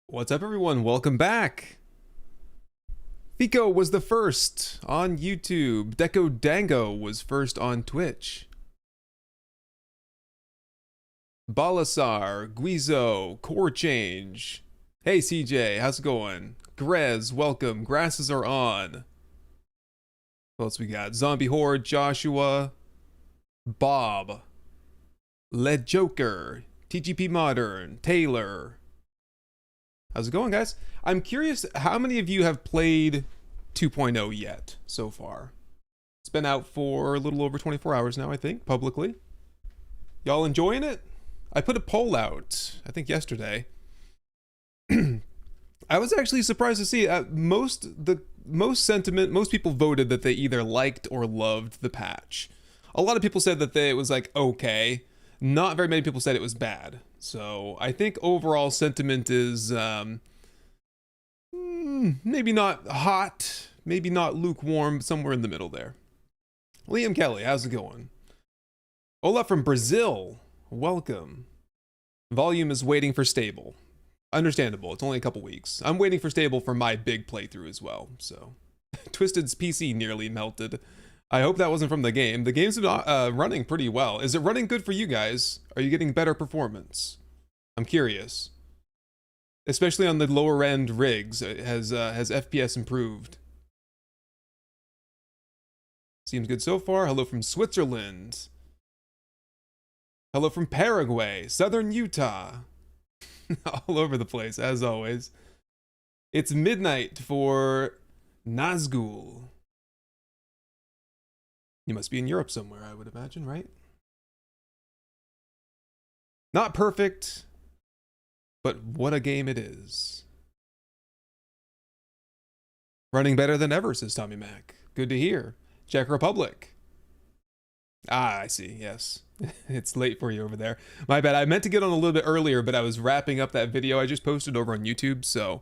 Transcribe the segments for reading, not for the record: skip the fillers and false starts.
What's up, everyone? Welcome back. Fico was the first on YouTube. Deco Dango was first on Twitch. Balasar, Guizo, Core Change. Hey CJ, how's it going? Grez, welcome. Grasses are on. What else we got? Zombie Horde, Joshua, Bob, Led Joker, TGP Modern, Taylor. How's it going, guys? I'm curious, how many of you have played 2.0 yet so far? It's been out for a little over 24 hours now, I think, publicly. Y'all enjoying it? I put a poll out, I think yesterday. I was actually surprised to see most people voted that they either liked or loved the patch. A lot of people said that it was like okay. Not very many people said it was bad. So I think overall sentiment is maybe not hot, maybe not lukewarm, somewhere in the middle there. Liam Kelly, how's it going? Ola from Brazil, welcome. Volume is waiting for stable. Understandable, it's only a couple weeks. I'm waiting for stable for my big playthrough as well, so. Twisted's PC nearly melted. I hope that wasn't from the game. The game's been running pretty well. Is it running good for you guys? Are you getting better performance? I'm curious. Especially on the lower end rigs, has FPS improved? Seems good so far. Hello from Switzerland. Hello from Paraguay, Southern Utah. All over the place, as always. It's midnight for Nazgul. You must be in Europe somewhere, I would imagine, right? Not perfect, but what a game it is. Running better than ever, says Tommy Mac. Good to hear. Czech Republic. Ah, I see, yes. It's late for you over there. My bad, I meant to get on a little bit earlier, but I was wrapping up that video I just posted over on YouTube, so...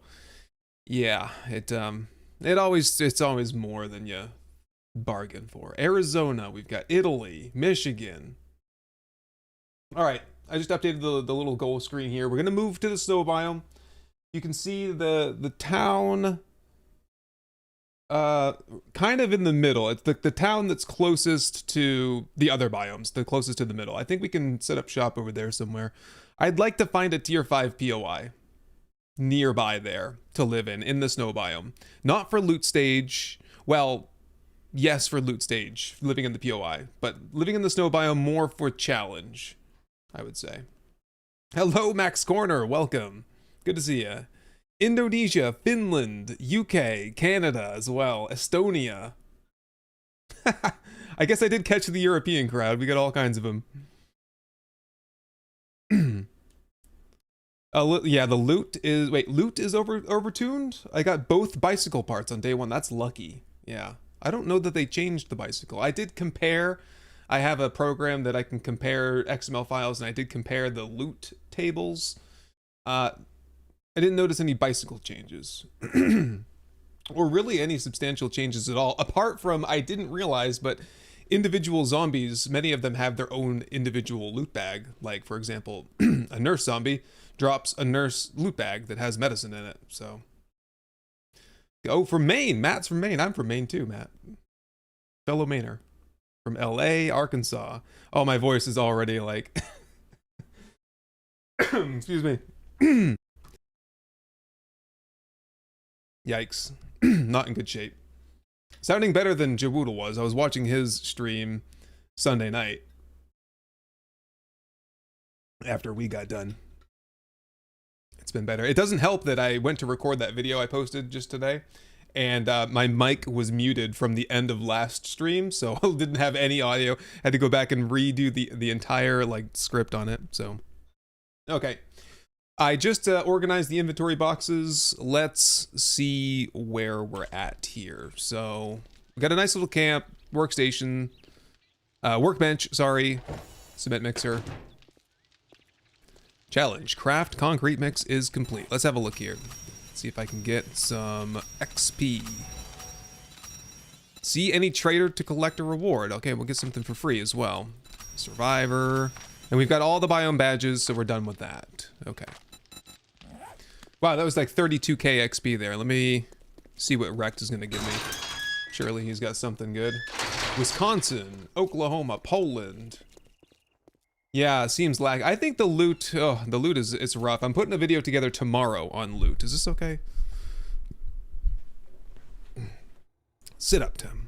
Yeah, it's always more than you bargain for. Arizona, we've got Italy, Michigan. All right, I just updated the little goal screen here. We're gonna move to the snow biome. You can see the town kind of in the middle. It's the town that's closest to the other biomes, the closest to the middle. I think we can set up shop over there somewhere. I'd like to find a tier 5 POI nearby there to live in the snow biome. Not for loot stage, well, yes, for loot stage, living in the POI, but living in the snow biome more for challenge, I would say. Hello, Max Corner, welcome. Good to see ya. Indonesia, Finland, UK, Canada as well, Estonia. I guess I did catch the European crowd. We got all kinds of them. Yeah, the loot is, wait, loot is overtuned? I got both bicycle parts on day one. That's lucky. Yeah. I don't know that they changed the bicycle. I did compare. I have a program that I can compare XML files, and I did compare the loot tables. I didn't notice any bicycle changes. Or really any substantial changes at all. Apart from, I didn't realize, but individual zombies, many of them have their own individual loot bag. Like, for example, a nurse zombie drops a nurse loot bag that has medicine in it, so. Oh, from Maine. Matt's from Maine. I'm from Maine too, Matt. Fellow Mainer. From LA, Arkansas. Oh, my voice is already like... Excuse me. Yikes. Not in good shape. Sounding better than Jawoodle was. I was watching his stream Sunday night. After we got done. It's been better. It doesn't help that I went to record that video I posted just today, and my mic was muted from the end of last stream, so I didn't have any audio. Had to go back and redo the entire like script on it. So, okay. I just organized the inventory boxes. Let's see where we're at here. So we got a nice little camp. workstation, workbench, sorry, cement mixer. Challenge, craft concrete mix is complete. Let's have a look here. See if I can get some XP. See any trader to collect a reward. Okay, we'll get something for free as well. Survivor. And we've got all the biome badges, so we're done with that. Okay. Wow, that was like 32k XP there. Let me see what Rex is gonna give me. Surely he's got something good. Wisconsin, Oklahoma, Poland. Yeah, seems lag. I think the loot, the loot is, it's rough. I'm putting a video together tomorrow on loot. Is this okay? Sit up, Tim.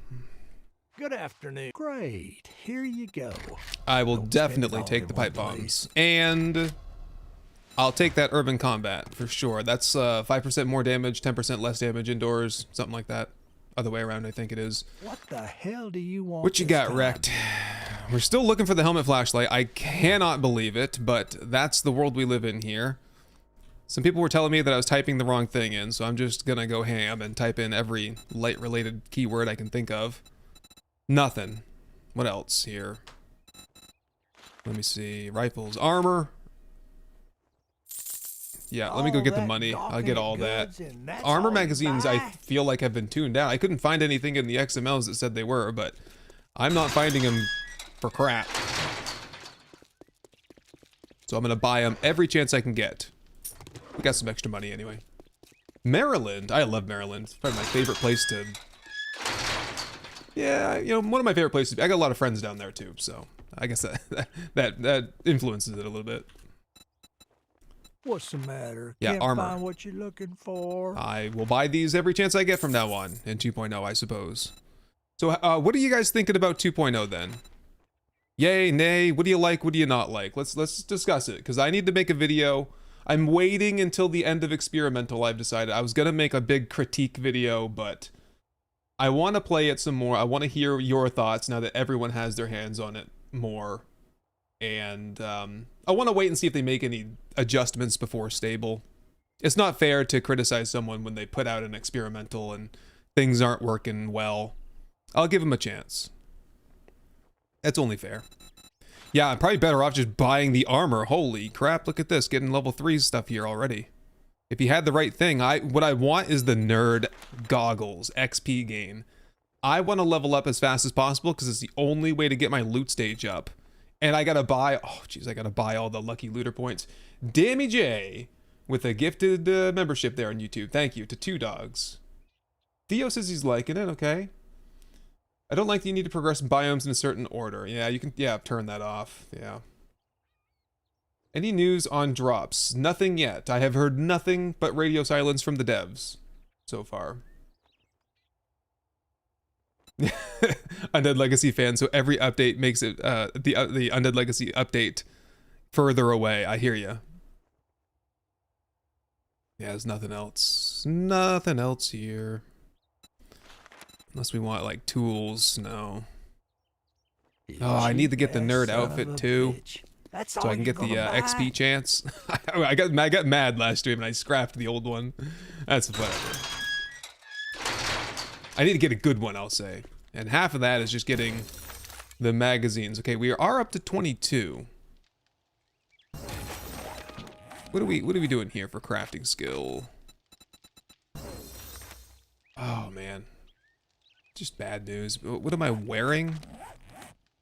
Good afternoon. Great. Here you go. I will definitely take the pipe bombs. And I'll take that urban combat for sure. That's 5% more damage, 10% less damage indoors, something like that. Other way around, I think it is. What the hell do you want? What you got, Wrecked? We're still looking for the helmet flashlight. I cannot believe it, but that's the world we live in here. Some people were telling me that I was typing the wrong thing in, so I'm just gonna go ham and type in every light-related keyword I can think of. Nothing. What else here? Let me see. Rifles, armor. Yeah, let me go get the money. I'll get all that. Armor magazines, I feel like have been tuned down. I couldn't find anything in the XMLs that said they were, but I'm not finding them for crap. So I'm gonna buy them every chance I can get. We got some extra money anyway. Maryland, I love Maryland. It's probably my favorite place to. Yeah, you know, one of my favorite places. I got a lot of friends down there too, so I guess that influences it a little bit. What's the matter? Yeah, Can't armor. find what you're looking for. I will buy these every chance I get from now on in 2.0, I suppose. So, what are you guys thinking about 2.0 then? Yay, nay, what do you like, what do you not like? Let's discuss it, because I need to make a video. I'm waiting until the end of experimental, I've decided. I was gonna make a big critique video, but I want to play it some more. I want to hear your thoughts now that everyone has their hands on it more. And I want to wait and see if they make any adjustments before stable. It's not fair to criticize someone when they put out an experimental and things aren't working well. I'll give them a chance. That's only fair. Yeah, I'm probably better off just buying the armor. Holy crap, look at this. Getting level 3 stuff here already. If you had the right thing, what I want is the nerd goggles XP gain. I want to level up as fast as possible because it's the only way to get my loot stage up. And I gotta buy, oh jeez, I gotta buy all the lucky looter points. Dammy J with a gifted membership there on YouTube. Thank you to 2 dogs. Theo says he's liking it, okay. I don't like that you need to progress biomes in a certain order. Yeah, you can, yeah, turn that off, yeah. Any news on drops? Nothing yet. I have heard nothing but radio silence from the devs so far. Undead Legacy fan, so every update makes it the Undead Legacy update further away. I hear you. Yeah, there's nothing else. Nothing else here. Unless we want like tools. No. Oh, I need to get the nerd outfit too, so I can get the XP chance. I got mad last stream and I scrapped the old one. That's whatever. I need to get a good one, I'll say. And half of that is just getting the magazines. Okay, we are up to 22. What are we doing here for crafting skill? Oh man. Just bad news. What am I wearing?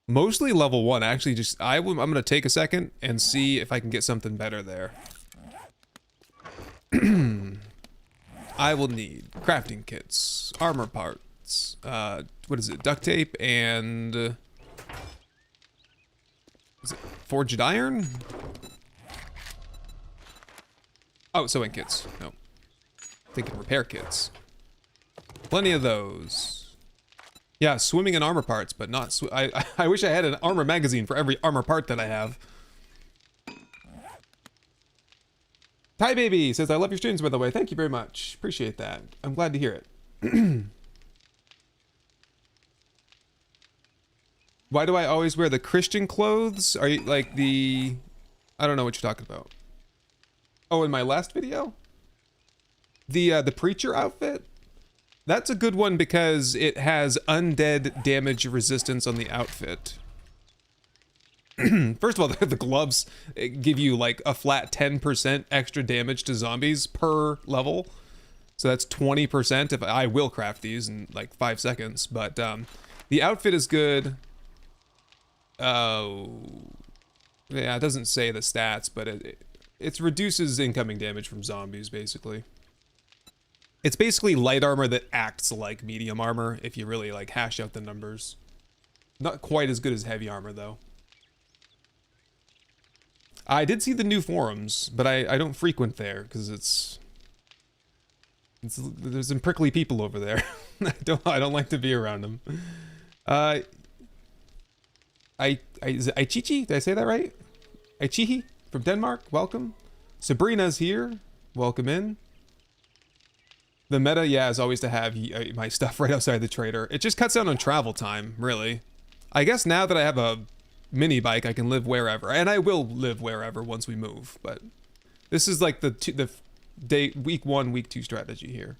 Mostly level 1, actually. Just I'm gonna take a second and see if I can get something better there. I will need crafting kits, armor parts, what is it, duct tape, and is it forged iron? Oh, sewing kits. No, thinking repair kits. Plenty of those. Yeah, swimming and armor parts, but not I wish I had an armor magazine for every armor part that I have. Hi baby says, I love your streams, by the way. Thank you very much. Appreciate that. I'm glad to hear it. Why do I always wear the Christian clothes? Are you like the... I don't know what you're talking about. Oh, in my last video? The preacher outfit? That's a good one because it has undead damage resistance on the outfit. First of all, the gloves give you like a flat 10% extra damage to zombies per level. So that's 20%. If I will craft these in like 5 seconds, but the outfit is good. Oh, yeah, it doesn't say the stats, but it reduces incoming damage from zombies basically. It's basically light armor that acts like medium armor if you really like hash out the numbers. Not quite as good as heavy armor though. I did see the new forums, but I don't frequent there because there's some prickly people over there. I don't like to be around them. Is it Aichichi? Did I say that right? Aichihi from Denmark, welcome. Sabrina's here, welcome in. The meta, yeah, is always to have my stuff right outside the trader. It just cuts down on travel time, really. I guess now that I have a mini bike, I can live wherever, and I will live wherever once we move. But this is like the week 1, week 2 strategy here.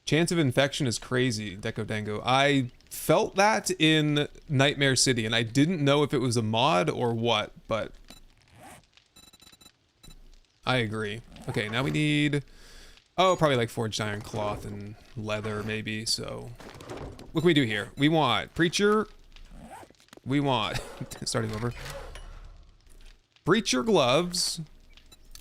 Chance of infection is crazy, Deco Dango. I felt that in Nightmare City, and I didn't know if it was a mod or what, but I agree. Okay, now we need, oh, probably like forged iron cloth and leather maybe, so what can we do here? We want Preacher, we want, starting over, Breacher gloves,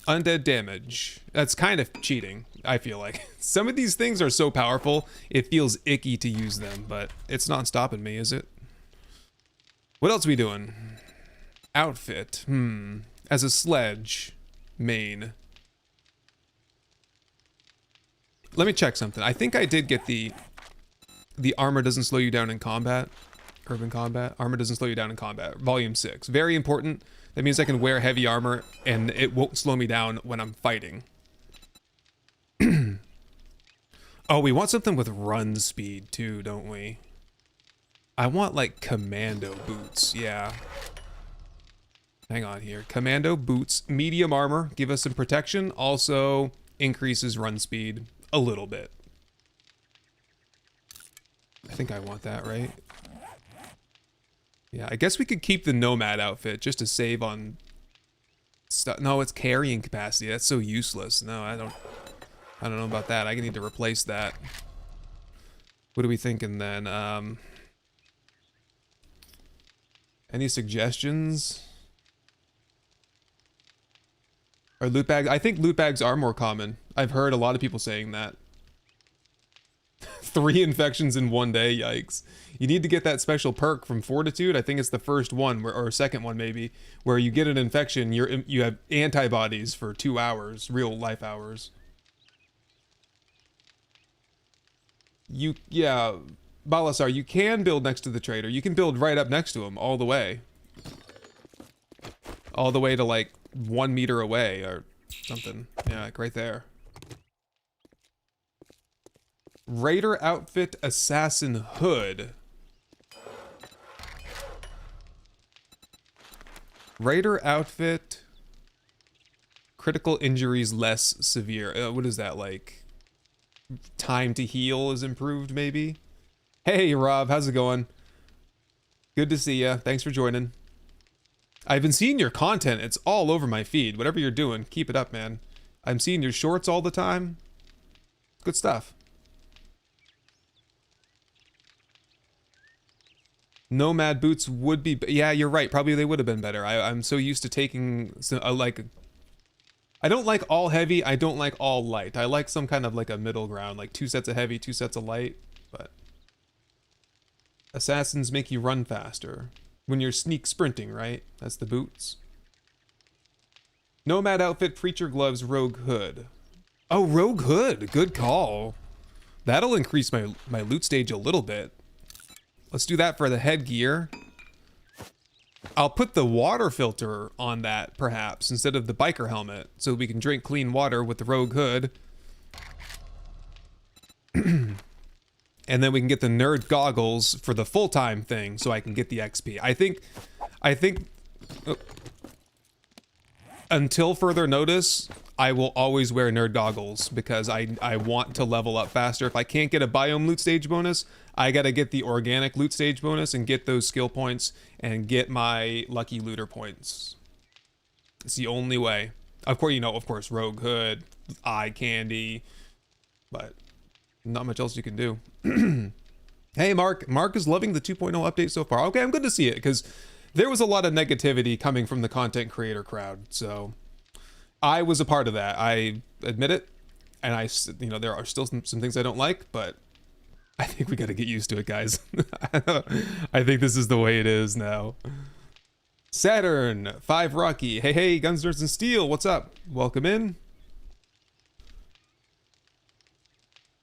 undead damage. That's kind of cheating, I feel like. Some of these things are so powerful, it feels icky to use them, but it's not stopping me, is it? What else are we doing? Outfit, as a sledge, main. Let me check something. I think I did get the armor doesn't slow you down in combat. Urban combat. Armor doesn't slow you down in combat. Volume 6. Very important. That means I can wear heavy armor and it won't slow me down when I'm fighting. Oh, we want something with run speed too, don't we? I want like commando boots. Yeah. Hang on here. Commando boots, medium armor, give us some protection. Also increases run speed a little bit. I think I want that, right? Yeah, I guess we could keep the nomad outfit just to save on stuff. No, it's carrying capacity. That's so useless. No, I don't know about that. I need to replace that. What are we thinking then? Any suggestions? Are loot bags? I think loot bags are more common. I've heard a lot of people saying that. 3 infections in 1 day, yikes. You need to get that special perk from Fortitude. I think it's the first one, or second one maybe, where you get an infection, you have antibodies for 2 hours, real life hours. Yeah, Balasar, you can build next to the trader. You can build right up next to him, all the way. All the way to like 1 meter away, or something. Yeah, like right there. Raider outfit, assassin hood. Raider outfit, critical injuries less severe. What is that, like? Time to heal is improved, maybe? Hey, Rob, how's it going? Good to see ya. Thanks for joining. I've been seeing your content. It's all over my feed. Whatever you're doing, keep it up, man. I'm seeing your shorts all the time. Good stuff. Nomad boots would be, yeah, you're right. Probably they would have been better. I'm so used to taking like, I don't like all heavy. I don't like all light. I like some kind of like a middle ground, like 2 sets of heavy, 2 sets of light. But assassins make you run faster when you're sneak sprinting, right? That's the boots. Nomad outfit, preacher gloves, rogue hood. Oh, rogue hood. Good call. That'll increase my loot stage a little bit. Let's do that for the headgear. I'll put the water filter on that, perhaps, instead of the biker helmet, so we can drink clean water with the rogue hood. And then we can get the nerd goggles for the full-time thing, so I can get the XP. I think, until further notice, I will always wear nerd goggles because I want to level up faster. If I can't get a biome loot stage bonus, I gotta get the organic loot stage bonus and get those skill points and get my lucky looter points. It's the only way. Of course, of course, rogue hood, eye candy, but not much else you can do. Hey, Mark. Mark is loving the 2.0 update so far. Okay, I'm good to see it because there was a lot of negativity coming from the content creator crowd. So I was a part of that. I admit it. And there are still some things I don't like, but I think we got to get used to it, guys. I think this is the way it is now. Saturn, 5 Rocky. Hey, Guns, Nerds, and Steel. What's up? Welcome in.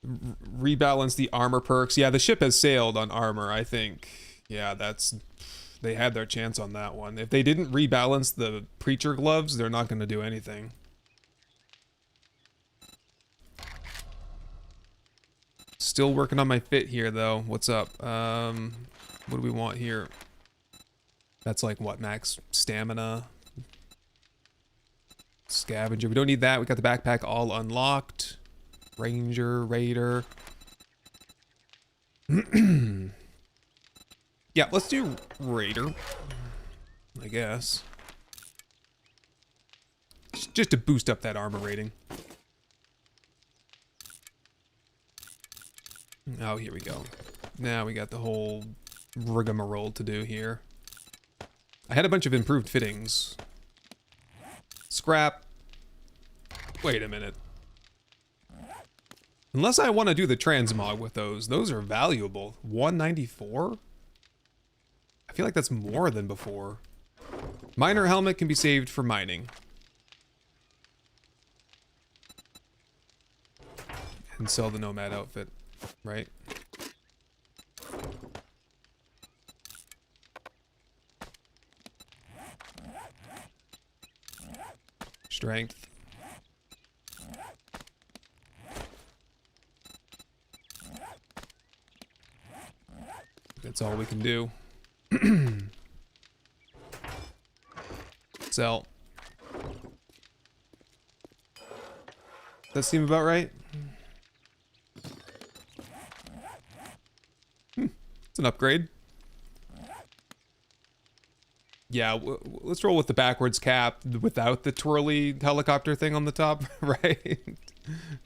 Rebalance the armor perks. Yeah, the ship has sailed on armor, I think. Yeah, they had their chance on that one. If they didn't rebalance the preacher gloves, they're not going to do anything. Still working on my fit here, though. What's up? What do we want here? That's like what, max stamina? Scavenger. We don't need that. We got the backpack all unlocked. Ranger, Raider. Yeah, let's do Raider, I guess. Just to boost up that armor rating. Oh, here we go. Now we got the whole rigmarole to do here. I had a bunch of improved fittings. Scrap. Wait a minute. Unless I want to do the transmog with those are valuable. 194? I feel like that's more than before. Miner helmet can be saved for mining. And sell the nomad outfit, right? Strength. That's all we can do. Sell. Does that seem about right? It's an upgrade. Yeah, let's roll with the backwards cap without the twirly helicopter thing on the top, right?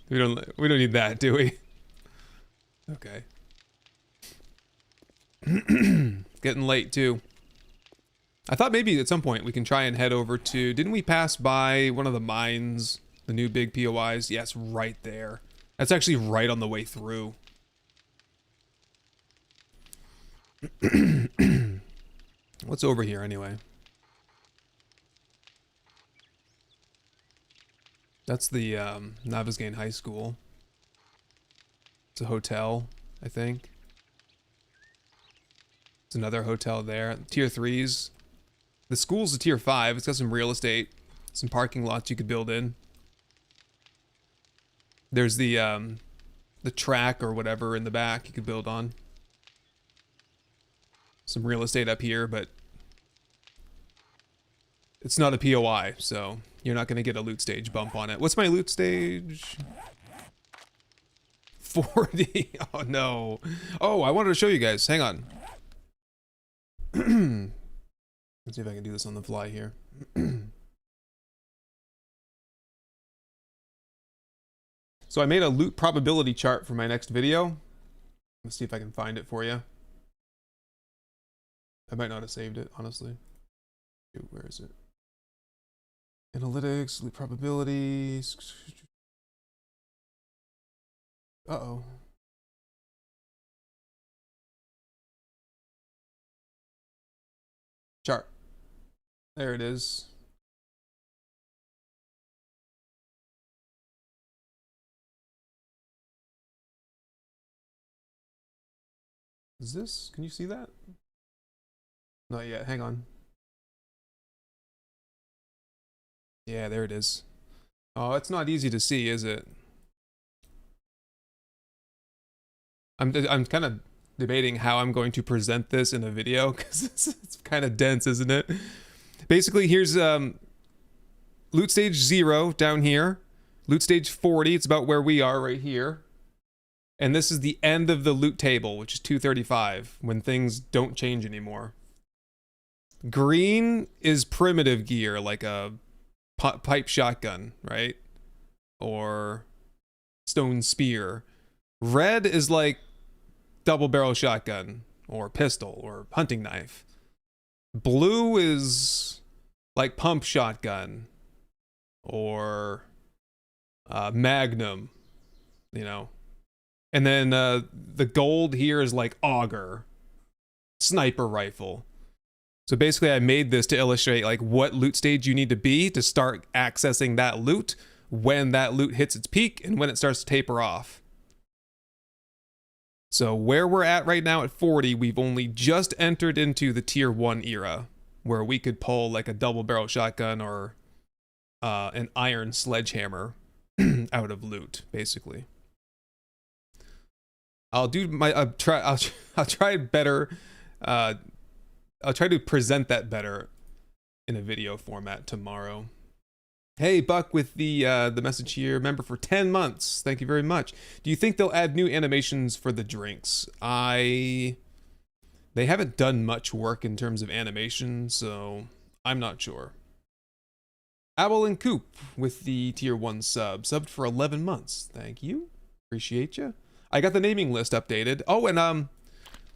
We don't need that, do we? Okay. Getting late too. I thought maybe at some point we can try and head over to, didn't we pass by one of the mines, the new big POIs? Yes, right there. That's actually right on the way through. What's over here anyway? That's the Navezgane High School. It's a hotel, I think. It's another hotel there. Tier 3s. The school's a tier 5. It's got some real estate, some parking lots you could build in. There's the track or whatever in the back you could build on. Some real estate up here, but it's not a POI, so you're not going to get a loot stage bump on it. What's my loot stage? 40. Oh, no. Oh, I wanted to show you guys. Hang on. Let's see if I can do this on the fly here. So I made a loot probability chart for my next video. Let's see if I can find it for you. I might not have saved it, honestly. Where is it? Analytics, loot probabilities. Uh-oh. Chart. There it is. Is this? Can you see that? Not yet. Hang on. Yeah, there it is. Oh, it's not easy to see, is it? I'm kind of debating how I'm going to present this in a video because it's kind of dense, isn't it? Basically, here's loot stage 0 down here. Loot stage 40, it's about where we are right here. And this is the end of the loot table, which is 235, when things don't change anymore. Green is primitive gear, like a pipe shotgun, right? Or stone spear. Red is like double barrel shotgun, or pistol, or hunting knife. Blue is like pump shotgun, or magnum, you know. And then the gold here is like auger, sniper rifle. So basically I made this to illustrate like what loot stage you need to be to start accessing that loot, when that loot hits its peak and when it starts to taper off. So where we're at right now at 40, we've only just entered into the tier 1 era, where we could pull like a double barrel shotgun or an iron sledgehammer out of loot, basically. I'll try better. I'll try to present that better in a video format tomorrow. Hey, Buck with the message here. Member for 10 months. Thank you very much. Do you think they'll add new animations for the drinks? They haven't done much work in terms of animation, so I'm not sure. Owl and Coop with the tier 1 sub. Subbed for 11 months. Thank you. Appreciate you. I got the naming list updated. Oh, and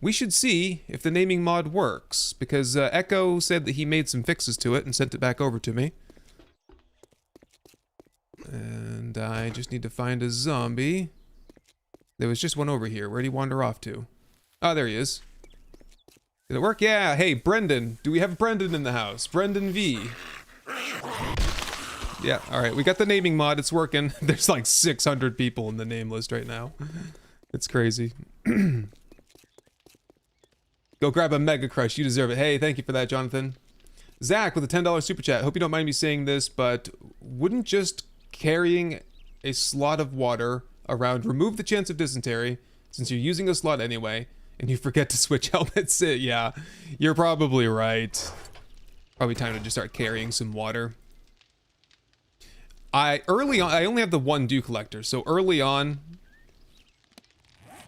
we should see if the naming mod works, because Echo said that he made some fixes to it and sent it back over to me. And I just need to find a zombie. There was just one over here. Where'd he wander off to? Oh, there he is. Did it work? Yeah. Hey, Brendan. Do we have Brendan in the house? Brendan V. Yeah, alright. We got the naming mod. It's working. There's like 600 people in the name list right now. It's crazy. Go grab a Mega Crush. You deserve it. Hey, thank you for that, Jonathan. Zach with a $10 super chat. Hope you don't mind me saying this, but wouldn't just carrying a slot of water around remove the chance of dysentery, since you're using a slot anyway, and you forget to switch helmets? Yeah, you're probably right. Probably time to just start carrying some water. Early on, I only have the one dew collector, so early on,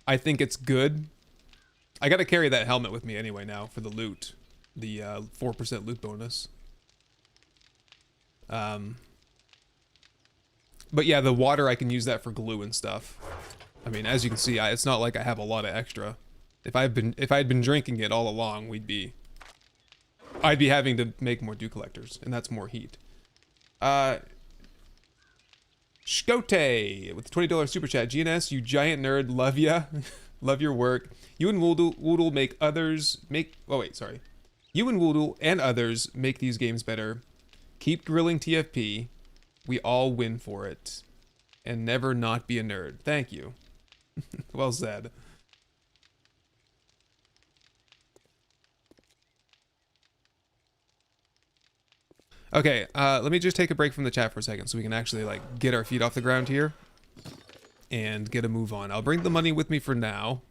I think it's good. I gotta carry that helmet with me anyway now for the loot. The 4% loot bonus. But yeah, the water, I can use that for glue and stuff. I mean, as you can see, it's not like I have a lot of extra. If I had been drinking it all along, I'd be having to make more dew collectors, and that's more heat. Shkote with the $20 super chat. GNS, you giant nerd, love ya. Love your work. You and Woodle make others make. Oh wait, sorry. You and Woodle and others make these games better. Keep grilling TFP. We all win for it. And never not be a nerd. Thank you. Well said. Okay, let me just take a break from the chat for a second so we can actually like get our feet off the ground here and get a move on. I'll bring the money with me for now.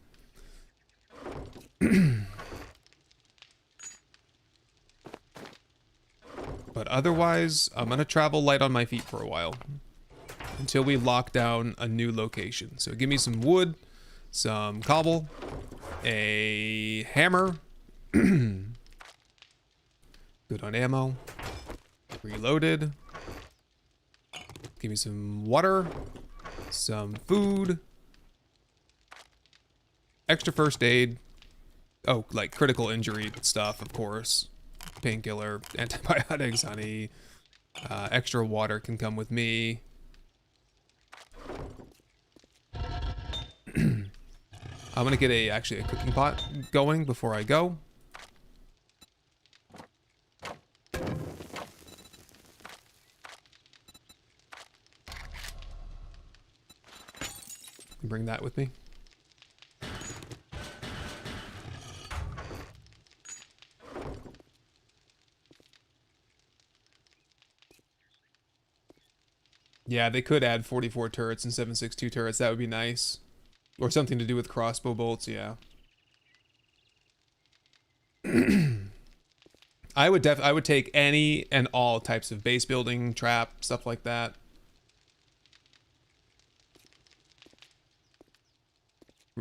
But otherwise, I'm gonna travel light on my feet for a while until we lock down a new location. So give me some wood, some cobble, a hammer, good on ammo, reloaded, give me some water, some food, extra first aid, oh, like critical injury stuff, of course. Painkiller, antibiotics, honey. Extra water can come with me. I'm gonna get actually a cooking pot going before I go. Bring that with me. Yeah, they could add 44 turrets and 7.62 turrets. That would be nice. Or something to do with crossbow bolts, yeah. I would take any and all types of base building, trap, stuff like that.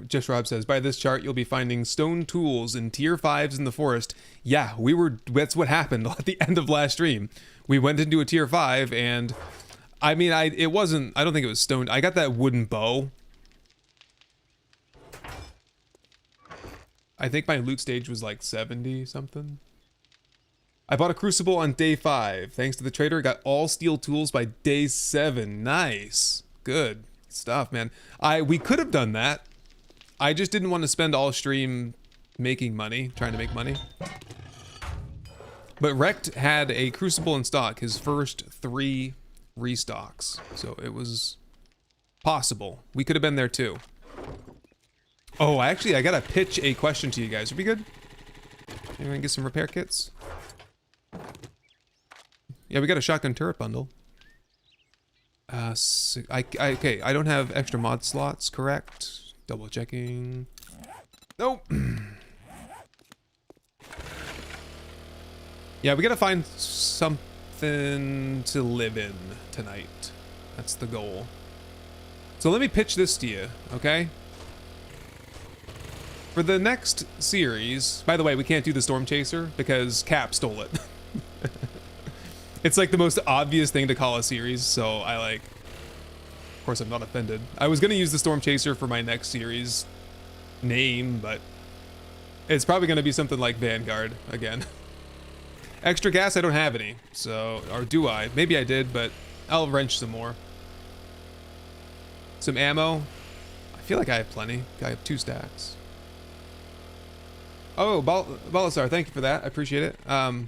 Just Rob says, by this chart, you'll be finding stone tools in tier 5s in the forest. Yeah, that's what happened at the end of last stream. We went into a tier 5 and I mean, I don't think it was stone. I got that wooden bow. I think my loot stage was like 70 something. I bought a crucible on day 5. Thanks to the trader, got all steel tools by day 7. Nice. Good stuff, man. We could have done that. I just didn't want to spend all stream making money, trying to make money. But Rect had a crucible in stock, his first 3 restocks. So it was possible. We could have been there too. Oh, actually, I gotta pitch a question to you guys. Are we good? Anyone get some repair kits? Yeah, we got a shotgun turret bundle. Okay, I don't have extra mod slots, correct? Double checking. Nope. Yeah, we gotta find something to live in tonight. That's the goal. So let me pitch this to you, okay? For the next series, by the way, we can't do the Storm Chaser because Cap stole it. It's like the most obvious thing to call a series, so of course I'm not offended. I was gonna use the Storm Chaser for my next series name, but it's probably gonna be something like Vanguard again. Extra gas, I don't have any, so, or do I? Maybe I did, but I'll wrench some more. Some ammo. I feel like I have plenty. I have 2 stacks. Oh, Balasar, thank you for that. I appreciate it. I'm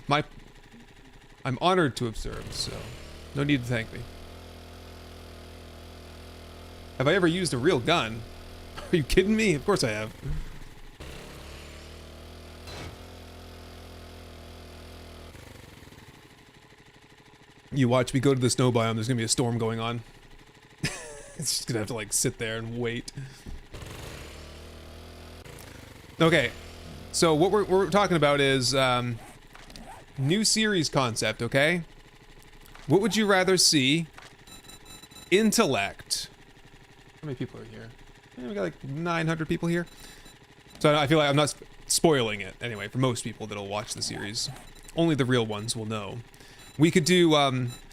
honored to have served, so no need to thank me. Have I ever used a real gun? Are you kidding me? Of course I have. You watch me go to the snow biome, there's gonna be a storm going on. It's just gonna have to like sit there and wait. Okay, so what we're talking about is new series concept, okay? What would you rather see? Intellect. How many people are here? Yeah, we got like 900 people here. So I feel like I'm not spoiling it anyway for most people that'll watch the series. Only the real ones will know. We could do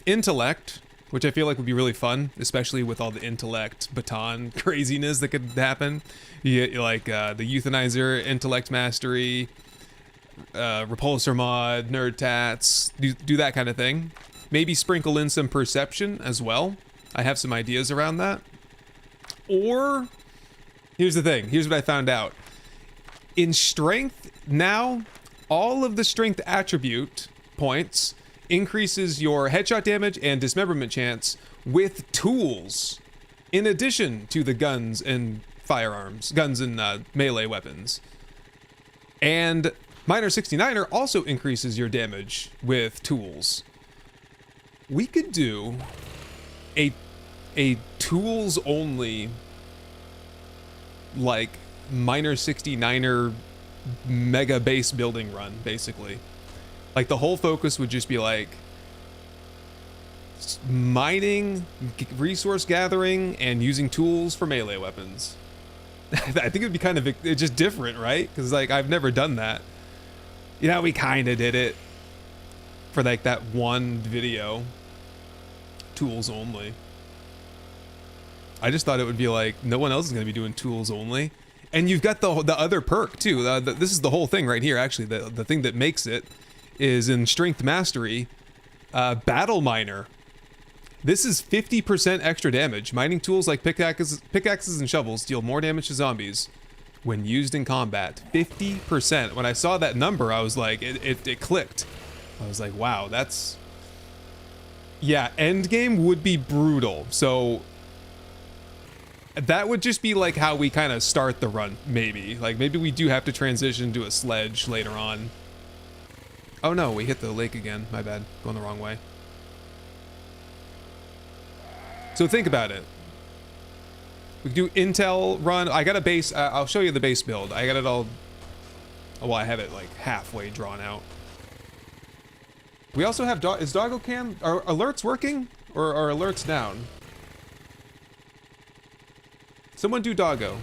intellect, which I feel like would be really fun, especially with all the intellect baton craziness that could happen. You get like the euthanizer, intellect mastery, repulsor mod, nerd tats, do that kind of thing. Maybe sprinkle in some perception as well. I have some ideas around that. Or, here's the thing, here's what I found out. In strength, now, all of the strength attribute points increases your headshot damage and dismemberment chance with tools, in addition to the guns and firearms, guns and melee weapons. And Miner 69er also increases your damage with tools. We could do a tools only, like, Miner 69er mega base building run, basically. Like, the whole focus would just be like mining, resource gathering, and using tools for melee weapons. I think it'd be kind of just different, right? Because like I've never done that. You know, we kind of did it for like that one video, tools only. I just thought it would be like no one else is going to be doing tools only, and you've got the other perk too. This is the whole thing right here. Actually, the thing that makes it is in strength mastery, battle miner. This is 50% extra damage. Mining tools like pickaxes and shovels deal more damage to zombies when used in combat. 50%. When I saw that number, I was like, it clicked. I was like, wow, that's... Yeah, endgame would be brutal. So that would just be like how we kind of start the run, maybe. Like, maybe we do have to transition to a sledge later on. Oh no, we hit the lake again. My bad. Going the wrong way. So think about it. We do intel run. I got a base. I'll show you the base build. I got it all. Oh, well, I have it like halfway drawn out. We also have is doggo cam, are alerts working or are alerts down? Someone do doggo.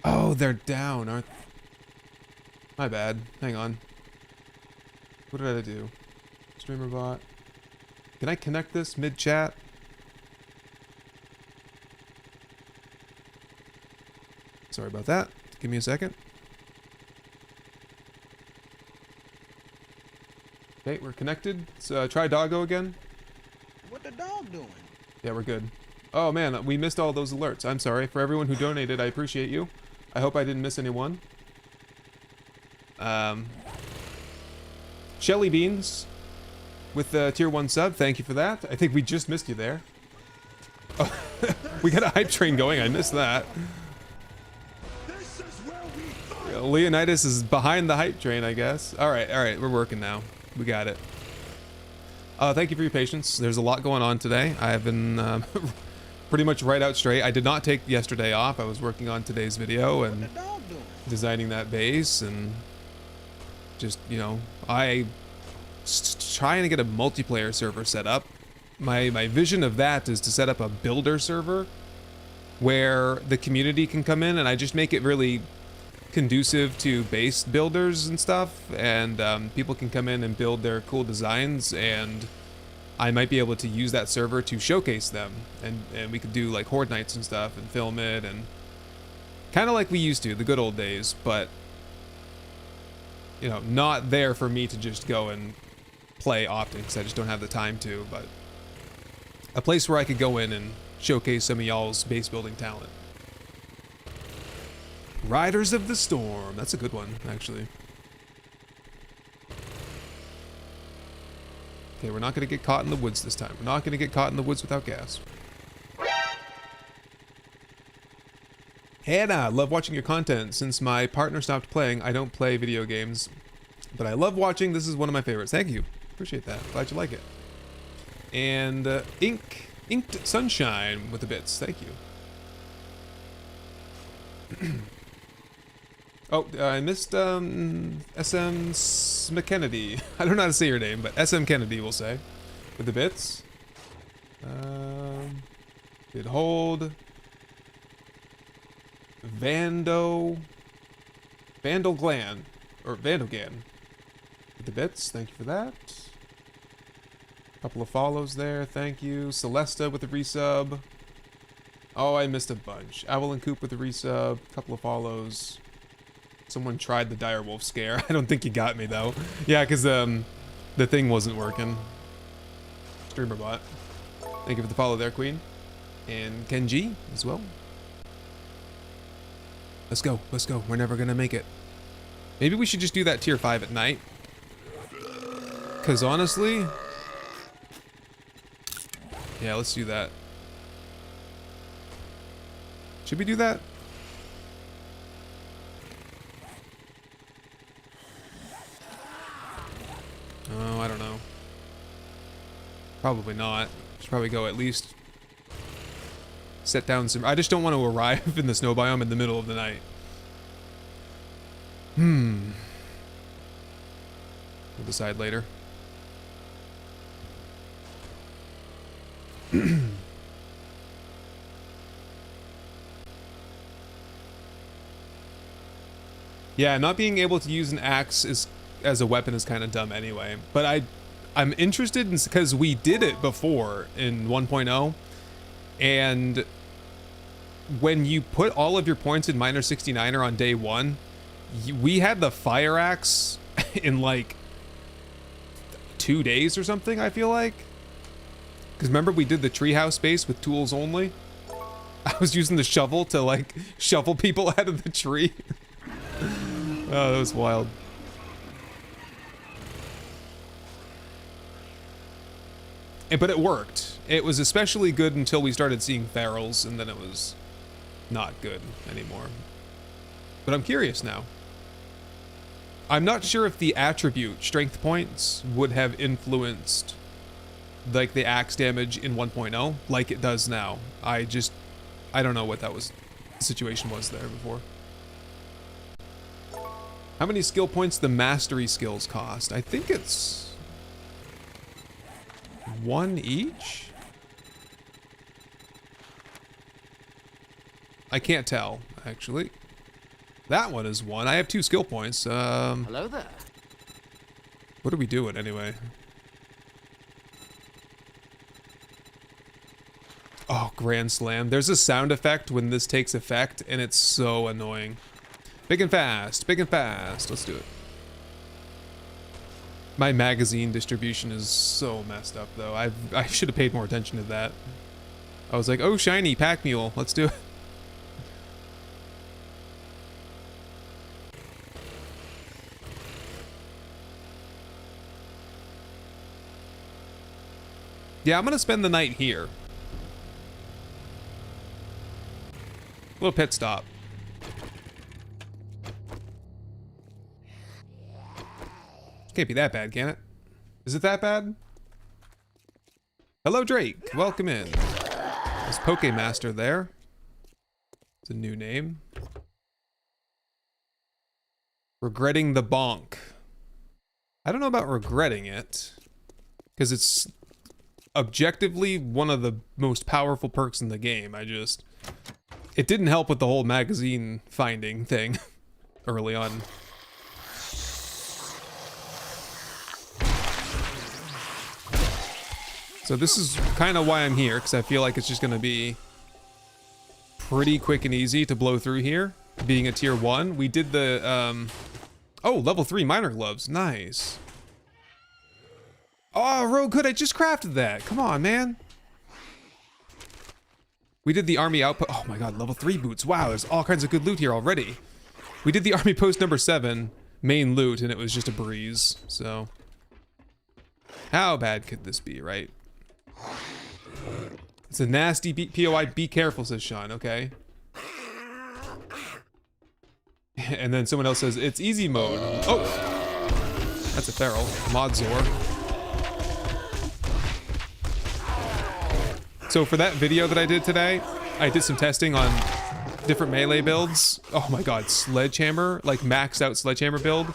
Oh, they're down, aren't they? My bad. Hang on. What did I do? Streamer bot. Can I connect this mid-chat? Sorry about that. Give me a second. Okay, we're connected. So try doggo again. What the dog doing? Yeah, we're good. Oh man, we missed all those alerts. I'm sorry. For everyone who donated, I appreciate you. I hope I didn't miss anyone. Shelly Beans with the tier 1 sub. Thank you for that. I think we just missed you there. Oh, we got a hype train going. I missed that. Leonidas is behind the hype train, I guess. All right, we're working now. We got it. Thank you for your patience. There's a lot going on today. I have been pretty much right out straight. I did not take yesterday off. I was working on today's video and designing that base and just, you know, trying to get a multiplayer server set up. My vision of that is to set up a builder server where the community can come in and I just make it really conducive to base builders and stuff, and people can come in and build their cool designs, and I might be able to use that server to showcase them, and we could do like horde nights and stuff and film it, and kind of like we used to, the good old days, but you know, not there for me to just go and play often because I just don't have the time to, but a place where I could go in and showcase some of y'all's base building talent. Riders of the Storm. That's a good one, actually. Okay, we're not going to get caught in the woods this time. We're not going to get caught in the woods without gas. Hannah, love watching your content. Since my partner stopped playing, I don't play video games. But I love watching. This is one of my favorites. Thank you. Appreciate that. Glad you like it. And Inked Sunshine with the bits. Thank you. Oh, I missed SM Kennedy. I don't know how to say your name, but SM Kennedy we'll say. With the bits. Did hold. Vandal Glan. Or Vandalgan. With the bits. Thank you for that. Couple of follows there. Thank you. Celesta with the resub. Oh, I missed a bunch. Owl and Coop with the resub. Couple of follows. Someone tried the direwolf scare. I don't think he got me though. Yeah, because the thing wasn't working. Streamer bot. Thank you for the follow there, Queen. And Kenji as well. Let's go. Let's go. We're never gonna make it. Maybe we should just do that tier 5 at night. Because honestly... Yeah, let's do that. Should we do that? Oh, I don't know. Probably not. Should probably go at least set down some... I just don't want to arrive in the snow biome in the middle of the night. We'll decide later. Yeah, not being able to use an axe as a weapon is kind of dumb anyway. But I'm interested in, because we did it before in 1.0, and when you put all of your points in Miner 69er on day 1, we had the fire axe in like 2 days or something, I feel like. Because remember we did the treehouse base with tools only? I was using the shovel to like shovel people out of the tree. Oh, that was wild. But it worked. It was especially good until we started seeing ferals, and then it was not good anymore. But I'm curious now. I'm not sure if the attribute strength points would have influenced like the axe damage in 1.0 like it does now. I don't know what that was situation was there before. How many skill points the mastery skills cost? I think it's 1 each? I can't tell, actually. That one is 1. I have 2 skill points. Hello there. What are we doing anyway? Oh, Grand Slam. There's a sound effect when this takes effect, and it's so annoying. Big and fast, big and fast. Let's do it. My magazine distribution is so messed up, though. I should have paid more attention to that. I was like, oh, shiny, pack mule. Let's do it. Yeah, I'm gonna spend the night here. Little pit stop. Can't be that bad, can it? Is it that bad? Hello, Drake. Welcome in. There's Pokemaster there. It's a new name. Regretting the bonk. I don't know about regretting it, because it's objectively one of the most powerful perks in the game. It didn't help with the whole magazine finding thing early on. So this is kind of why I'm here, because I feel like it's just going to be pretty quick and easy to blow through here, being a tier 1. We did the, oh, level 3 minor gloves. Nice. Oh, real good. I just crafted that. Come on, man. We did the army output. Oh my god, level 3 boots. Wow, there's all kinds of good loot here already. We did the army post number 7 main loot, and it was just a breeze. So, how bad could this be, right? It's a nasty POI. Be careful, says Sean. Okay. And then someone else says it's easy mode. Oh, that's a feral. Modzor. So for that video that I did today, I did some testing on different melee builds. Oh my god, Sledgehammer, like maxed out Sledgehammer build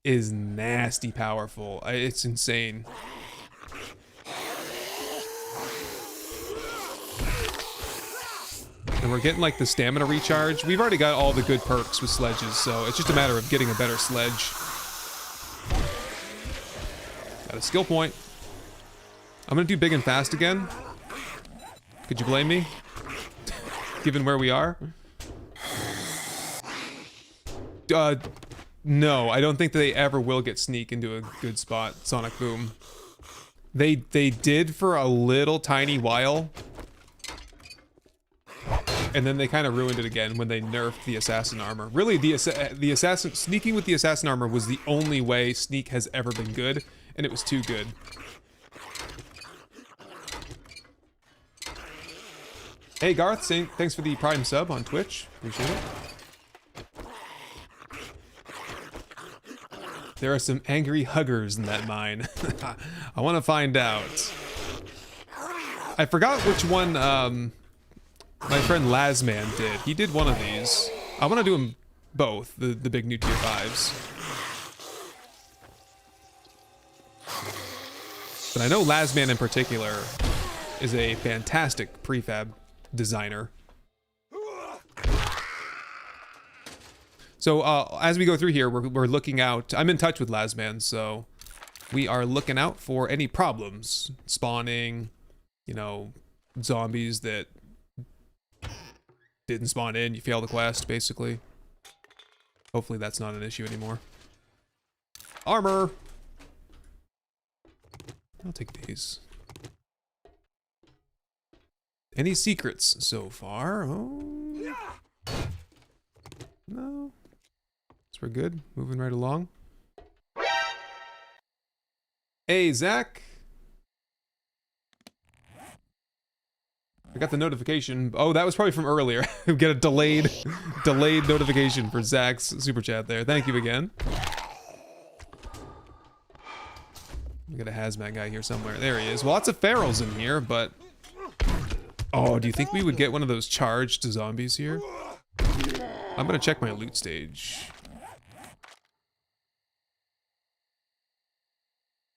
is nasty powerful. It's insane. And we're getting like the stamina recharge. We've already got all the good perks with sledges, so it's just a matter of getting a better sledge. Got a skill point. I'm gonna do big and fast again. Could you blame me? Given where we are? No, I don't think they ever will get sneak into a good spot, Sonic Boom. They did for a little tiny while. And then they kind of ruined it again when they nerfed the assassin armor. Really, the assassin sneaking with the assassin armor was the only way sneak has ever been good, and it was too good. Hey Garth, thanks for the Prime sub on Twitch. Appreciate it. There are some angry huggers in that mine. I want to find out. I forgot which one my friend Lasman did. He did one of these. I want to do them both, the big new tier 5s. But I know Lasman in particular is a fantastic prefab designer. So as we go through here, we're looking out. I'm in touch with Lasman, so we are looking out for any problems spawning, you know, zombies that didn't spawn in. You fail the quest, basically. Hopefully that's not an issue anymore. Armor. I'll take these. Any secrets so far? Oh. No. So we're good. Moving right along. Hey, Zach. I got the notification. Oh, that was probably from earlier. We get a delayed notification for Zach's super chat there. Thank you again. We got a hazmat guy here somewhere. There he is. Well, lots of ferals in here, but Oh, do you think we would get one of those charged zombies here? I'm gonna check my loot stage.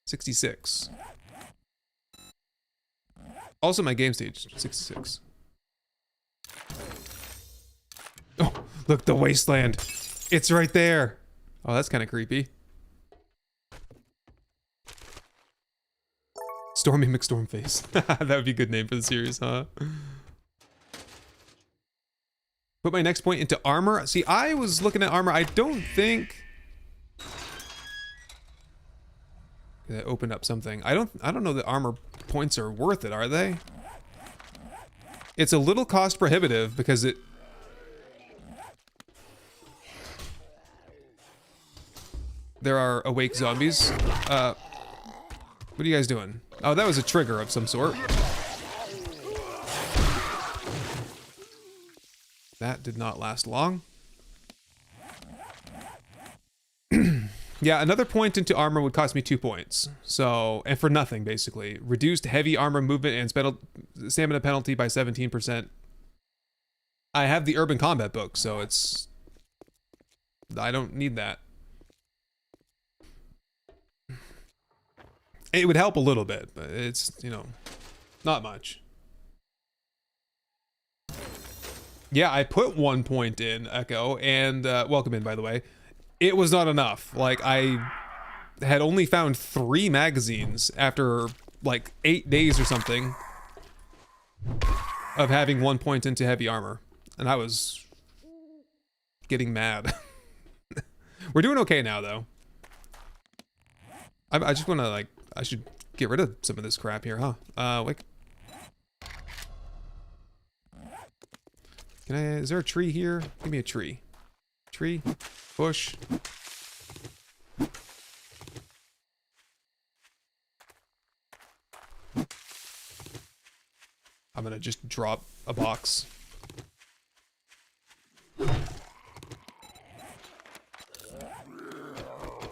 66. Also my game stage, 66. Oh, look, the wasteland. It's right there. Oh, that's kind of creepy. Stormy McStormface. That would be a good name for the series, huh? Put my next point into armor. See, I was looking at armor. I don't think... That opened up something. I don't know that armor points are worth it, are they? It's a little cost prohibitive because it... There are awake zombies. What are you guys doing? Oh, that was a trigger of some sort. That did not last long. Yeah, another point into armor would cost me 2 points. So, and for nothing, basically. Reduced heavy armor movement and stamina penalty by 17%. I have the Urban Combat book, so it's... I don't need that. It would help a little bit, but it's, you know, not much. Yeah, I put 1 point in, Echo, and welcome in, by the way. It was not enough. Like, I had only found 3 magazines after, like, 8 days or something of having 1 point into heavy armor. And I was getting mad. We're doing okay now, though. I just want to, like, I should get rid of some of this crap here, huh? Wait. Can I, is there a tree here? Give me a tree. Tree, bush. I'm gonna just drop a box.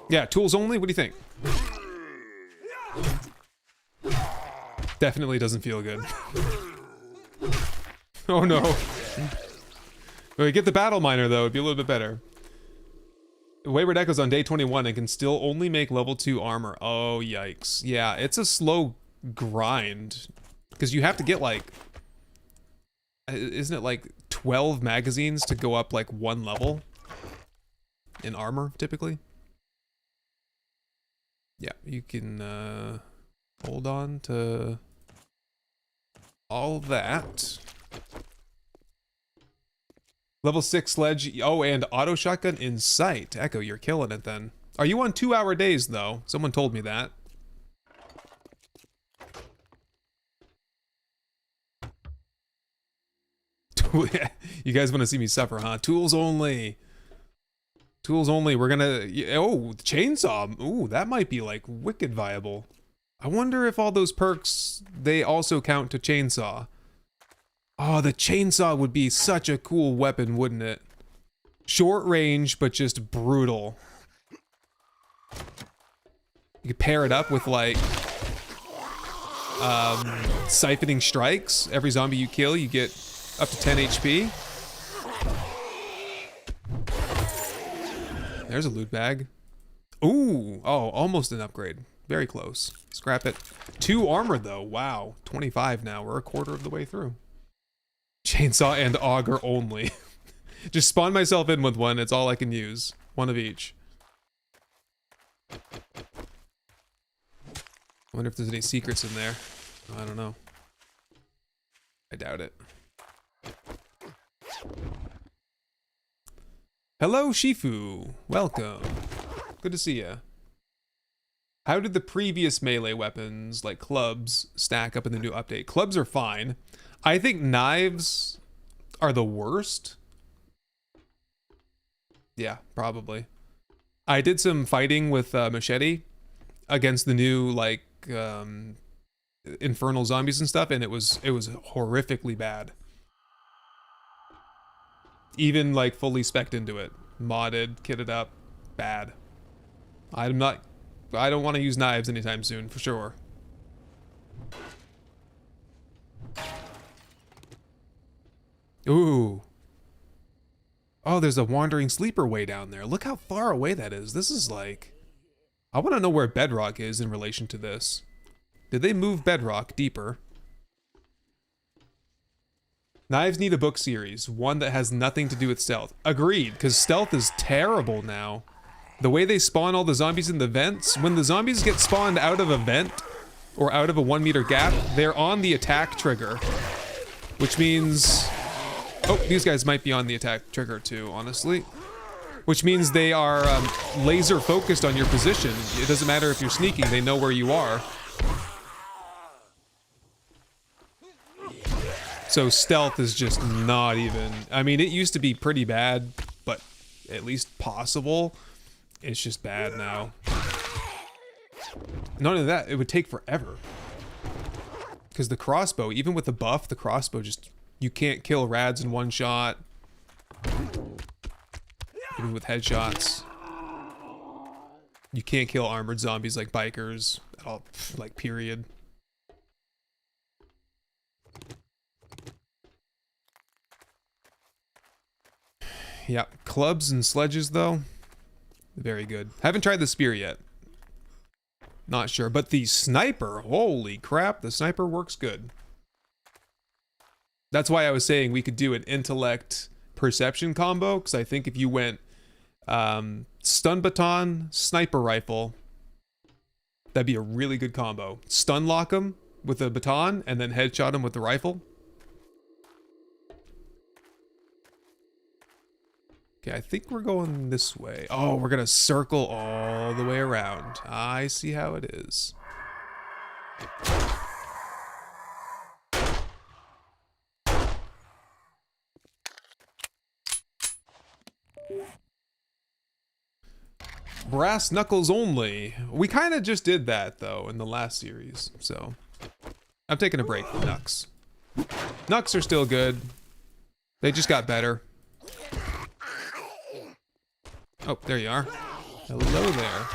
Yeah, tools only? What do you think? Definitely doesn't feel good. Oh no. We get the battle miner though, it'd be a little bit better. Wayward Echo's on day 21 and can still only make level 2 armor. Oh yikes. Yeah, it's a slow grind. Because you have to get like... Isn't it like 12 magazines to go up like 1 level? In armor, typically? Yeah, you can hold on to all that. Level 6 sledge. Oh, and auto shotgun in sight. Echo, you're killing it then. Are you on 2-hour days though? Someone told me that. You guys want to see me suffer, huh? Tools only. Tools only. We're gonna... Oh, chainsaw. Ooh, that might be like wicked viable. I wonder if all those perks, they also count to chainsaw. Oh, the chainsaw would be such a cool weapon, wouldn't it? Short range, but just brutal. You could pair it up with like... siphoning strikes. Every zombie you kill, you get up to 10 HP. There's a loot bag. Ooh, oh, almost an upgrade. Very close. Scrap it. 2 armor though, wow. 25 now, we're a quarter of the way through. Chainsaw and auger only. Just spawn myself in with one, it's all I can use. One of each. I wonder if there's any secrets in there. I don't know. I doubt it. Hello, Shifu. Welcome. Good to see ya. How did the previous melee weapons, like clubs, stack up in the new update? Clubs are fine. I think knives are the worst. Yeah, probably. I did some fighting with machete against the new, like, infernal zombies and stuff, and it was horrifically bad. Even like fully spec'd into it, modded, kitted up, bad. I don't want to use knives anytime soon, for sure. Ooh. Oh, there's a wandering sleeper way down there. Look how far away that is. This is like... I want to know where bedrock is in relation to this. Did they move bedrock deeper? Knives need a book series. One that has nothing to do with stealth. Agreed, because stealth is terrible now. The way they spawn all the zombies in the vents, when the zombies get spawned out of a vent, or out of a 1 meter gap, they're on the attack trigger. Which means... Oh, these guys might be on the attack trigger too, honestly. Which means they are laser focused on your position. It doesn't matter if you're sneaking, they know where you are. So stealth is just not even... I mean, it used to be pretty bad, but at least possible. It's just bad now. Not only that, it would take forever. Because the crossbow, even with the buff, the crossbow just... You can't kill rads in one shot. Even with headshots. You can't kill armored zombies like bikers at all, like, period. Yeah, clubs and sledges though, very good. Haven't tried the spear yet. Not sure, but the sniper, holy crap, the sniper works good. That's why I was saying we could do an intellect perception combo, because I think if you went stun baton, sniper rifle, that'd be a really good combo. Stun lock him with a baton and then headshot him with the rifle. Okay, I think we're going this way. Oh, we're gonna circle all the way around. I see how it is. Brass knuckles only. We kind of just did that though in the last series, so I'm taking a break from Knucks. Knucks are still good. They just got better. Oh, there you are. Hello there.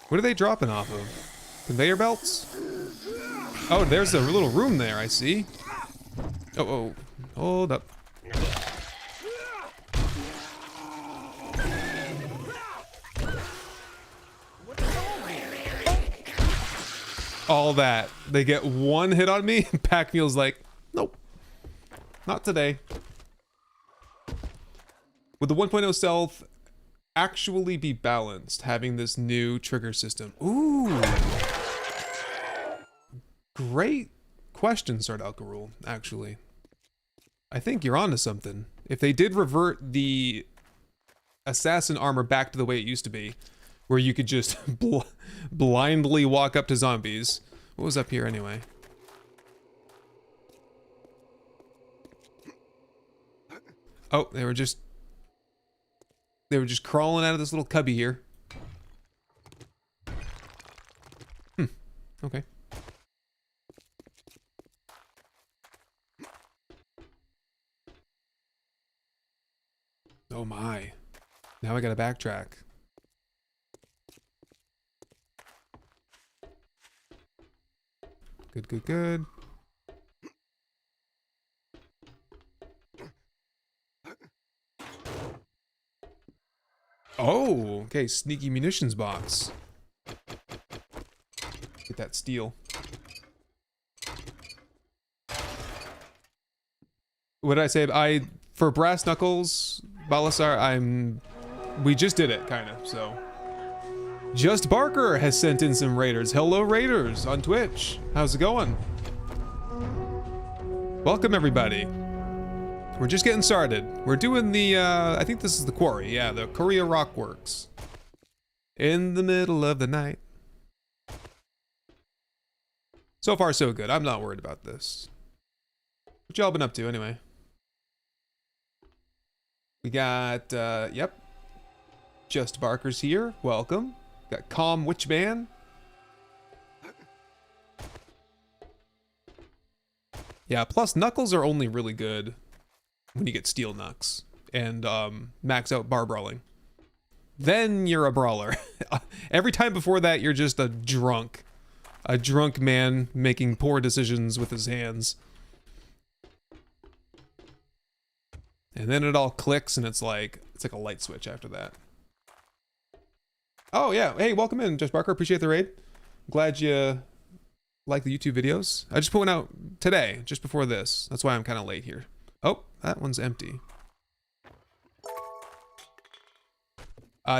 What are they dropping off of? Conveyor belts? Oh, there's a little room there, I see. Oh, oh, hold up. All that. They get one hit on me, Pack Mule's like, nope. Not today. Would the 1.0 stealth actually be balanced, having this new trigger system? Ooh. Great question, Sword Alcarule, actually. I think you're onto something. If they did revert the assassin armor back to the way it used to be, where you could just blindly walk up to zombies. What was up here anyway? Oh, they were just crawling out of this little cubby here. Okay. Oh my. Now I gotta backtrack. Good, good, good. Oh, okay, sneaky munitions box. Get that steel. What did I say? For brass knuckles, Balasar, we just did it, kind of, so. Just Barker has sent in some raiders. Hello, raiders on Twitch. How's it going? Welcome, everybody. We're just getting started. We're doing the, I think this is the quarry. Yeah, the Korea Rock Works. In the middle of the night. So far, so good. I'm not worried about this. What y'all been up to, anyway? We got, yep. Just Barker's here. Welcome. Got Calm Witchman. Yeah, plus Knuckles are only really good when you get Steel Knucks and max out bar brawling. Then you're a brawler. Every time before that, you're just a drunk a drunk man making poor decisions with his hands. And then it all clicks and it's like a light switch after that. Oh yeah, hey, welcome in, Josh Barker. Appreciate the raid. Glad you like the YouTube videos. I just put one out today, just before this. That's why I'm kind of late here. Oh, that one's empty.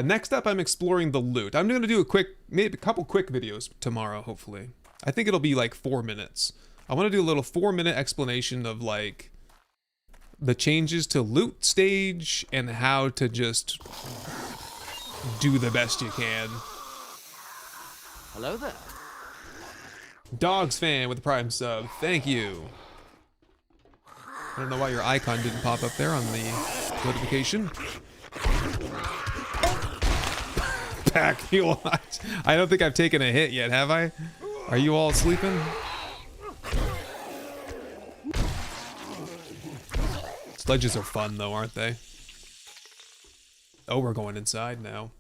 Next up, I'm exploring the loot. I'm gonna do maybe a couple quick videos tomorrow, hopefully. I think it'll be like 4 minutes. I want to do a little 4-minute explanation of like the changes to loot stage and how to just do the best you can. Hello there. Dogs fan with the Prime sub. Thank you. I don't know why your icon didn't pop up there on the notification. Pack heal. I don't think I've taken a hit yet, have I? Are you all sleeping? Sledges are fun though, aren't they? Oh, we're going inside now.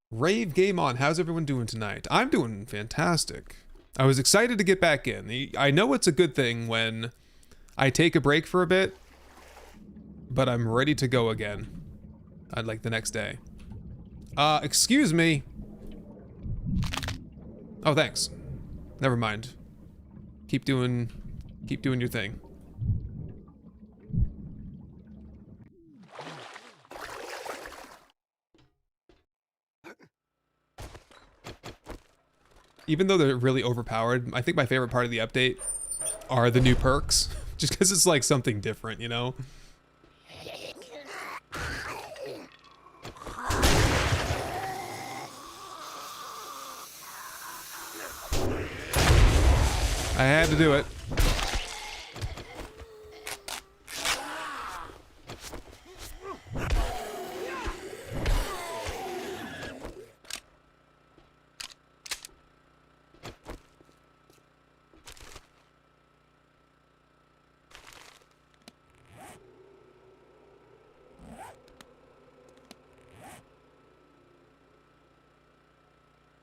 Rave game on. How's everyone doing tonight? I'm doing fantastic. I was excited to get back in. I know it's a good thing when I take a break for a bit, but I'm ready to go again. I'd like the next day. Excuse me. Oh, thanks. Never mind. Keep doing your thing. Even though they're really overpowered, I think my favorite part of the update are the new perks. Just because it's like something different, you know? I had to do it.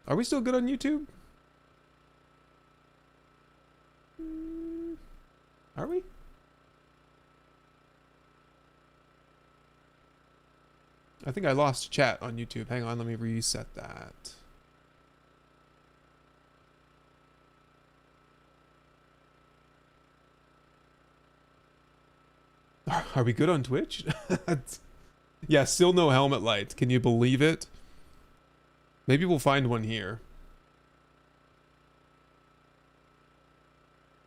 Are we still good on YouTube? Are we? I think I lost chat on YouTube. Hang on, let me reset that. Are we good on Twitch? Yeah, still no helmet light. Can you believe it? Maybe we'll find one here.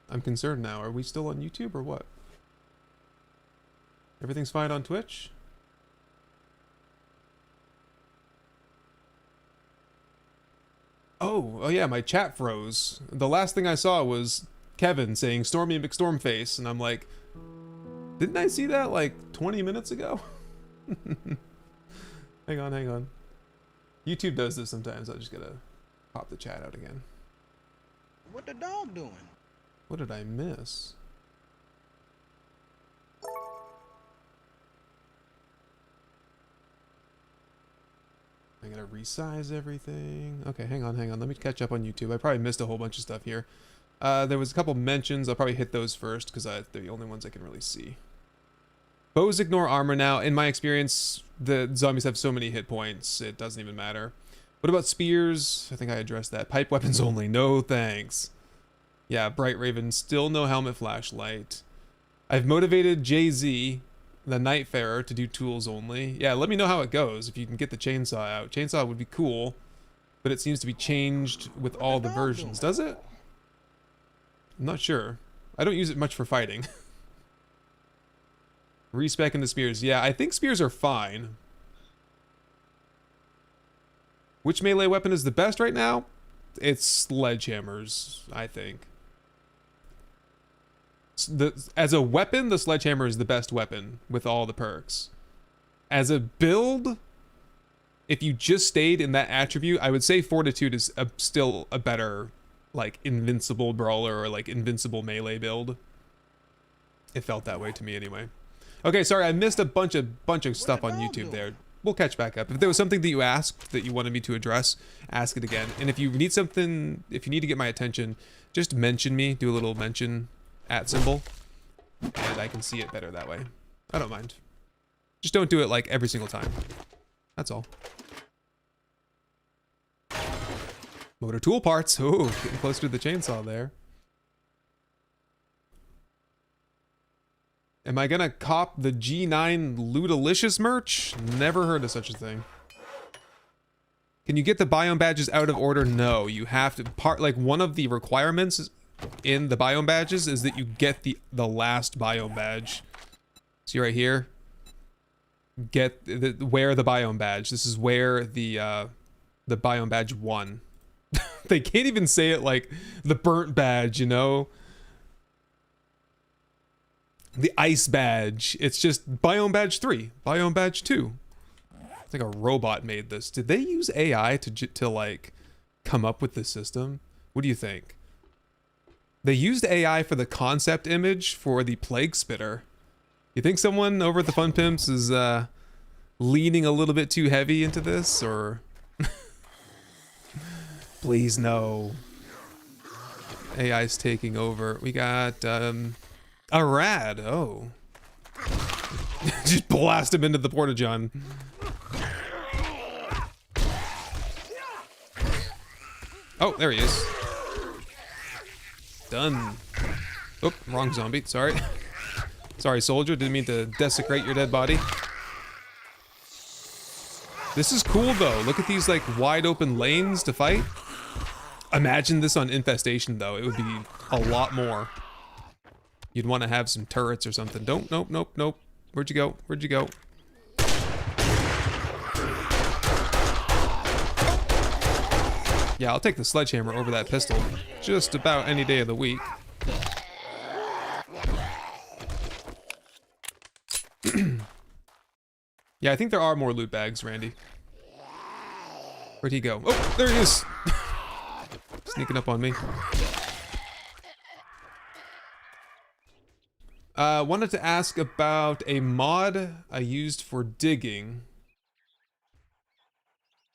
I'm concerned now. Are we still on YouTube or what? Everything's fine on Twitch? Oh yeah, my chat froze. The last thing I saw was Kevin saying Stormy McStormface, and I'm like, didn't I see that like 20 minutes ago? Hang on. YouTube does this sometimes. I just gotta pop the chat out again. What the dog doing? What did I miss? I gotta resize everything. Okay, hang on. Let me catch up on YouTube. I probably missed a whole bunch of stuff here. There was a couple mentions. I'll probably hit those first because they're the only ones I can really see. Bows ignore armor now. In my experience, the zombies have so many hit points, it doesn't even matter. What about spears? I think I addressed that. Pipe weapons only. No thanks. Yeah, Bright Raven, still no helmet flashlight. I've motivated Jay-Z, the Nightfarer, to do tools only. Yeah, let me know how it goes if you can get the chainsaw out. Chainsaw would be cool, but it seems to be changed with all the versions. Does it? I'm not sure. I don't use it much for fighting. Respec into spears. Yeah, I think spears are fine. Which melee weapon is the best right now? It's sledgehammers, I think. As a weapon, the sledgehammer is the best weapon with all the perks. As a build, if you just stayed in that attribute, I would say Fortitude is still a better, like, invincible brawler or, like, invincible melee build. It felt that way to me anyway. Okay, sorry, I missed a bunch of stuff on YouTube there. we'll catch back up. If there was something that you asked that you wanted me to address, ask it again. And if you need something, if you need to get my attention, just mention me, do a little mention at symbol, and I can see it better that way. I don't mind. Just don't do it like every single time. That's all. Motor tool parts. Oh, getting close to the chainsaw there. Am I gonna cop the G9 Lootalicious merch? Never heard of such a thing. Can you get the biome badges out of order? No, you have to like one of the requirements in the biome badges is that you get the last biome badge. See right here? Wear the biome badge. This is where the biome badge 1. They can't even say it like the burnt badge, you know? The ice badge. It's just biome badge 3, biome badge 2. I think a robot made this. Did they use AI to like come up with this system? What do you think? They used AI for the concept image for the plague spitter. You think someone over at the Fun Pimps is leaning a little bit too heavy into this, or? Please no. AI's taking over. We got a rad. Oh. Just blast him into the porta-john. Oh, there he is. Done. Oh, wrong zombie. Sorry. Sorry, soldier. Didn't mean to desecrate your dead body. This is cool, though. Look at these, like, wide open lanes to fight. Imagine this on Infestation, though. It would be a lot more. You'd want to have some turrets or something. Don't. Nope, nope, nope. Where'd you go? Where'd you go? Yeah, I'll take the sledgehammer over that pistol just about any day of the week. Yeah, I think there are more loot bags, Randy. Where'd he go? Oh, there he is! Sneaking up on me. Wanted to ask about a mod I used for digging.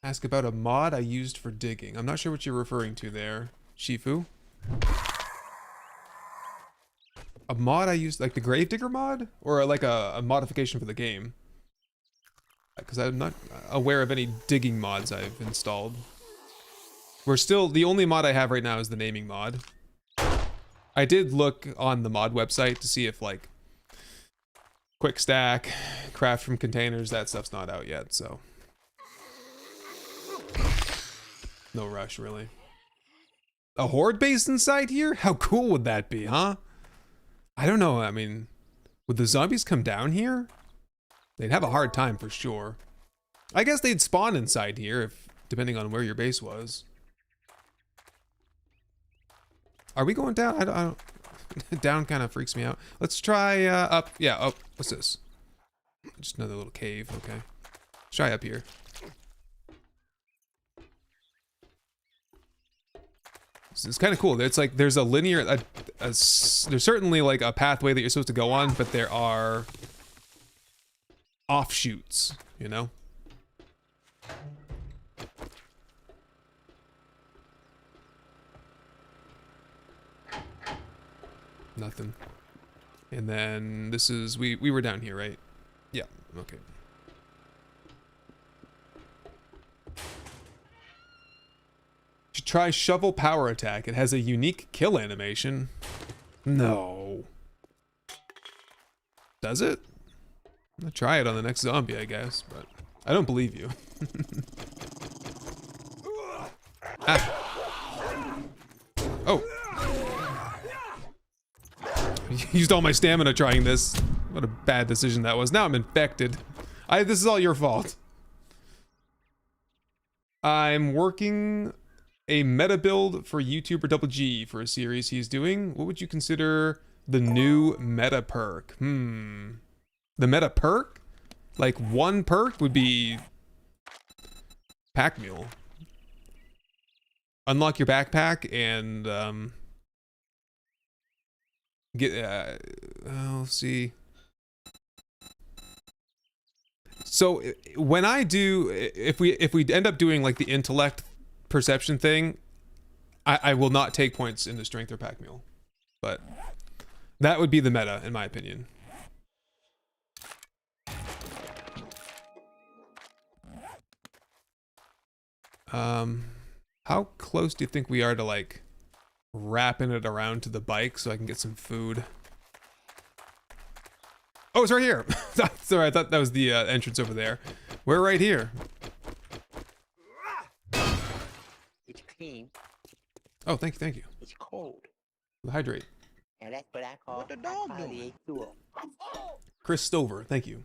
Ask about a mod I used for digging. I'm not sure what you're referring to there, Shifu. A mod I used, like the Gravedigger mod? Or like a modification for the game? Because I'm not aware of any digging mods I've installed. The only mod I have right now is the naming mod. I did look on the mod website to see if like quick stack, craft from containers, that stuff's not out yet, so. No rush, really. A horde base inside here? How cool would that be, huh? I don't know, I mean, would the zombies come down here? They'd have a hard time for sure. I guess they'd spawn inside here, if depending on where your base was. Are we going down? I don't down kind of freaks me out. Let's try up. Yeah, up. What's this? Just another little cave. Okay. Let's try up here. It's kind of cool. It's like there's a linear, there's certainly like a pathway that you're supposed to go on, but there are offshoots, you know? Nothing. And then this is, we were down here, right? Yeah, okay. Should try shovel power attack. It has a unique kill animation. No. Does it? I'm gonna try it on the next zombie, I guess, but I don't believe you. Ah. Oh. Used all my stamina trying this. What a bad decision that was. Now I'm infected. This is all your fault. I'm working a meta build for YouTuber Double G for a series he's doing. What would you consider the new meta perk? The meta perk? Like one perk would be pack mule. Unlock your backpack and get let's see. So when I do, if we end up doing like the intellect perception thing, I will not take points into strength or pack mule, but that would be the meta in my opinion. How close do you think we are to like wrapping it around to the bike so I can get some food? Oh, it's right here. Sorry, I thought that was the entrance over there. We're right here. It's clean. Oh, thank you, thank you. It's cold. Hydrate. And that's what I call What the dog high quality doing? H2O. Chris Stover, thank you.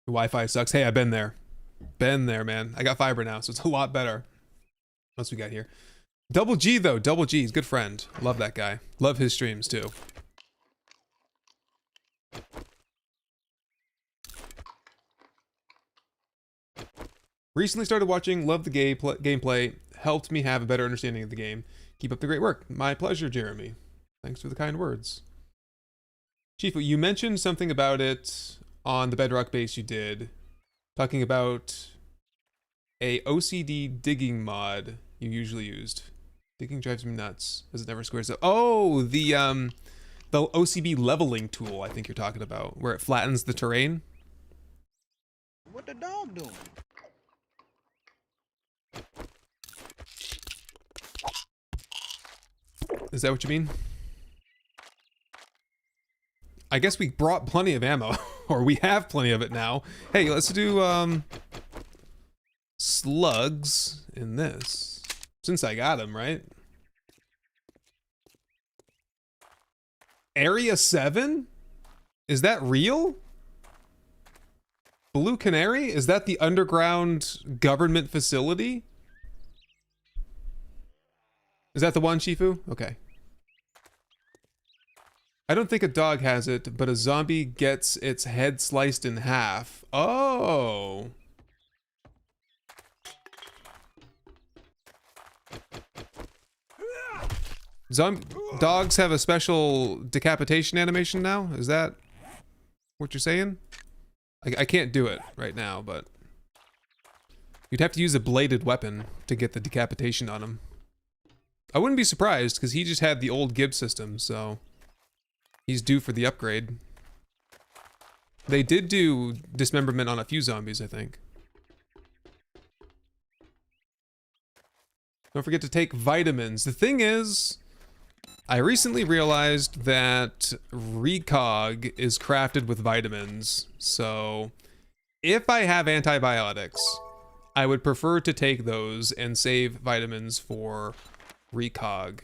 The Wi-Fi sucks. Hey, I've been there. Been there, man. I got fiber now, so it's a lot better. What else we got here? Double G, though. Double G, he's a good friend. Love that guy. Love his streams, too. Recently started watching. Love the gameplay. Helped me have a better understanding of the game. Keep up the great work. My pleasure, Jeremy. Thanks for the kind words. Chifu, you mentioned something about it on the Bedrock base you did. Talking about a OCD digging mod you usually used. Digging drives me nuts as it never squares up. Oh, the OCB leveling tool I think you're talking about, where it flattens the terrain. What the dog doing? Is that what you mean? I guess we brought plenty of ammo, or we have plenty of it now. Hey, let's do slugs in this. Since I got them, right? Area 7? Is that real? Blue Canary? Is that the underground government facility? Is that the one, Shifu? Okay. I don't think a dog has it, but a zombie gets its head sliced in half. Oh. Dogs have a special decapitation animation now? Is that what you're saying? I can't do it right now, but you'd have to use a bladed weapon to get the decapitation on him. I wouldn't be surprised, because he just had the old Gibbs system, so he's due for the upgrade. They did do dismemberment on a few zombies, I think. Don't forget to take vitamins. The thing is, I recently realized that Recog is crafted with vitamins, so if I have antibiotics, I would prefer to take those and save vitamins for Recog.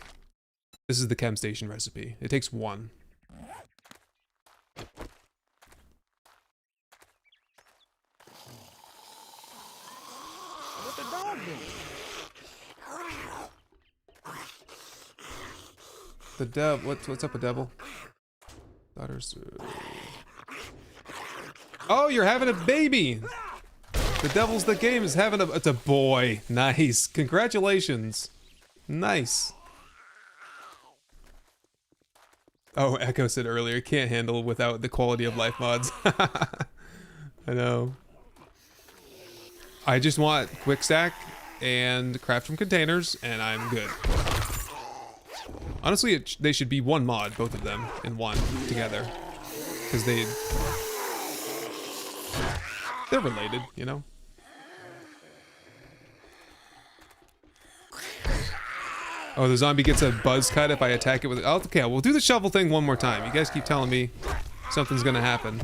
This is the chem station recipe. It takes one. What the dog doing? The dev, what's up with devil? Daughters. Oh, you're having a baby. The devil's the game is having a. It's a boy. Nice. Congratulations. Nice. Oh, Echo said earlier, can't handle without the quality of life mods. I know. I just want quick stack and craft from containers, and I'm good. Honestly, they should be one mod, both of them, in one together, because they're related, you know. Oh, the zombie gets a buzz cut if I attack it with it. Oh, okay, we'll do the shovel thing one more time. You guys keep telling me something's gonna happen.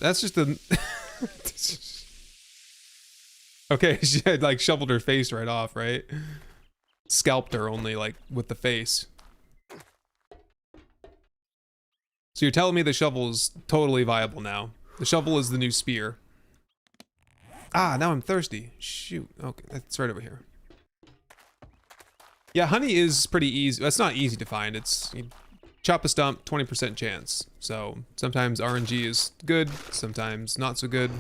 That's just the. Okay, she had like shoveled her face right off, right? Scalped her only like with the face. So you're telling me the shovel is totally viable now. The shovel is the new spear. Ah, now I'm thirsty. Shoot. Okay, that's right over here. Yeah, honey is pretty easy. That's not easy to find. It's you chop a stump, 20% chance. So sometimes RNG is good, sometimes not so good.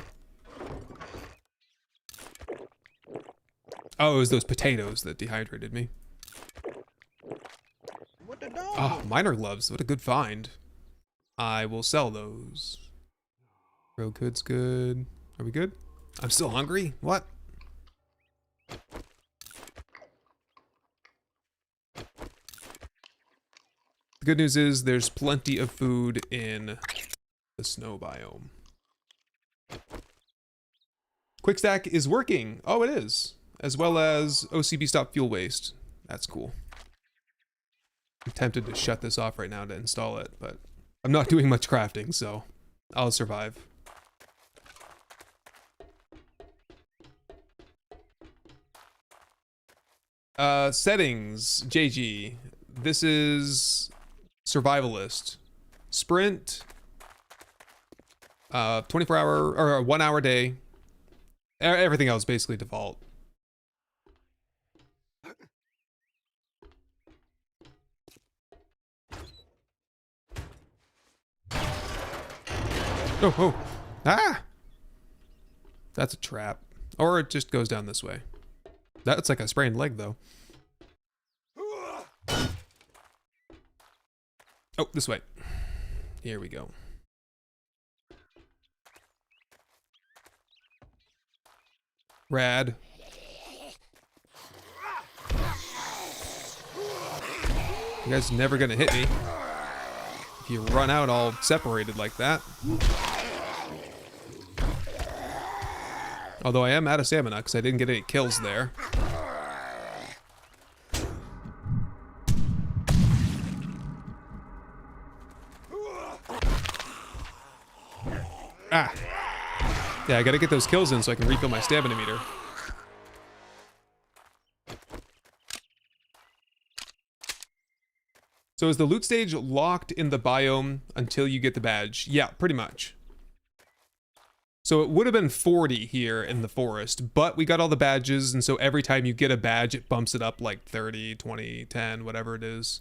Oh, it was those potatoes that dehydrated me. What the dog Oh, doing? miner gloves. What a good find. I will sell those. Grow good's good. Are we good? I'm still hungry? What? The good news is there's plenty of food in the snow biome. Quick stack is working. Oh, it is. As well as OCB stop fuel waste. That's cool. I'm tempted to shut this off right now to install it, but I'm not doing much crafting, so I'll survive. Settings, JG. This is survivalist. Sprint. 24 hour or 1 hour day. Everything else basically default. Oh, oh. Ah! That's a trap. Or it just goes down this way. That's like a sprained leg, though. Oh, this way. Here we go. Rad. You guys are never gonna hit me. If you run out all separated like that. Although I am out of stamina because I didn't get any kills there. Ah! Yeah, I gotta get those kills in so I can refill my stamina meter. So is the loot stage locked in the biome until you get the badge? Yeah, pretty much. So it would have been 40 here in the forest, but we got all the badges, and so every time you get a badge, it bumps it up like 30, 20, 10, whatever it is.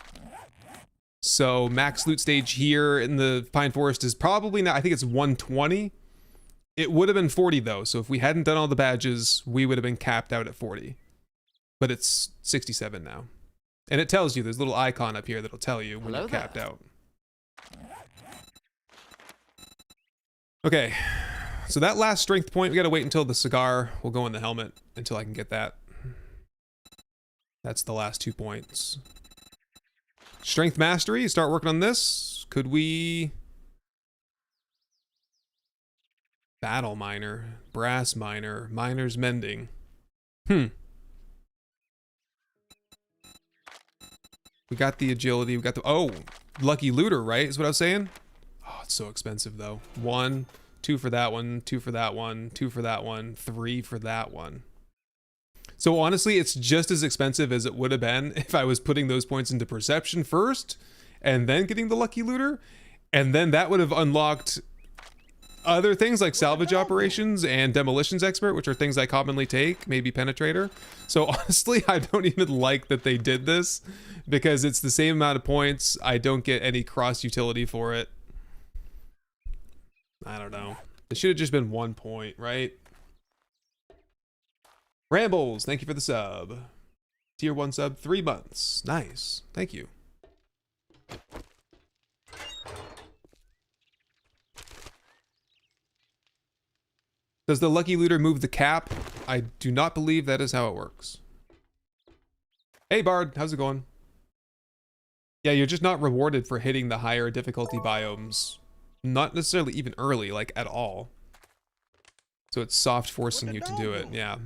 So max loot stage here in the Pine Forest is probably not, I think it's 120. It would have been 40 though, so if we hadn't done all the badges, we would have been capped out at 40. But it's 67 now. And it tells you, there's a little icon up here that'll tell you when you're capped out. Okay, so that last strength point, we gotta wait until the cigar will go in the helmet until I can get that. That's the last 2 points. Strength mastery, start working on this. Could we... Battle miner, brass miner, miner's mending. We got the agility, we got the... Oh, lucky looter, right? Is what I was saying? Oh, it's so expensive though. 1, 2 for that one, 2 for that one, 2 for that one, 3 for that one. So honestly, it's just as expensive as it would have been if I was putting those points into perception first and then getting the lucky looter. And then that would have unlocked other things like salvage operations and demolitions expert, which are things I commonly take, maybe penetrator. So honestly, I don't even like that they did this because it's the same amount of points. I don't get any cross utility for it. I don't know. It should have just been 1 point, right? Rambles, thank you for the sub. Tier 1 sub, 3 months. Nice. Thank you. Does the lucky looter move the cap? I do not believe that is how it works. Hey Bard, how's it going? Yeah, you're just not rewarded for hitting the higher difficulty biomes. Not necessarily even early, like at all. So it's soft forcing you to do it, yeah.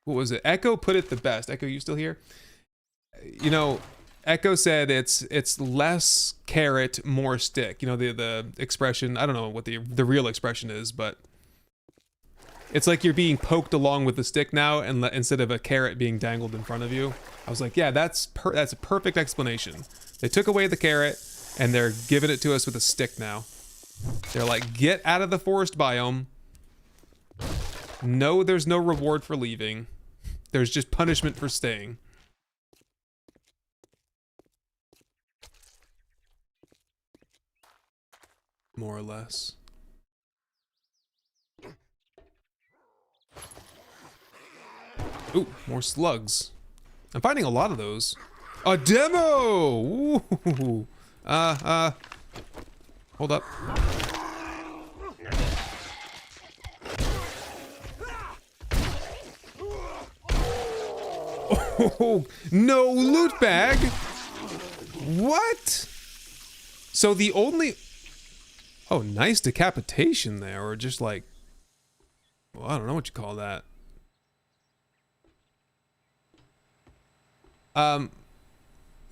What was it? Echo put it the best. Echo, you still here? You know, Echo said it's less carrot, more stick. You know, the expression, I don't know what the real expression is, but it's like you're being poked along with the stick now, and instead of a carrot being dangled in front of you. I was like, yeah, that's a perfect explanation. They took away the carrot, and they're giving it to us with a stick now. They're like, get out of the forest biome. No, there's no reward for leaving. There's just punishment for staying. More or less. Ooh, more slugs. I'm finding a lot of those. A demo! Ooh. Hold up. Oh, no loot bag? What? So the only... Oh, nice decapitation there, or just like... Well, I don't know what you call that.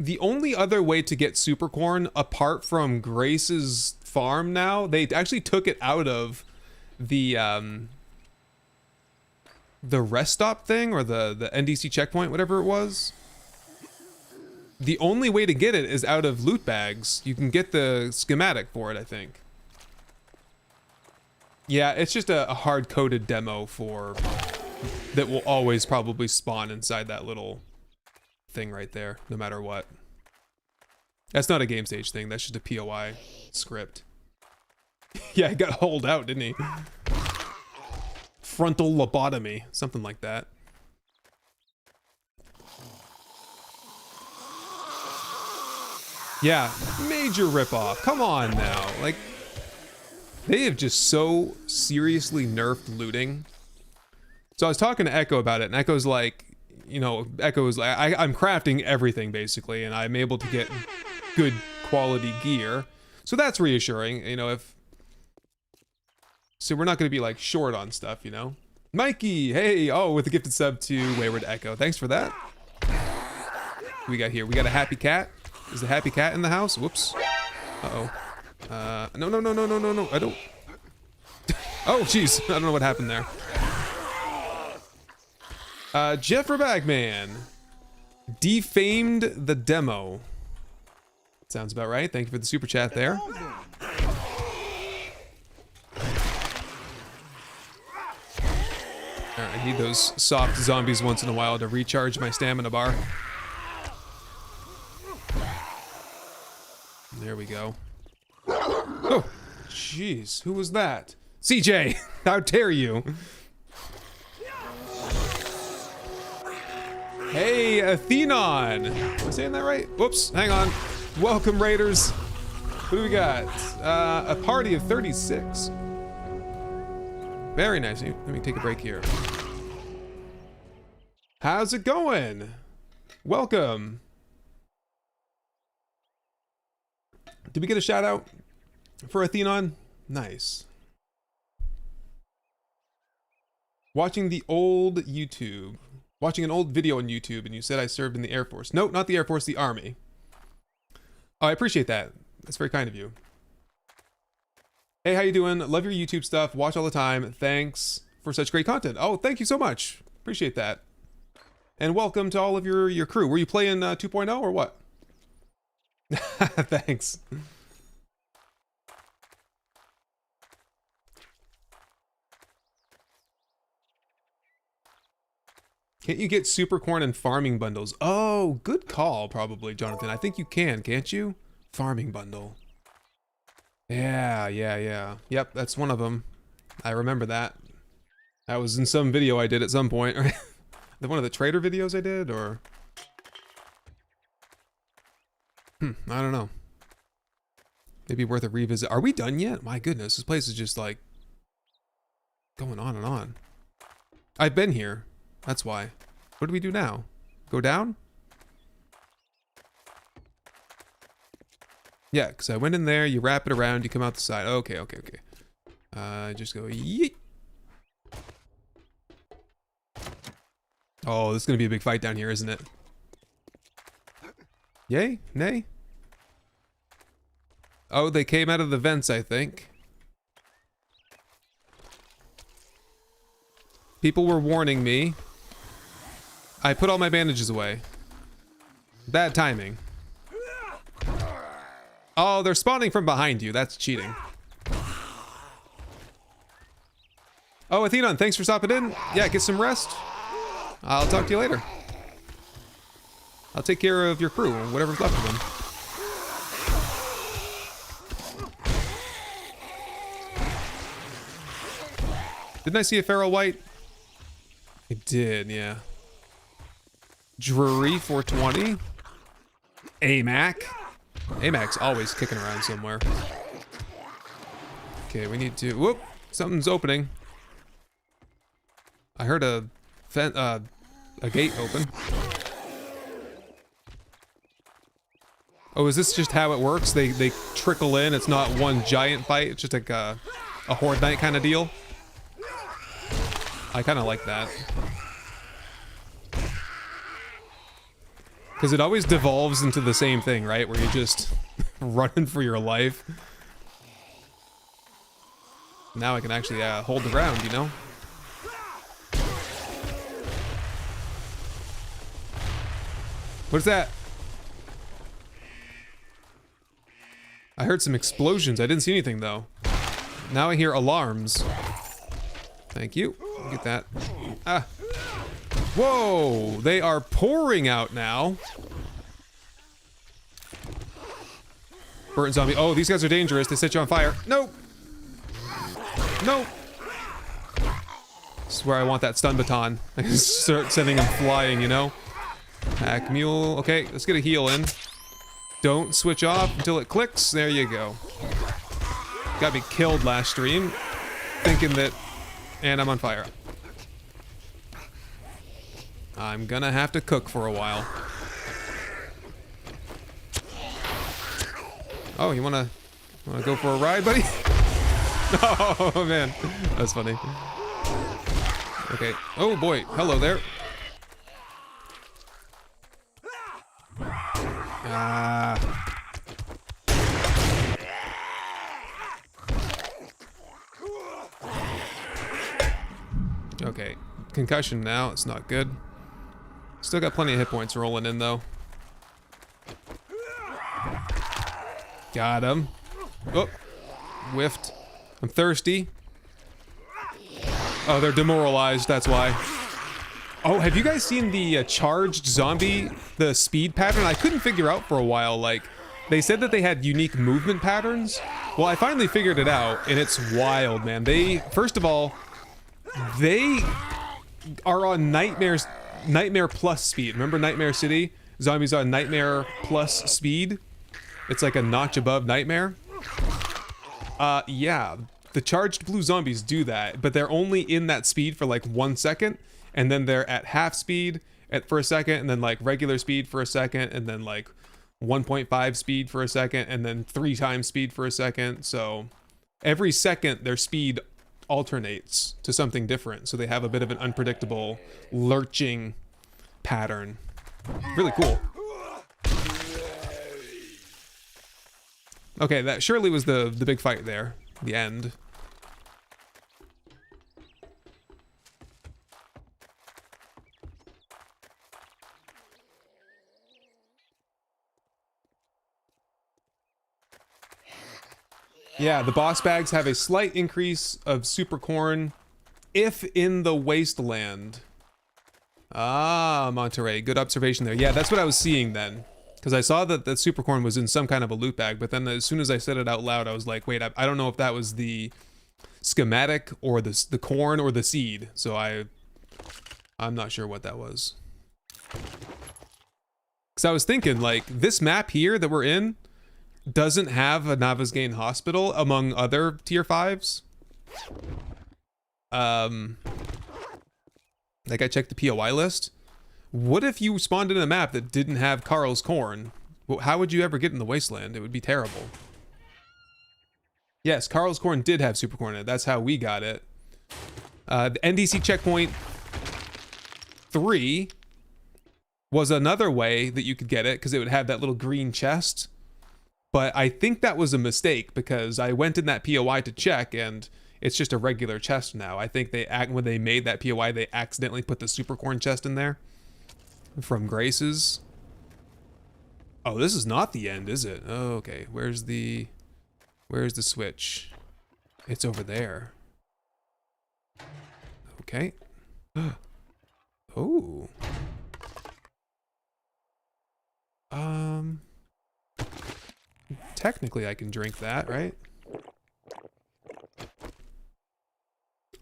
The only other way to get super corn, apart from Grace's farm now, they actually took it out of the rest stop thing, or the NDC checkpoint, whatever it was. The only way to get it is out of loot bags. You can get the schematic for it, I think. Yeah, it's just a hard-coded demo for... that will always probably spawn inside that little thing right there, no matter what. That's not a game stage thing, that's just a POI script. Yeah, he got holed out, didn't he? Frontal lobotomy, something like that. Yeah, major ripoff. Come on now. Like, they have just so seriously nerfed looting. So I was talking to Echo about it, and Echo's like, you know, Echo's like, I'm crafting everything basically, and I'm able to get good quality gear. So that's reassuring, you know, if... So we're not going to be like short on stuff, you know? Mikey, hey, oh, with a gifted sub to Wayward Echo. Thanks for that. What we got here? We got a happy cat. Is the happy cat in the house? Whoops. Uh-oh. No, I don't... Oh, jeez. I don't know what happened there. Jeffrey Bagman. Defamed the demo. Sounds about right. Thank you for the super chat there. Alright, I need those soft zombies once in a while to recharge my stamina bar. There we go. Oh, jeez, who was that? CJ, how dare you? Hey, Athenon. Am I saying that right? Whoops, hang on. Welcome, Raiders. Who do we got? A party of 36. Very nice. Let me take a break here. How's it going? Welcome. Did we get a shout out for Athenon? Nice. Watching the old YouTube. Watching an old video on YouTube, and you said I served in the Air Force. No, not the Air Force, the Army. Oh, I appreciate that. That's very kind of you. Hey, how you doing? Love your YouTube stuff. Watch all the time. Thanks for such great content. Oh, thank you so much. Appreciate that. And welcome to all of your crew. Were you playing 2.0 or what? Thanks. Can't you get super corn and farming bundles? Oh, good call, probably, Jonathan. I think you can, can't you? Farming bundle. Yeah. Yep, that's one of them. I remember that. That was in some video I did at some point, right? One of the trader videos I did, or... I don't know. Maybe worth a revisit. Are we done yet? My goodness, this place is just like... going on and on. I've been here. That's why. What do we do now? Go down? Yeah, because I went in there, you wrap it around, you come out the side. Okay. Just go yeet. Oh, this is going to be a big fight down here, isn't it? Yay? Nay? Oh, they came out of the vents, I think. People were warning me. I put all my bandages away. Bad timing. Oh, they're spawning from behind you. That's cheating. Oh, Athenon, thanks for stopping in. Yeah, get some rest. I'll talk to you later. I'll take care of your crew, whatever's left of them. Didn't I see a feral white? I did, yeah. Drury 420. AMAC. AMAC's always kicking around somewhere. Okay, we need to... Whoop! Something's opening. I heard a gate open. Oh, is this just how it works? They trickle in. It's not one giant fight. It's just like a Horde Night kind of deal. I kind of like that. Because it always devolves into the same thing, right? Where you're just running for your life. Now I can actually hold the ground, you know? What's that? I heard some explosions. I didn't see anything, though. Now I hear alarms. Thank you. Get that. Ah. Whoa! They are pouring out now. Burnt zombie. Oh, these guys are dangerous. They set you on fire. Nope. Nope. This is where I want that stun baton. I can start sending them flying, you know? Hack mule. Okay, let's get a heal in. Don't switch off until it clicks. There you go. Got me killed last stream. Thinking that... And I'm on fire. I'm gonna have to cook for a while. Oh, you wanna go for a ride, buddy? Oh, man. That's funny. Okay. Oh, boy. Hello there. Ah. Okay. Concussion now. It's not good. Still got plenty of hit points rolling in, though. Got him. Oh. Whiffed. I'm thirsty. Oh, they're demoralized. That's why. Oh, have you guys seen the charged zombie, the speed pattern? I couldn't figure out for a while. Like, they said that they had unique movement patterns. Well, I finally figured it out, and it's wild, man. They, first of all, they are on Nightmare plus speed. Remember Nightmare City? Zombies on Nightmare plus speed. It's like a notch above Nightmare. Yeah, the charged blue zombies do that, but they're only in that speed for like 1 second, and then they're at half speed for a second, and then like regular speed for a second, and then like 1.5 speed for a second, and then 3 times speed for a second. So every second their speed alternates to something different, so they have a bit of an unpredictable lurching pattern. Really cool. Okay, that surely was the big fight there. The end. Yeah, the boss bags have a slight increase of super corn if in the wasteland. Ah, Monterey. Good observation there. Yeah, that's what I was seeing then. Because I saw that the super corn was in some kind of a loot bag, but then as soon as I said it out loud, I was like, wait, I don't know if that was the schematic or the corn or the seed. So I'm not sure what that was. Because I was thinking, like, this map here that we're in doesn't have a Navasgain hospital among other tier 5s. Like, I checked the POI list. What if you spawned in a map that didn't have Carl's Corn? Well, how would you ever get in the wasteland? It would be terrible. Yes, Carl's Corn did have super corn in it. That's how we got it. The NDC checkpoint 3 was another way that you could get it, because it would have that little green chest. But I think that was a mistake, because I went in that POI to check, and it's just a regular chest now. I think when they made that POI, they accidentally put the super corn chest in there. From Grace's. Oh, this is not the end, is it? Oh, okay. Where's the switch? It's over there. Okay. Oh. Technically I can drink that, right?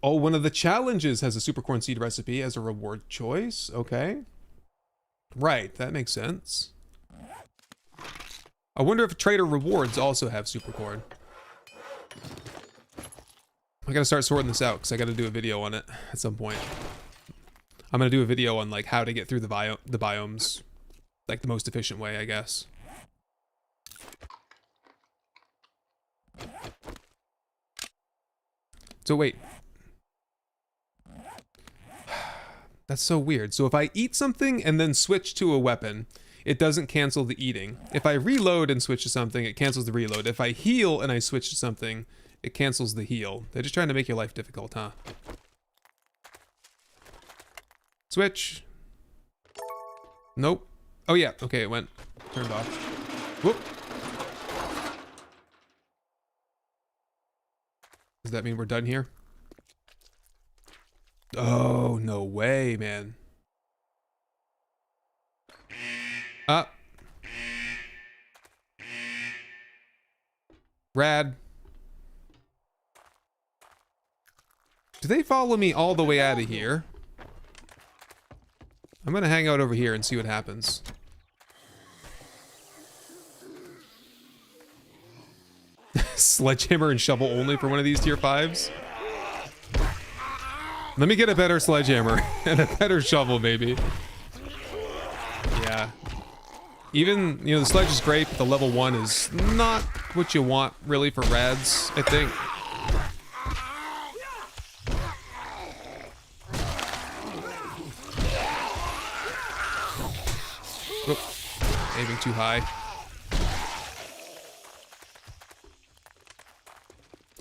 Oh, one of the challenges has a super corn seed recipe as a reward choice. Okay. Right, that makes sense. I wonder if trader rewards also have supercorn. I gotta start sorting this out because I gotta do a video on it at some point. I'm gonna do a video on like how to get through the biomes, like the most efficient way, I guess. So wait. That's so weird. So if I eat something and then switch to a weapon, it doesn't cancel the eating. If I reload and switch to something, it cancels the reload. If I heal and I switch to something, it cancels the heal. They're just trying to make your life difficult, huh? Switch. Nope. Oh yeah, okay, it went. Turned off. Whoop. Does that mean we're done here? Oh, no way, man. Rad. Do they follow me all the way out of here? I'm gonna hang out over here and see what happens. Sledgehammer and shovel only for one of these tier 5s? Let me get a better sledgehammer and a better shovel, maybe. Yeah. Even, you know, the sledge is great, but the level 1 is not what you want, really, for rads, I think. Oop. Aiming too high.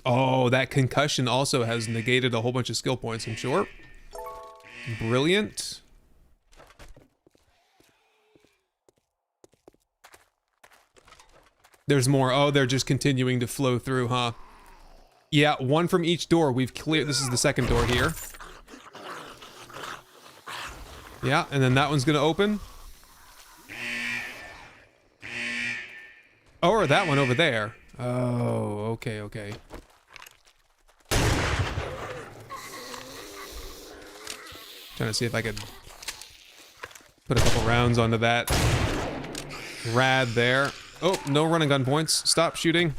Oh, that concussion also has negated a whole bunch of skill points, I'm sure. Brilliant. There's more. Oh, they're just continuing to flow through, huh? Yeah, one from each door. We've cleared. This is the second door here. Yeah, and then that one's gonna open. Oh, or that one over there. Oh, okay, okay. Trying to see if I could put a couple rounds onto that. Rad there. Oh, no run and gun points. Stop shooting.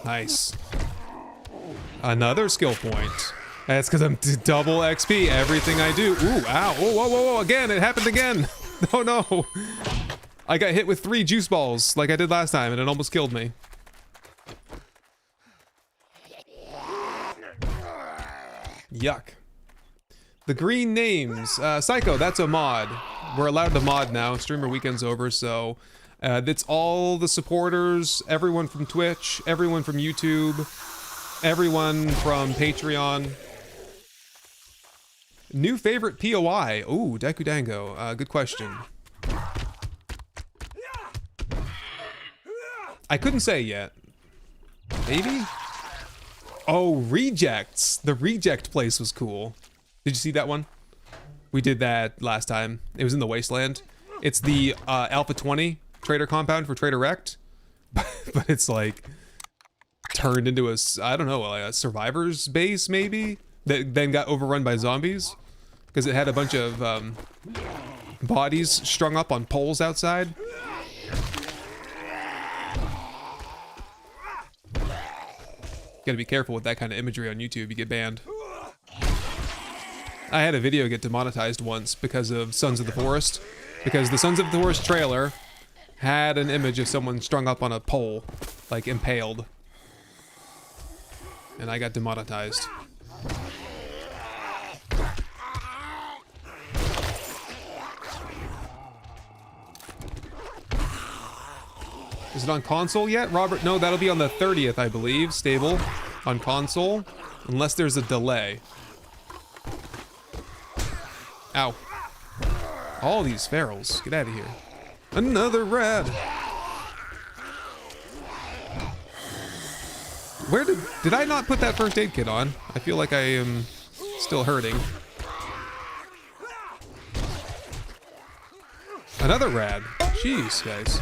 Nice. Another skill point. That's because I'm double XP everything I do. Ooh, ow. Whoa, whoa, whoa, whoa. Again, it happened again. Oh, no. I got hit with 3 juice balls like I did last time, and it almost killed me. Yuck. The green names. Psycho, that's a mod. We're allowed to mod now. Streamer weekend's over, so that's all the supporters, everyone from Twitch, everyone from YouTube, everyone from Patreon. New favorite POI. Ooh, Deku Dango. Good question. I couldn't say yet. Maybe? Oh, rejects. The reject place was cool. Did you see that one? We did that last time. It was in the Wasteland. It's the Alpha 20 trader compound for Trader Rect. But it's like turned into a, I don't know, a survivor's base maybe? That then got overrun by zombies. Because it had a bunch of bodies strung up on poles outside. Gotta be careful with that kind of imagery on YouTube, you get banned. I had a video get demonetized once because of Sons of the Forest. Because the Sons of the Forest trailer had an image of someone strung up on a pole, like impaled. And I got demonetized. Is it on console yet, Robert? No, that'll be on the 30th, I believe. Stable on console, unless there's a delay. Ow. All these ferals. Get out of here. Another rad. Where did I not put that first aid kit on? I feel like I am still hurting. Another rad. Jeez, guys.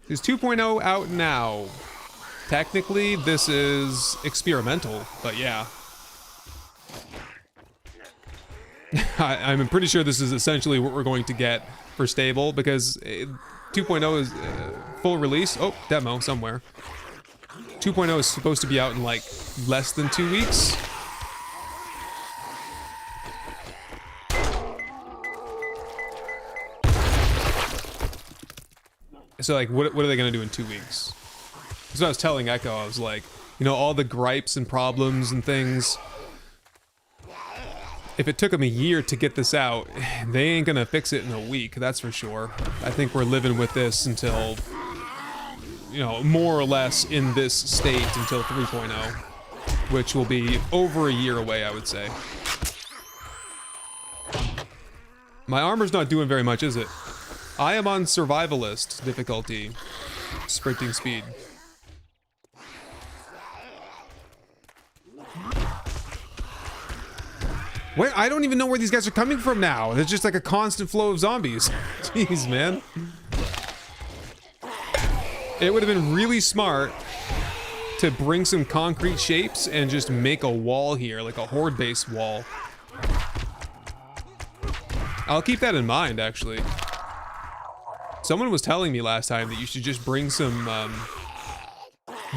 Is 2.0 out now? Technically, this is experimental, but yeah. I'm pretty sure this is essentially what we're going to get for stable, because 2.0 is full release. Oh, demo somewhere. 2.0 is supposed to be out in like less than 2 weeks. So like, what are they gonna do in 2 weeks? That's what I was telling Echo. I was like, you know, all the gripes and problems and things. If it took them a year to get this out, they ain't gonna fix it in a week, that's for sure. I think we're living with this until, you know, more or less in this state until 3.0, which will be over a year away, I would say. My armor's not doing very much, is it? I am on survivalist difficulty, sprinting speed. Wait, I don't even know where these guys are coming from now. There's just like a constant flow of zombies. Jeez, man. It would have been really smart to bring some concrete shapes and just make a wall here, like a horde-based wall. I'll keep that in mind, actually. Someone was telling me last time that you should just bring some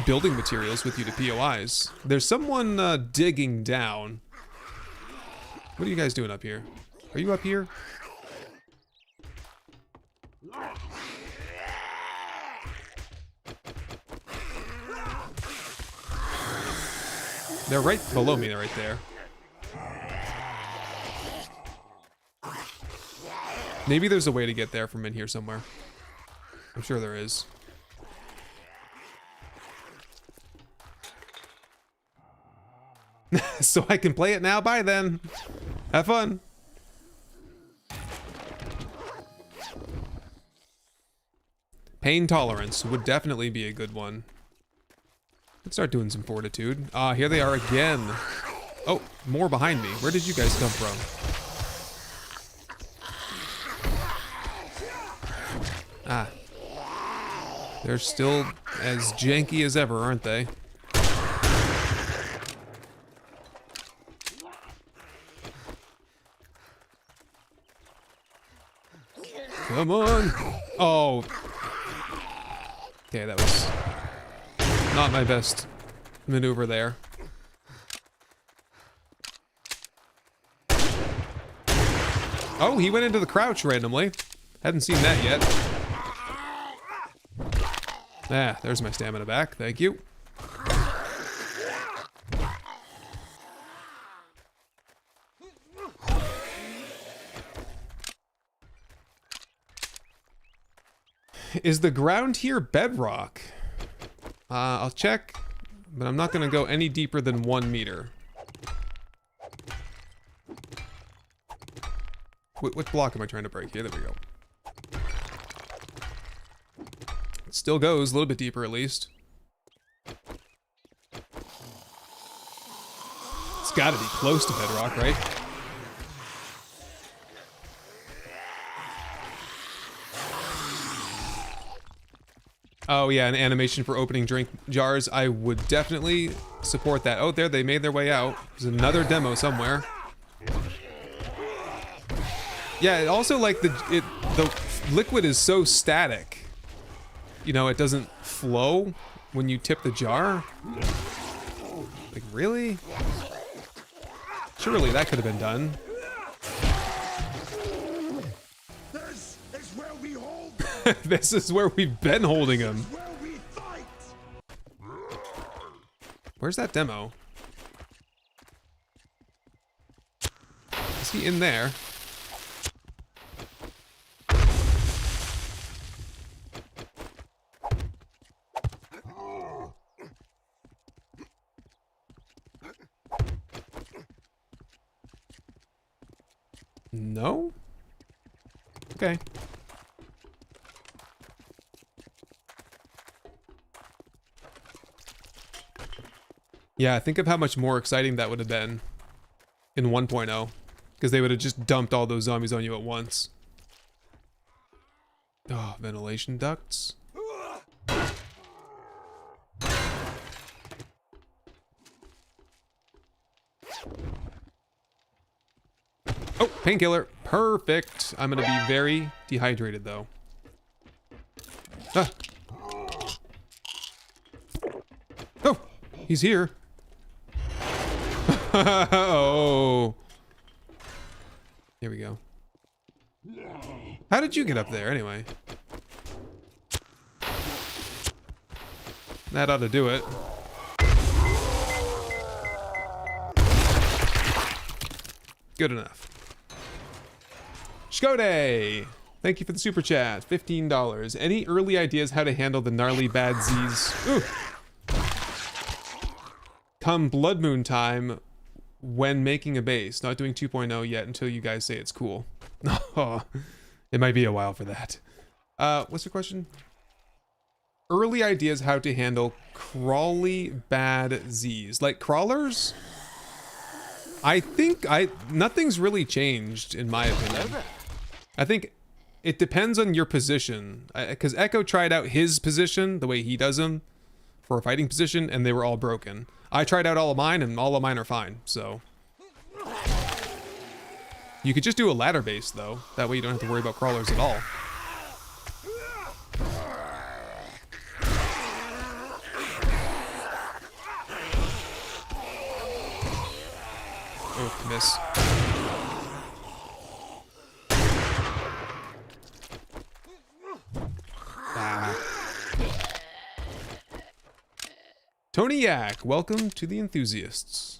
building materials with you to POIs. There's someone digging down. What are you guys doing up here? Are you up here? They're right below me, they're right there. Maybe there's a way to get there from in here somewhere. I'm sure there is. So I can play it now? Bye then. Have fun. Pain tolerance would definitely be a good one. Let's start doing some fortitude. Ah, here they are again. Oh, more behind me. Where did you guys come from? Ah. They're still as janky as ever, aren't they? Come on. Oh. Okay, that was not my best maneuver there. Oh, he went into the crouch randomly. Hadn't seen that yet. Ah, there's my stamina back. Thank you. Is the ground here bedrock? I'll check, but I'm not gonna go any deeper than 1 meter. What block am I trying to break here? There we go. It still goes a little bit deeper at least. It's gotta be close to bedrock, right? Oh yeah, an animation for opening drink jars. I would definitely support that. Oh, there, they made their way out. There's another demo somewhere. Yeah, it also like the liquid is so static. You know, it doesn't flow when you tip the jar. Like, really? Surely that could have been done. This is where we've been holding him. Where's that demo? Is he in there? No? Okay. Yeah, think of how much more exciting that would have been in 1.0, because they would have just dumped all those zombies on you at once. Oh, ventilation ducts. Oh, painkiller. Perfect. I'm gonna be very dehydrated though. Ah. Oh, he's here. Oh. Here we go. How did you get up there anyway? That ought to do it. Good enough. Shkode! Thank you for the super chat. $15. Any early ideas how to handle the gnarly bad Z's? Ooh. Come Blood Moon time when making a base. Not doing 2.0 yet until you guys say it's cool. Oh, it might be a while for that. What's the question? Early ideas how to handle crawly bad Z's. Like crawlers? I think nothing's really changed in my opinion. I think it depends on your position. Because Echo tried out his position, the way he does them, for a fighting position, and they were all broken. I tried out all of mine, and all of mine are fine, so. You could just do a ladder base, though. That way you don't have to worry about crawlers at all. Oh, miss. Ah. Tony Yak, welcome to the enthusiasts.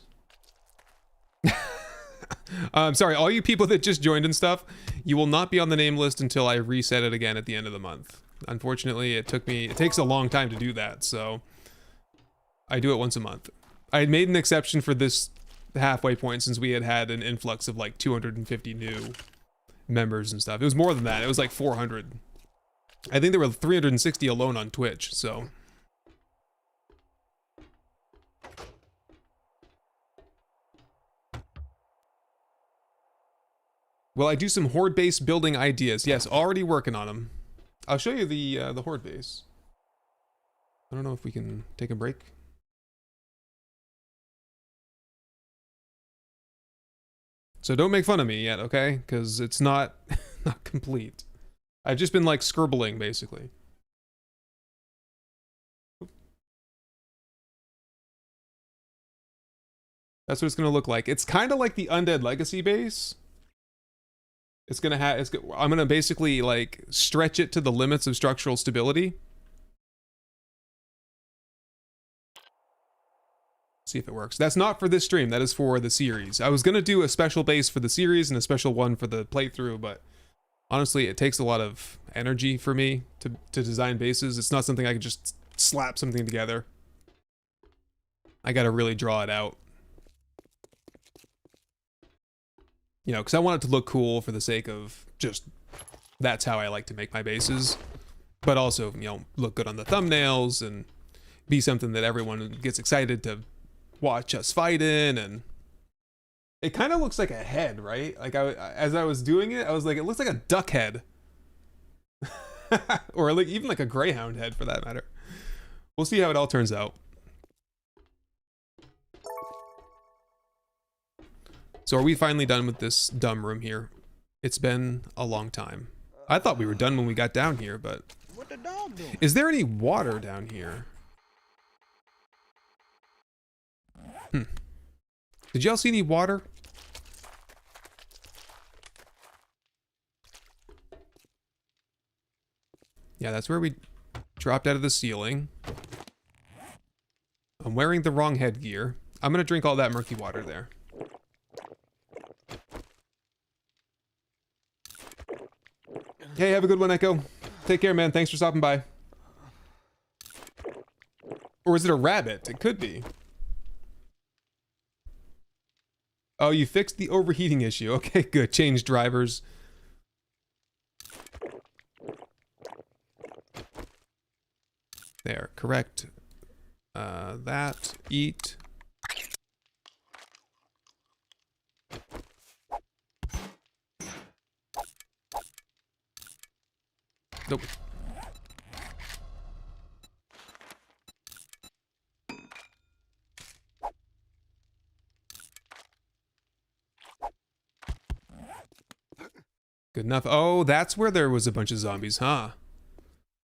I'm sorry, all you people that just joined and stuff, you will not be on the name list until I reset it again at the end of the month. Unfortunately, it takes a long time to do that, so I do it once a month. I had made an exception for this halfway point since we had an influx of like 250 new members and stuff. It was more than that. It was like 400. I think there were 360 alone on Twitch, so. Well, I do some horde-based building ideas. Yes, already working on them. I'll show you the horde base. I don't know if we can take a break. So don't make fun of me yet, okay? Because it's not not complete. I've just been like scribbling, basically. That's what it's gonna look like. It's kind of like the Undead Legacy base. It's gonna have. I'm gonna basically like stretch it to the limits of structural stability. See if it works. That's not for this stream. That is for the series. I was gonna do a special base for the series and a special one for the playthrough, but honestly, it takes a lot of energy for me to design bases. It's not something I can just slap something together. I gotta really draw it out. You know, because I want it to look cool for the sake of just, that's how I like to make my bases. But also, you know, look good on the thumbnails and be something that everyone gets excited to watch us fight in. And it kind of looks like a head, right? Like as I was doing it, I was like, it looks like a duck head. Or like even like a greyhound head for that matter. We'll see how it all turns out. So are we finally done with this dumb room here? It's been a long time. I thought we were done when we got down here, but... What the dog doing? Is there any water down here? Did y'all see any water? Yeah, that's where we dropped out of the ceiling. I'm wearing the wrong headgear. I'm gonna drink all that murky water there. Hey, have a good one, Echo. Take care, man. Thanks for stopping by. Or is it a rabbit? It could be. Oh, you fixed the overheating issue. Okay, good. Change drivers. There, correct. That, eat. Nope. Good enough. Oh, that's where there was a bunch of zombies, huh?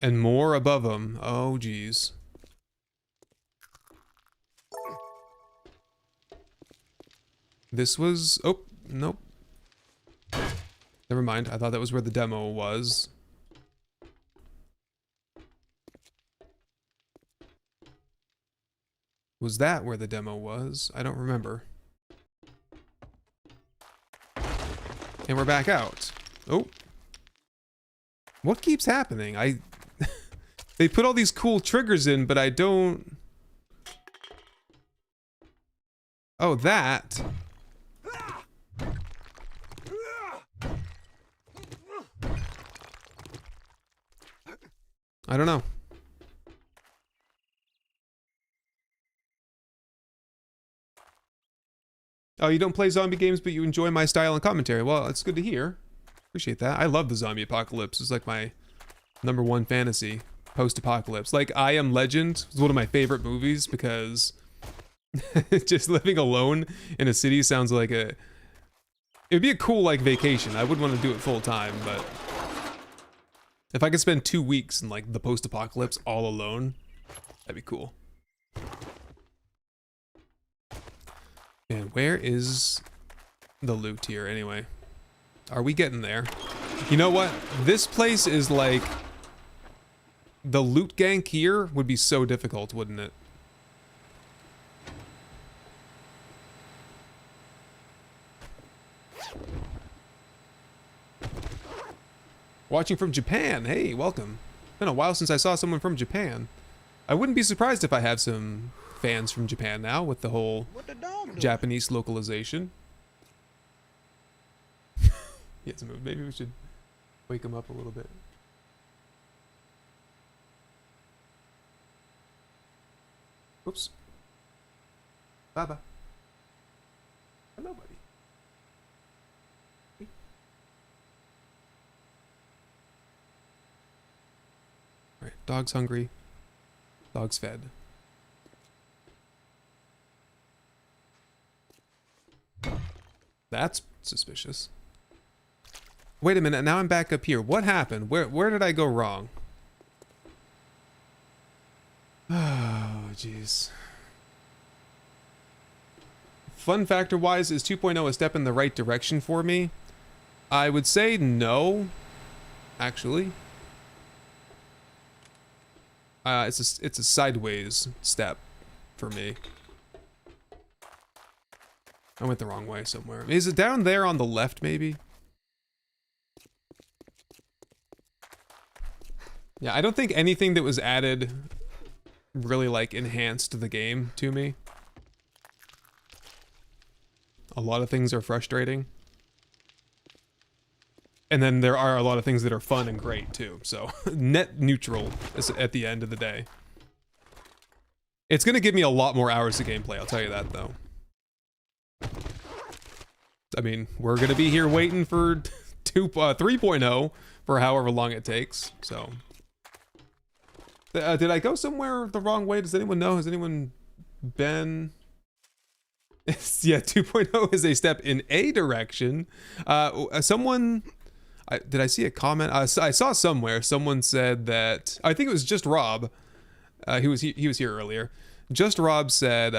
And more above them. Oh, geez. This was... Oh, nope. Never mind. I thought that was where the demo was. Was that where the demo was? I don't remember. And we're back out. Oh. What keeps happening? They put all these cool triggers in, but I don't... Oh, that. I don't know. Oh, you don't play zombie games, but you enjoy my style and commentary. Well, it's good to hear. Appreciate that. I love the zombie apocalypse. It's like my #1 fantasy, post-apocalypse. Like, I Am Legend is one of my favorite movies because just living alone in a city sounds like a... It'd be a cool, like, vacation. I wouldn't want to do it full time, but... If I could spend 2 weeks in, like, the post-apocalypse all alone, that'd be cool. And where is the loot here, anyway? Are we getting there? You know what? This place is like... The loot gank here would be so difficult, wouldn't it? Watching from Japan. Hey, welcome. Been a while since I saw someone from Japan. I wouldn't be surprised if I have some fans from Japan now with the whole Japanese localization. He hasn't moved. Maybe we should wake him up a little bit. Whoops. Baba. Hello, buddy. Hey. All right, dog's hungry. Dog's fed. That's suspicious. Wait a minute, now I'm back up here. What happened? Where did I go wrong? Oh, jeez. Fun factor wise, is 2.0 a step in the right direction for me? I would say no, actually. It's a sideways step for me. I went the wrong way somewhere. Is it down there on the left, maybe? Yeah, I don't think anything that was added really, like, enhanced the game to me. A lot of things are frustrating. And then there are a lot of things that are fun and great, too. So, net neutral is at the end of the day. It's going to give me a lot more hours of gameplay, I'll tell you that, though. I mean, we're going to be here waiting for 3.0 for however long it takes, so... did I go somewhere the wrong way? Does anyone know? Has anyone been... Yeah, 2.0 is a step in a direction. Someone... did I see a comment? I saw somewhere, someone said that... I think it was just Rob. He was here earlier. Just Rob said...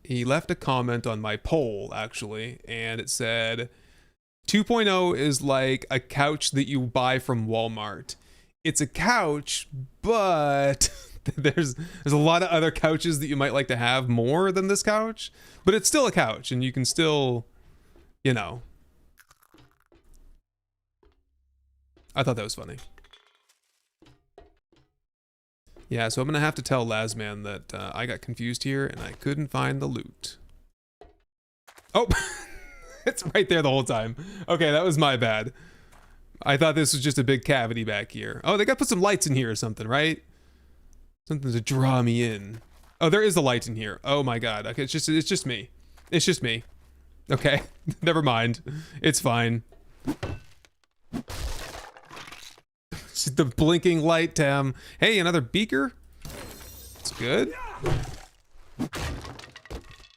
he left a comment on my poll, actually, and it said... 2.0 is like a couch that you buy from Walmart. It's a couch, but there's a lot of other couches that you might like to have more than this couch, but it's still a couch and you can still, you know. I thought that was funny. Yeah, so I'm gonna have to tell Lazman that I got confused here and I couldn't find the loot. Oh, it's right there the whole time. Okay, that was my bad. I thought this was just a big cavity back here. Oh, they gotta put some lights in here or something, right? Something to draw me in. Oh, there is a light in here. Oh my god. Okay, it's just me. It's just me. Okay, never mind. It's fine. It's the blinking light, Tam. Hey, another beaker? It's good. I'm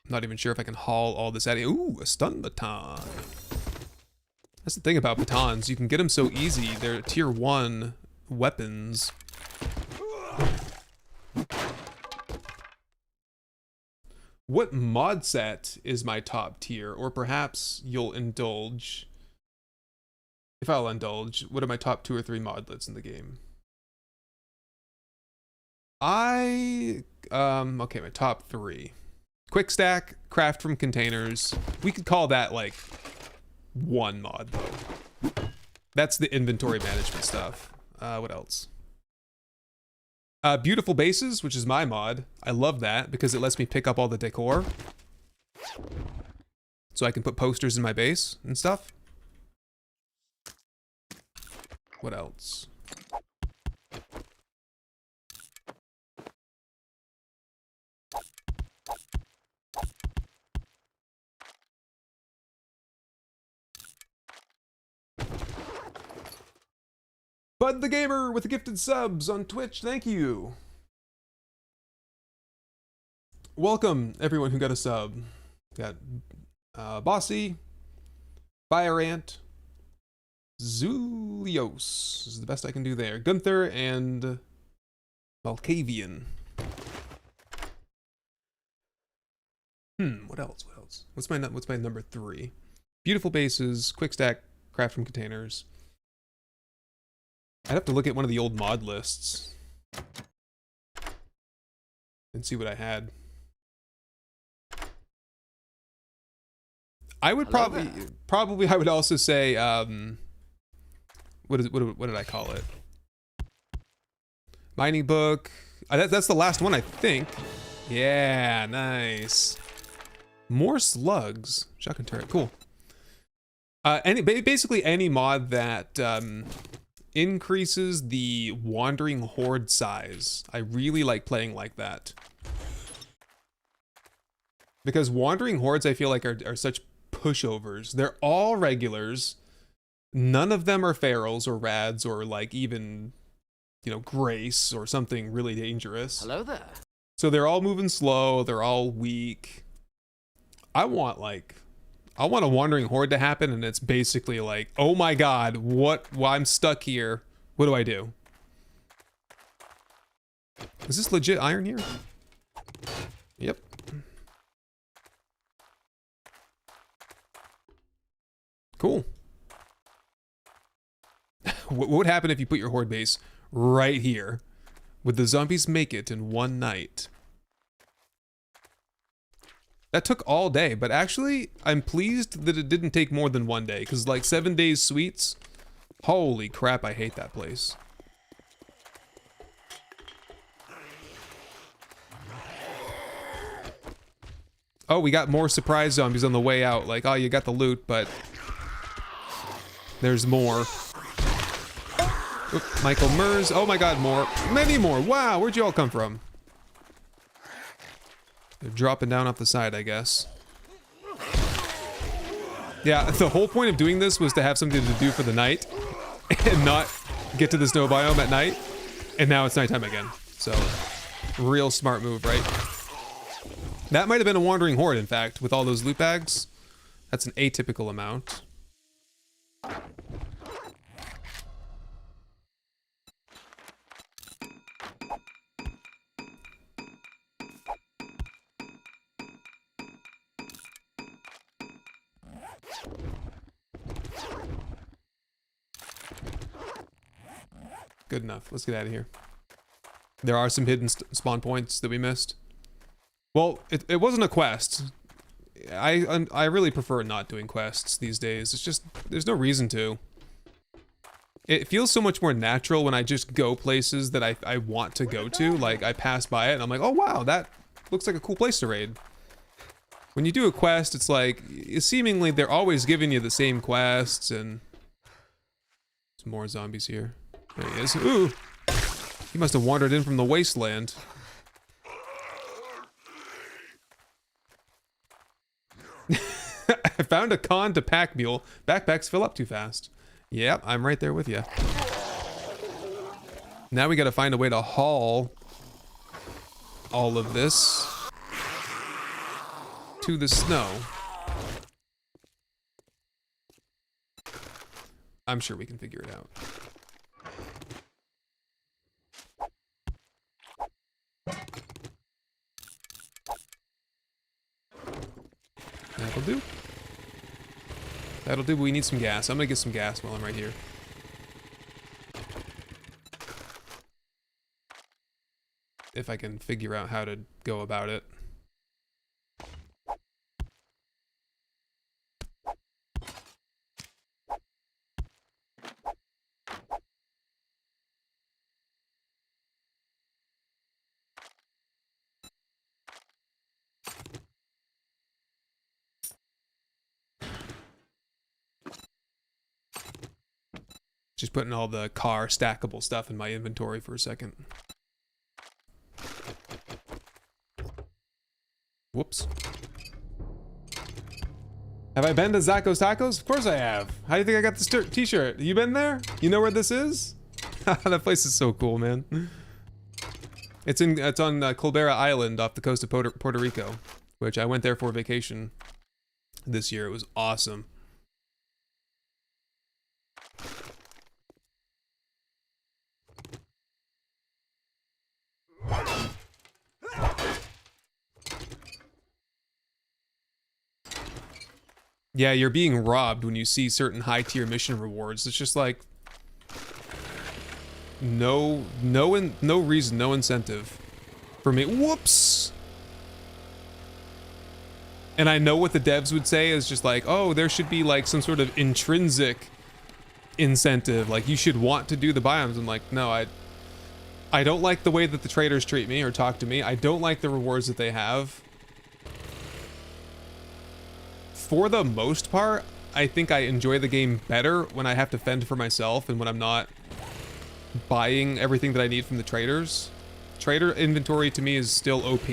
not even sure if I can haul all this out of here. Ooh, a stun baton. That's the thing about batons. You can get them so easy. They're tier 1 weapons. What mod set is my top tier? Or perhaps you'll indulge. If I'll indulge, what are my top 2 or 3 modlets in the game? Okay, my top 3. Quick stack, craft from containers. We could call that like 1 mod though. That's the inventory management stuff. What else? Beautiful bases, which is my mod. I love that because it lets me pick up all the decor. So I can put posters in my base and stuff. What else? Bud the Gamer with the gifted subs on Twitch, thank you. Welcome everyone who got a sub. Got Bossy, Fierant, Zulios, this is the best I can do there. Gunther and Malkavian. What else? What else? What's my number 3? Beautiful bases, quick stack, craft from containers. I'd have to look at one of the old mod lists and see what I had. I would probably I would also say what did I call it? Mining book. That's the last one, I think. Yeah, nice. More slugs. Shotgun turret. Cool. Basically any mod that increases the wandering horde size. I really like playing like that. Because wandering hordes, I feel like, are such pushovers. They're all regulars. None of them are ferals or rads or like even, you know, grace or something really dangerous. Hello there. So they're all moving slow. They're all weak. I want a wandering horde to happen, and it's basically like, oh my god, well, I'm stuck here. What do I do? Is this legit iron here? Yep. Cool. What would happen if you put your horde base right here? Would the zombies make it in one night? That took all day, but actually, I'm pleased that it didn't take more than 1 day, because like 7 days sweets, holy crap, I hate that place. Oh, we got more surprise zombies on the way out, like, oh, you got the loot, but there's more. Oop, Michael Mers, oh my god, more, many more, wow, where'd you all come from? They're dropping down off the side, I guess. Yeah, the whole point of doing this was to have something to do for the night and not get to the snow biome at night. And now it's nighttime again. So, real smart move, right? That might have been a wandering horde, in fact, with all those loot bags. That's an atypical amount. Good enough. Let's get out of here. There are some hidden spawn points that we missed. Well, it wasn't a quest. I really prefer not doing quests these days. It's just, there's no reason to. It feels so much more natural when I just go places that I want to go to. Like, I pass by it and I'm like, oh wow, that looks like a cool place to raid. When you do a quest, it's like, seemingly they're always giving you the same quests, and there's more zombies here. There he is. Ooh! He must have wandered in from the wasteland. I found a con to pack mule. Backpacks fill up too fast. Yep, I'm right there with you. Now we gotta find a way to haul all of this to the snow. I'm sure we can figure it out. That'll do. That'll do, but we need some gas. I'm gonna get some gas while I'm right here. If I can figure out how to go about it. Just putting all the car stackable stuff in my inventory for a second. Whoops. Have I been to Zaco's Tacos? Of course I have. How do you think I got this t-shirt? You been there? You know where this is? That place is so cool, man. It's on Culebra Island off the coast of Puerto Rico, which I went there for vacation this year. It was awesome. Yeah, you're being robbed when you see certain high-tier mission rewards. It's just like no reason, no incentive for me. Whoops. And I know what the devs would say is just like, oh, there should be like some sort of intrinsic incentive, like you should want to do the biomes. I'm like, no, I don't like the way that the traders treat me or talk to me. I don't like the rewards that they have. For the most part, I think I enjoy the game better when I have to fend for myself and when I'm not buying everything that I need from the traders. Trader inventory to me is still OP.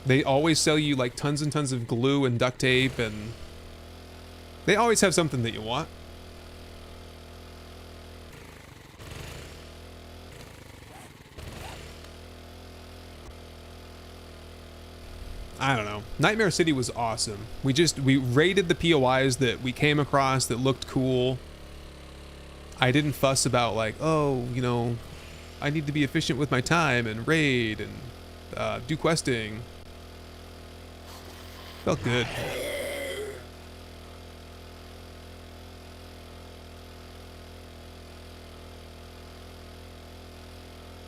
They always sell you like tons and tons of glue and duct tape, and they always have something that you want. I don't know. Nightmare City was awesome. We raided the POIs that we came across that looked cool. I didn't fuss about like, oh, you know, I need to be efficient with my time and raid and do questing. Felt good.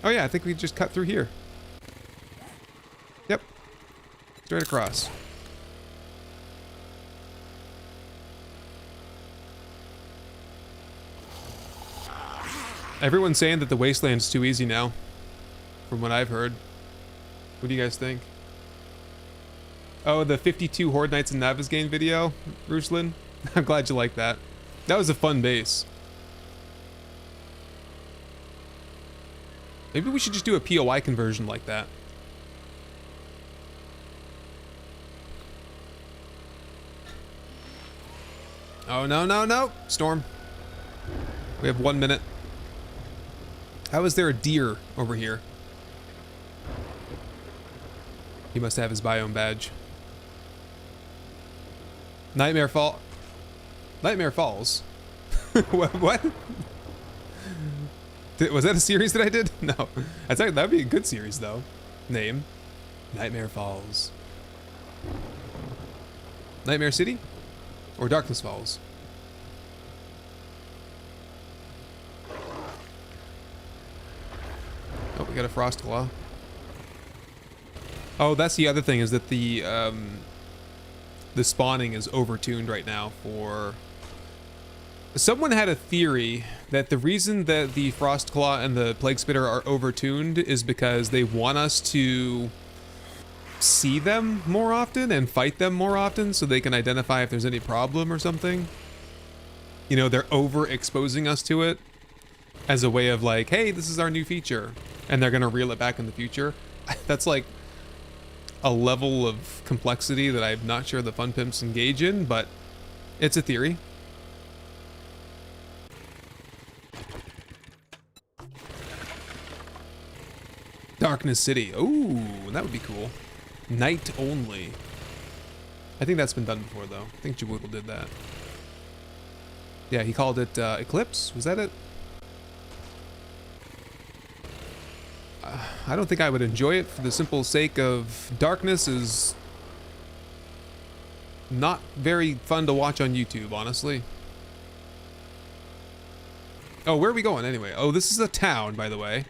Oh yeah, I think we just cut through here. Yep. Straight across. Everyone's saying that the Wasteland's too easy now, from what I've heard. What do you guys think? Oh, the 52 Horde Knights and Navezgane video, Ruslan? I'm glad you liked that. That was a fun base. Maybe we should just do a POI conversion like that. Oh, no, no, no. Storm. We have 1 minute. How is there a deer over here? He must have his biome badge. Nightmare Falls. What? Was that a series that I did? No. That'd be a good series though. Name. Nightmare Falls. Nightmare City? Or Darkness Falls? Oh, we got a frost claw. Oh, that's the other thing, is that the spawning is overtuned right now for... Someone had a theory that the reason that the frost claw and the plague spitter are overtuned is because they want us to see them more often and fight them more often so they can identify if there's any problem or something. You know, they're overexposing us to it as a way of like, hey, this is our new feature, and they're gonna reel it back in the future. That's like a level of complexity that I'm not sure the fun pimps engage in, but it's a theory. Darkness City. Ooh, that would be cool. Night only. I think that's been done before though. I think Jawoodle did that. Yeah, he called it Eclipse. Was that it? I don't think I would enjoy it for the simple sake of darkness is not very fun to watch on YouTube, honestly. Oh, where are we going anyway? Oh, this is a town, by the way.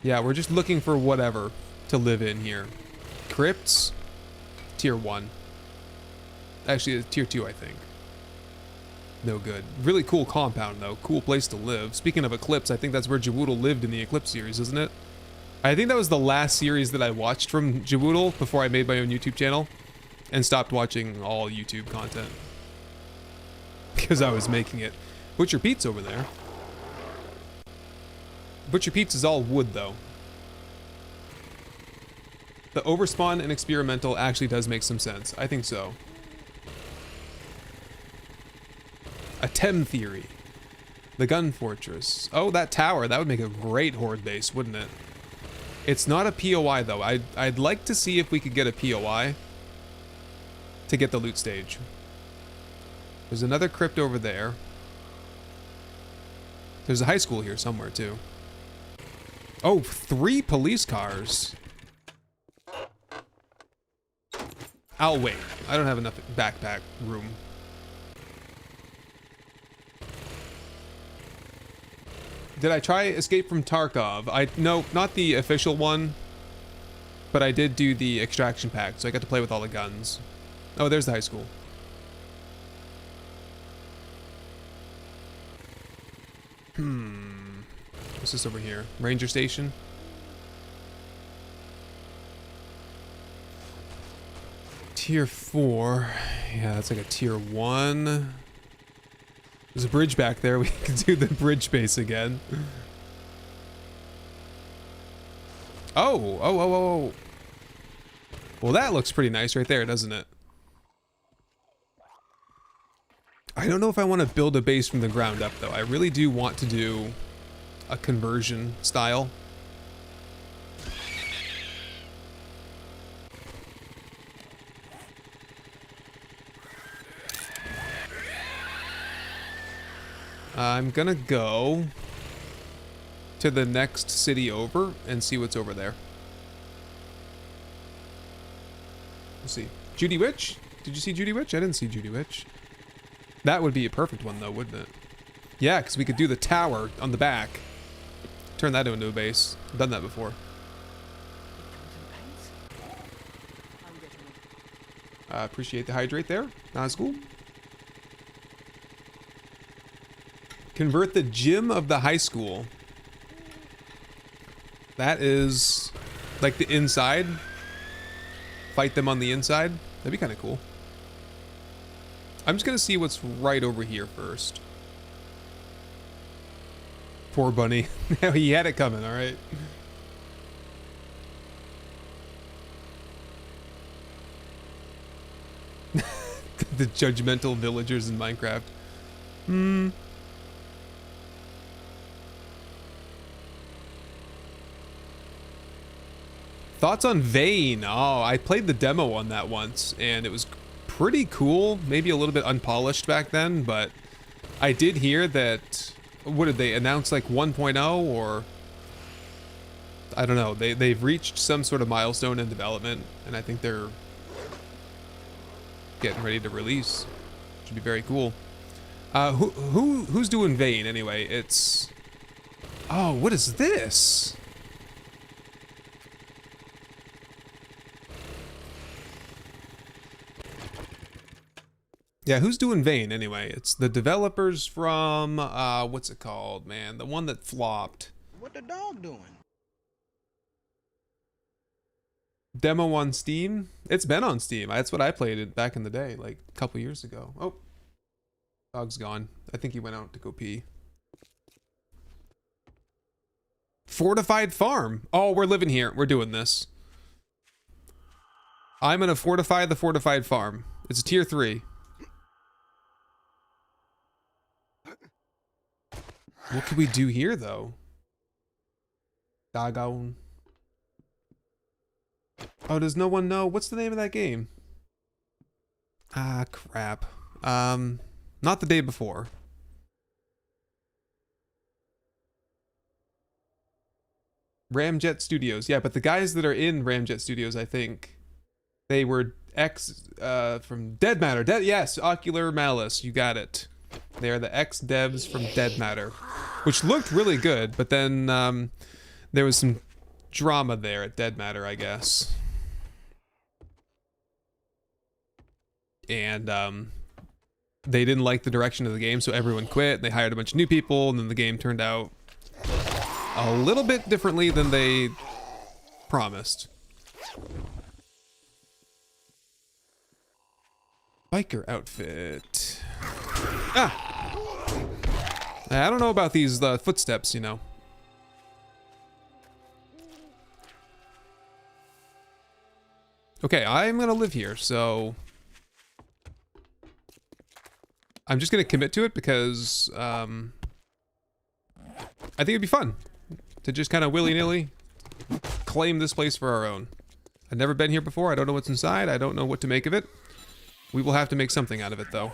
Yeah, we're just looking for whatever to live in here. Crypts, tier 1. Actually, it's tier 2, I think. No good. Really cool compound, though. Cool place to live. Speaking of Eclipse, I think that's where Jawoodle lived in the Eclipse series, isn't it? I think that was the last series that I watched from Jawoodle before I made my own YouTube channel and stopped watching all YouTube content. Because I was making it. Butcher Pete's over there. Butcher Pete's is all wood, though. The overspawn and experimental actually does make some sense. I think so. A Tem theory. The gun fortress. Oh, that tower. That would make a great horde base, wouldn't it? It's not a POI, though. I'd like to see if we could get a POI to get the loot stage. There's another crypt over there. There's a high school here somewhere, too. Oh, 3 police cars. I'll wait. I don't have enough backpack room. Did I try Escape from Tarkov? No, not the official one. But I did do the extraction pack, so I got to play with all the guns. Oh, there's the high school. What's this over here? Ranger station? Tier 4. Yeah, that's like a tier 1. There's a bridge back there. We can do the bridge base again. Oh. Well, that looks pretty nice right there, doesn't it? I don't know if I want to build a base from the ground up, though. I really do want to do a conversion style. I'm gonna go to the next city over and see what's over there. Let's see. Judy Witch? Did you see Judy Witch? I didn't see Judy Witch. That would be a perfect one, though, wouldn't it? Yeah, because we could do the tower on the back. Turn that into a base. I've done that before. Appreciate the hydrate there. That's cool. Convert the gym of the high school. That is like the inside. Fight them on the inside. That'd be kind of cool. I'm just gonna see what's right over here first. Poor bunny. He had it coming, all right. The judgmental villagers in Minecraft. Thoughts on Vane? Oh, I played the demo on that once, and it was pretty cool. Maybe a little bit unpolished back then, but I did hear that... What did they announce, like 1.0, or... I don't know. They've reached some sort of milestone in development, and I think they're getting ready to release. Should be very cool. Who's doing Vane anyway? It's... Oh, what is this? Yeah, who's doing Vane anyway? It's the developers from, what's it called, man? The one that flopped. What the dog doing? Demo on Steam? It's been on Steam. That's what I played it back in the day, like a couple years ago. Oh, dog's gone. I think he went out to go pee. Fortified farm. Oh, we're living here. We're doing this. I'm gonna fortify the fortified farm. It's a tier 3. What can we do here, though? Doggone. Oh, does no one know? What's the name of that game? Ah, crap. Not the day before. Ramjet Studios. Yeah, but the guys that are in Ramjet Studios, I think, they were from Dead Matter. Yes, Ocular Malice. You got it. They are the ex-devs from Dead Matter, which looked really good, but then there was some drama there at Dead Matter, I guess. And they didn't like the direction of the game, so everyone quit. They hired a bunch of new people, and then the game turned out a little bit differently than they promised. Biker outfit. Ah! I don't know about these footsteps, you know. Okay, I'm gonna live here, so I'm just gonna commit to it because I think it'd be fun to just kind of willy-nilly claim this place for our own. I've never been here before. I don't know what's inside. I don't know what to make of it. We will have to make something out of it, though.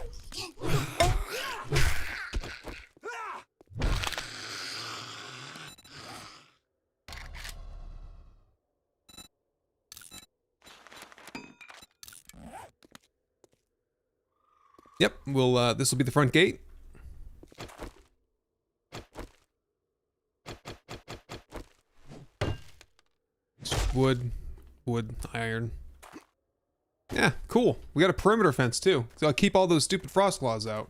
Yep, we'll, this will be the front gate. Wood, iron. Yeah, cool. We got a perimeter fence too, so I'll keep all those stupid frost claws out.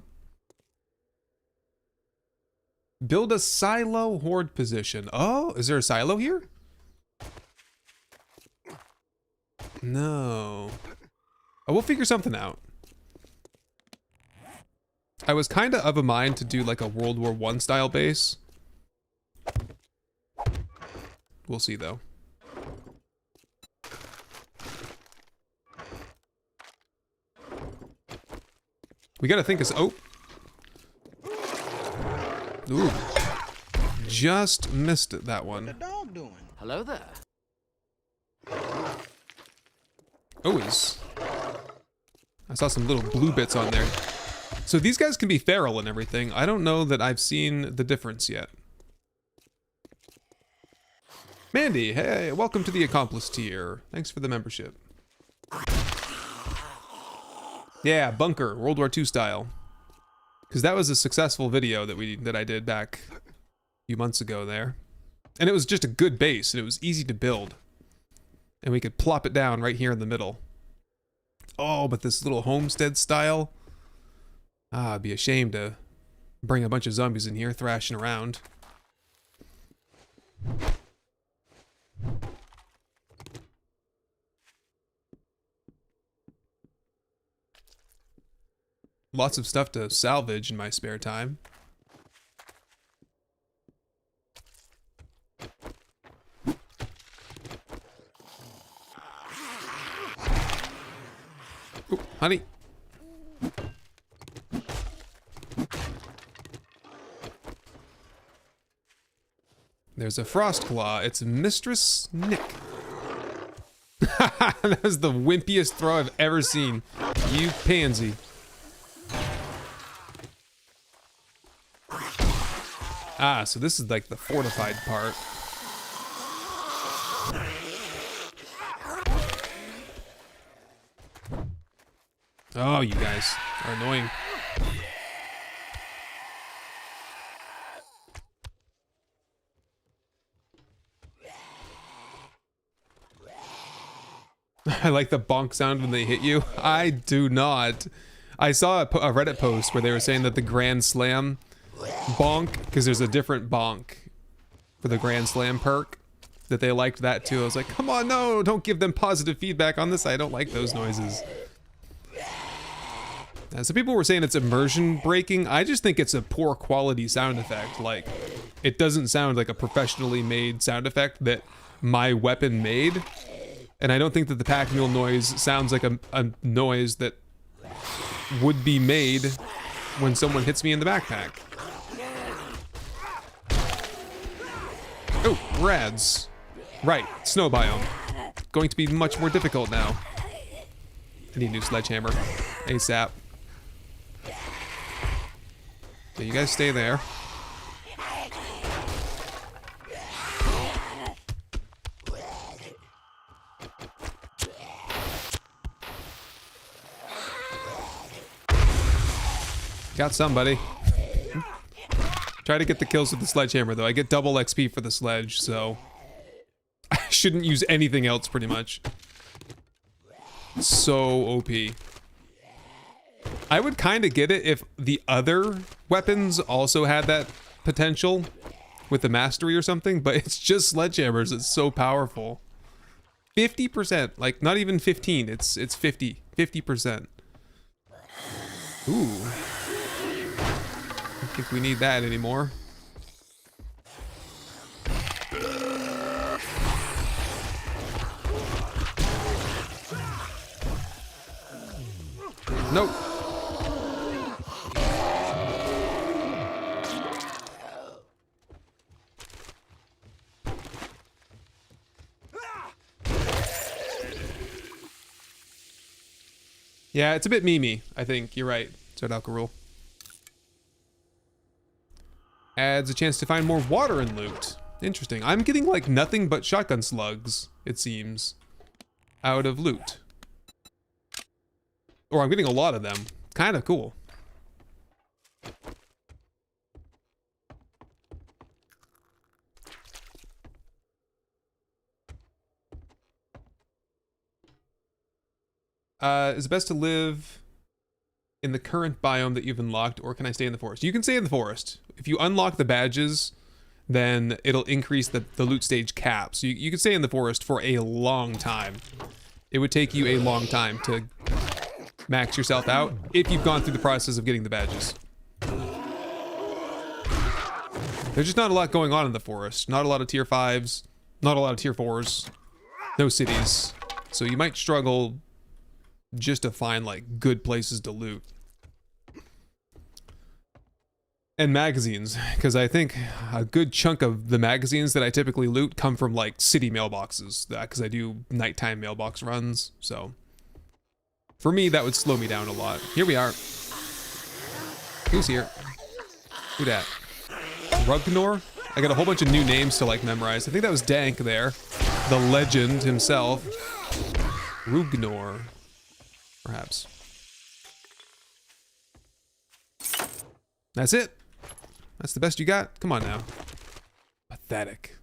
Build a silo horde position. Oh, is there a silo here? No. Oh, we'll figure something out. I was kind of a mind to do like a World War I style base. We'll see though. We gotta think oh. Ooh. Just missed it, that one. What the dog doing? Hello there. Oh, I saw some little blue bits on there. So these guys can be feral and everything. I don't know that I've seen the difference yet. Mandy, hey, welcome to the Accomplice tier. Thanks for the membership. Yeah, bunker, World War II style. Because that was a successful video that I did back a few months ago there. And it was just a good base, and it was easy to build. And we could plop it down right here in the middle. Oh, but this little homestead style. Ah, it'd be a shame to bring a bunch of zombies in here thrashing around. Lots of stuff to salvage in my spare time. Ooh, honey. There's a frost claw. It's Mistress Nick. That was the wimpiest throw I've ever seen. You pansy. Ah, so this is like the fortified part. Oh, you guys are annoying. I like the bonk sound when they hit you. I do not. I saw a Reddit post where they were saying that the Grand Slam bonk, because there's a different bonk for the Grand Slam perk, that they liked that too. I was like, come on, no, don't give them positive feedback on this. I don't like those noises. So people were saying it's immersion breaking. I just think it's a poor quality sound effect. Like, it doesn't sound like a professionally made sound effect that my weapon made. And I don't think that the pack mule noise sounds like a noise that would be made when someone hits me in the backpack. Oh, rads. Right, Snow Biome. Going to be much more difficult now. I need a new sledgehammer. ASAP. Okay, you guys stay there. Got somebody. Try to get the kills with the sledgehammer, though. I get double XP for the sledge, so I shouldn't use anything else, pretty much. So OP. I would kind of get it if the other weapons also had that potential with the mastery or something, but it's just sledgehammers. It's so powerful. 50%, like not even 15. It's 50%. Ooh. I don't think we need that anymore. Nope. Yeah, it's a bit memey, I think. You're right, Zard Alcarul. Adds a chance to find more water and loot. Interesting. I'm getting like nothing but shotgun slugs, it seems, out of loot. Or I'm getting a lot of them. Kind of cool. Is it best to live in the current biome that you've unlocked, or can I stay in the forest? You can stay in the forest. If you unlock the badges, then it'll increase the loot stage cap. So you can stay in the forest for a long time. It would take you a long time to max yourself out if you've gone through the process of getting the badges. There's just not a lot going on in the forest. Not a lot of tier 5s, not a lot of tier 4s, no cities. So you might struggle just to find like good places to loot. And magazines, because I think a good chunk of the magazines that I typically loot come from like city mailboxes, because I do nighttime mailbox runs. So for me, that would slow me down a lot. Here we are. Who's here? Who dat? Rugnor? I got a whole bunch of new names to like memorize. I think that was Dank there. The legend himself. Rugnor. Perhaps. That's it. That's the best you got? Come on now. Pathetic.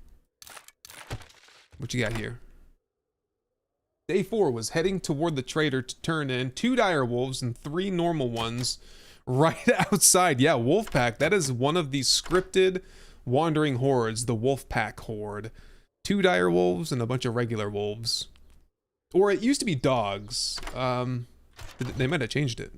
What you got here? Day 4 was heading toward the trader to turn in 2 dire wolves and 3 normal ones right outside. Yeah, wolf pack. That is one of the scripted wandering hordes, the wolf pack horde. 2 dire wolves and a bunch of regular wolves. Or it used to be dogs. They might have changed it.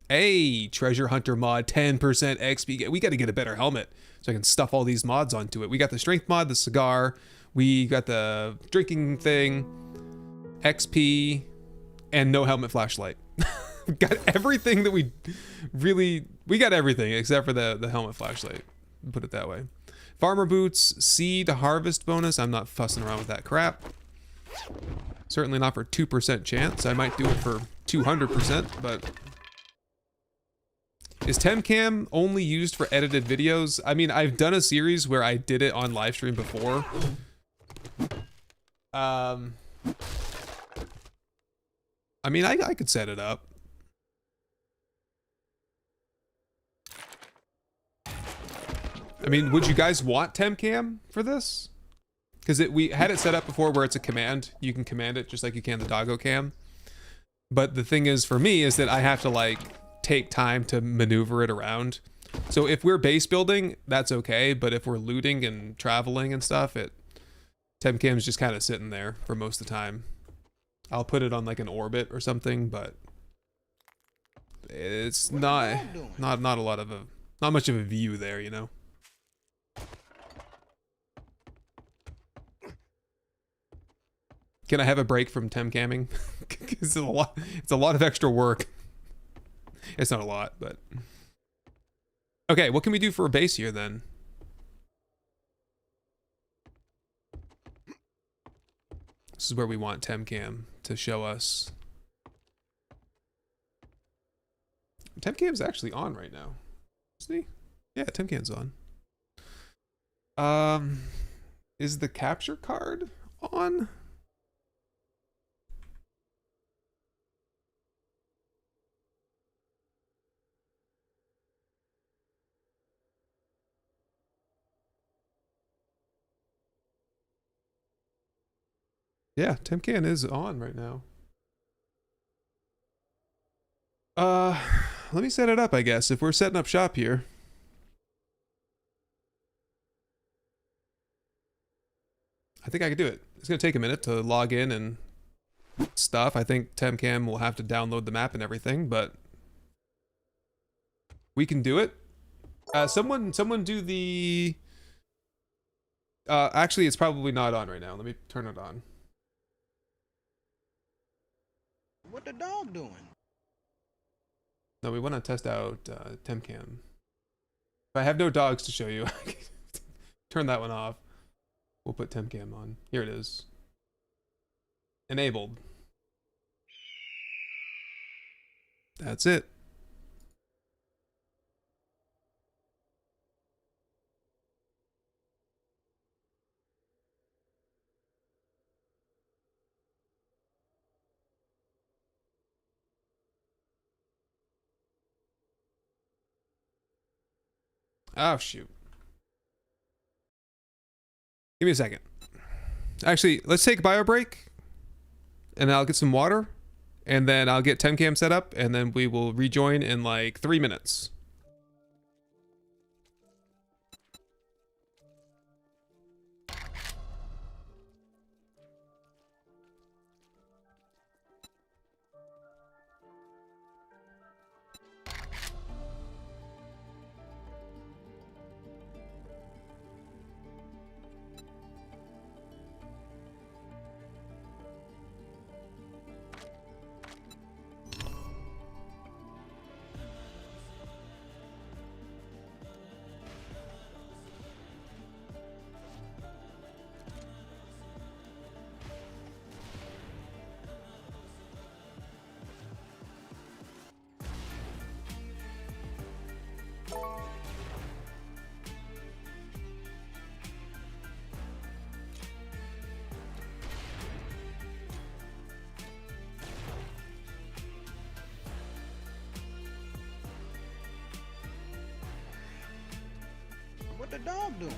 Hey, treasure hunter mod, 10% XP. We got to get a better helmet so I can stuff all these mods onto it. We got the strength mod, the cigar. We got the drinking thing, XP, and no helmet flashlight. We got everything that we got everything except for the helmet flashlight. Put it that way. Farmer boots, seed harvest bonus. I'm not fussing around with that crap. Certainly not for 2% chance. I might do it for 200%, but is Temcam only used for edited videos? I mean, I've done a series where I did it on live stream before. I mean, I could set it up. I mean, would you guys want Temcam for this? Because we had it set up before where it's a command. You can command it just like you can the doggo cam. But the thing is, for me, is that I have to like take time to maneuver it around. So if we're base building, that's okay. But if we're looting and traveling and stuff, Temcam's just kind of sitting there for most of the time. I'll put it on like an orbit or something, but it's not a lot of not much of a view there, you know. Can I have a break from Temcamming? It's a lot of extra work. It's not a lot, but okay, what can we do for a base here then? This is where we want Temcam to show us. Temcam's actually on right now. Isn't he? Yeah, Tin Can's on. Is the capture card on? Yeah, Tin Can is on right now. Uh, let me set it up, I guess, if we're setting up shop here. I think I could do it. It's gonna take a minute to log in and stuff. I think Temcam will have to download the map and everything, but we can do it. Someone do the. Actually, it's probably not on right now. Let me turn it on. What the dog doing? No, we want to test out Temcam. If I have no dogs to show you, turn that one off. We'll put Temcam on. Here it is. Enabled. That's it. Oh, shoot. Give me a second. Actually, let's take a bio break. And I'll get some water. And then I'll get Temcam set up. And then we will rejoin in like 3 minutes. What the dog doing?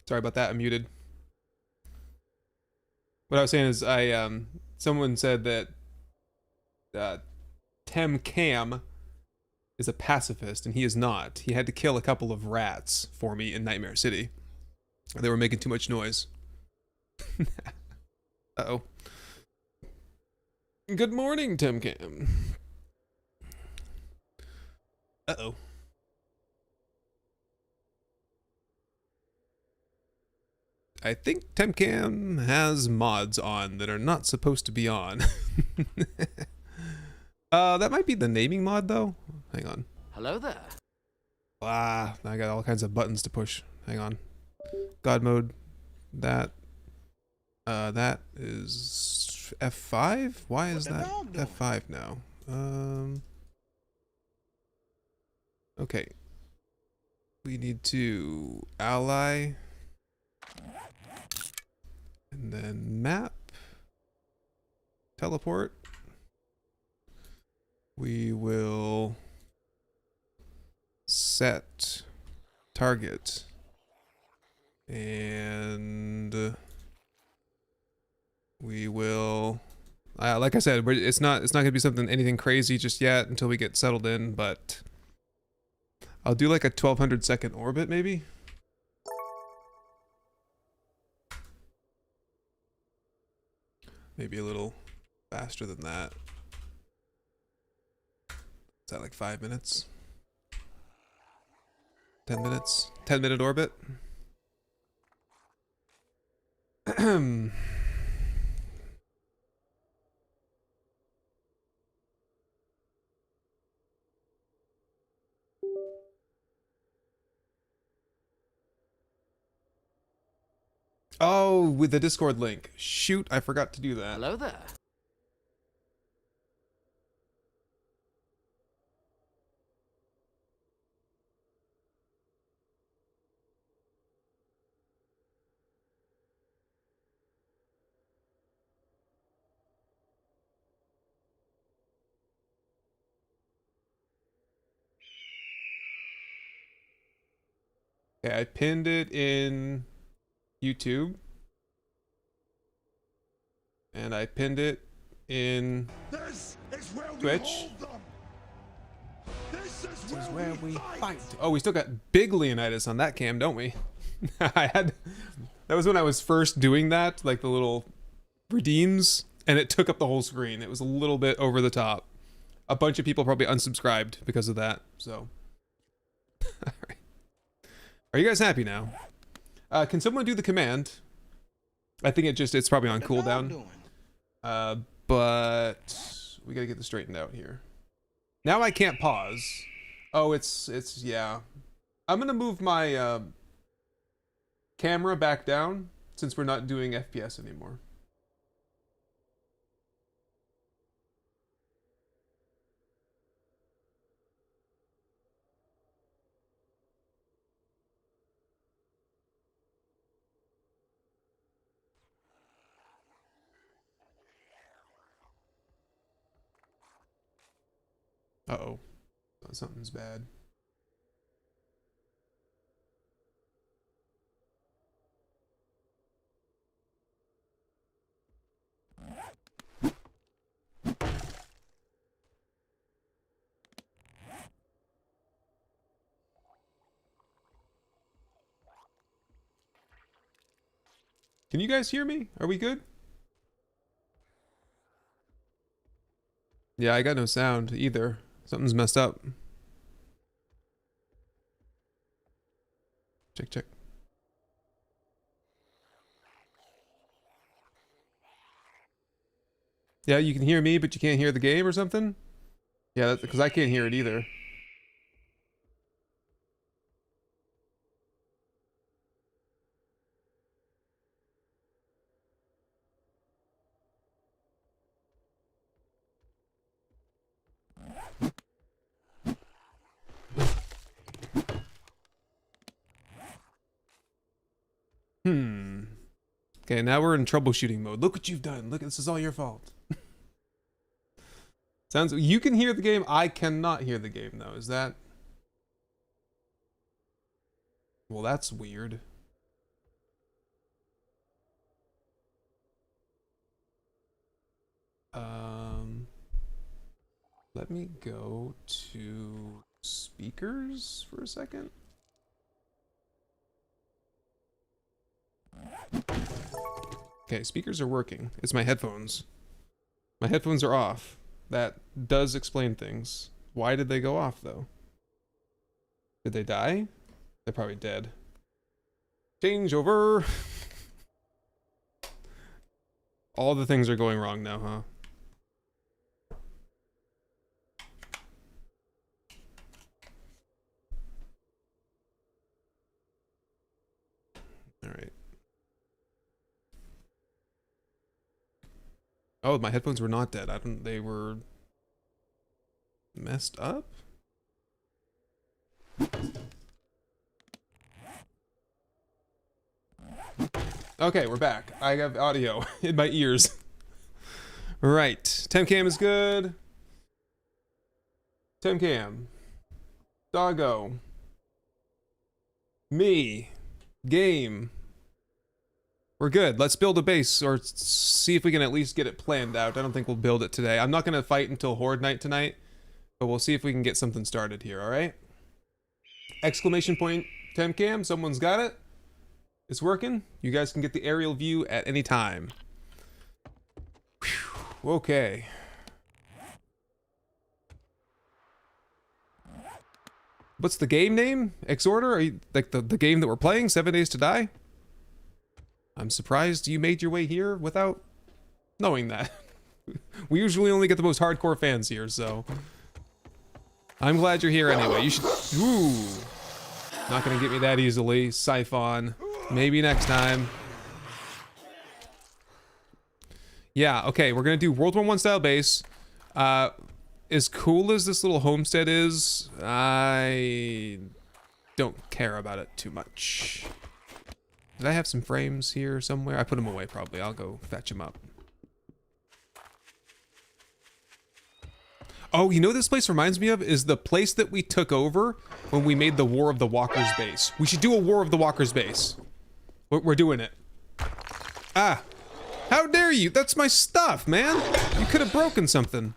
Sorry about that. I'm muted. What I was saying is, someone said that Tem Cam is a pacifist, and he is not. He had to kill a couple of rats for me in Nightmare City. They were making too much noise. Uh-oh. Good morning, Tem Cam. Uh-oh. I think Temcam has mods on that are not supposed to be on. That might be the naming mod though. Hang on. Hello there. Ah, I got all kinds of buttons to push. Hang on. God mode. That is F5? Why is that F5 now? Okay. We need to ally. And then map. Teleport. We will set target. And we will like I said, it's not gonna be anything crazy just yet until we get settled in, but I'll do like a 1200 second orbit maybe. Maybe a little faster than that. Is that like 5 minutes? 10 minutes? 10-minute orbit? Oh, with the Discord link. Shoot, I forgot to do that. Hello there. Okay, I pinned it in YouTube. And I pinned it in Twitch. This is where we fight. Oh, we still got big Leonidas on that cam, don't we? That was when I was first doing that, like the little redeems, and it took up the whole screen. It was a little bit over the top. A bunch of people probably unsubscribed because of that, so. All right. Are you guys happy now? Can someone do the command? I think it's probably on cooldown. But we gotta get this straightened out here. Now I can't pause. Oh, it's yeah. I'm gonna move my camera back down since we're not doing FPS anymore. Uh-oh. Something's bad. Can you guys hear me? Are we good? Yeah, I got no sound either. Something's messed up. Check, check. Yeah, you can hear me, but you can't hear the game or something? Yeah, that's because I can't hear it either. Okay, now we're in troubleshooting mode. Look what you've done. Look, this is all your fault. Sounds you can hear the game. I cannot hear the game though. Is that? Well, that's weird. Let me go to speakers for a second. Okay, speakers are working. It's my headphones. My headphones are off. That does explain things. Why did they go off, though? Did they die? They're probably dead. Change over. All the things are going wrong now, huh? All right. Oh, my headphones were not dead. They were messed up? Okay, we're back. I have audio in my ears. Right. Temcam is good. Temcam. Doggo. Me. Game. We're good. Let's build a base, or see if we can at least get it planned out. I don't think we'll build it today. I'm not going to fight until Horde Night tonight, but we'll see if we can get something started here, alright? Exclamation point, Temcam. Someone's got it. It's working. You guys can get the aerial view at any time. Whew. Okay. What's the game name? Exorder? Are you, like the game that we're playing, 7 Days to Die? I'm surprised you made your way here without knowing that. We usually only get the most hardcore fans here, so... I'm glad you're here anyway. You should... Ooh. Not gonna get me that easily. Siphon. Maybe next time. Yeah, okay, we're gonna do World War I style base. As cool as this little homestead is, I don't care about it too much. Did I have some frames here somewhere? I put them away probably. I'll go fetch them up. Oh, you know what this place reminds me of? Is the place that we took over when we made the War of the Walkers base. We should do a War of the Walkers base. We're doing it. Ah. How dare you? That's my stuff, man. You could have broken something.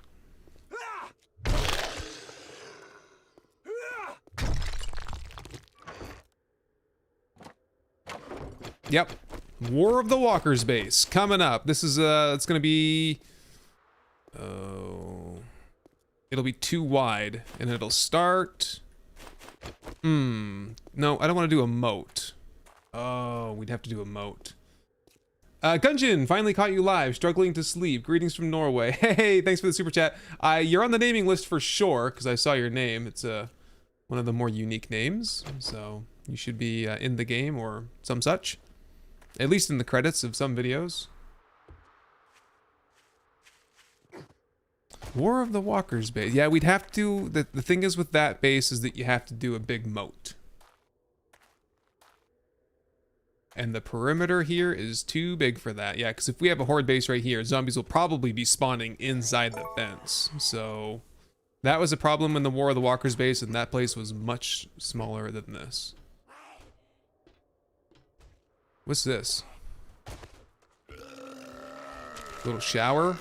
Yep. War of the Walkers base coming up. This is it's gonna be it'll be too wide and it'll start no, I don't want to do a moat. Oh, we'd have to do a moat. Gungeon, finally caught you live, struggling to sleep. Greetings from Norway. Hey, thanks for the super chat. You're on the naming list for sure because I saw your name. It's one of the more unique names, so you should be in the game or some such. At least in the credits of some videos. War of the Walkers base. Yeah, we'd have to... The thing is with that base is that you have to do a big moat. And the perimeter here is too big for that. Yeah, because if we have a horde base right here, zombies will probably be spawning inside the fence. So that was a problem in the War of the Walkers base, and that place was much smaller than this. What's this? Little shower.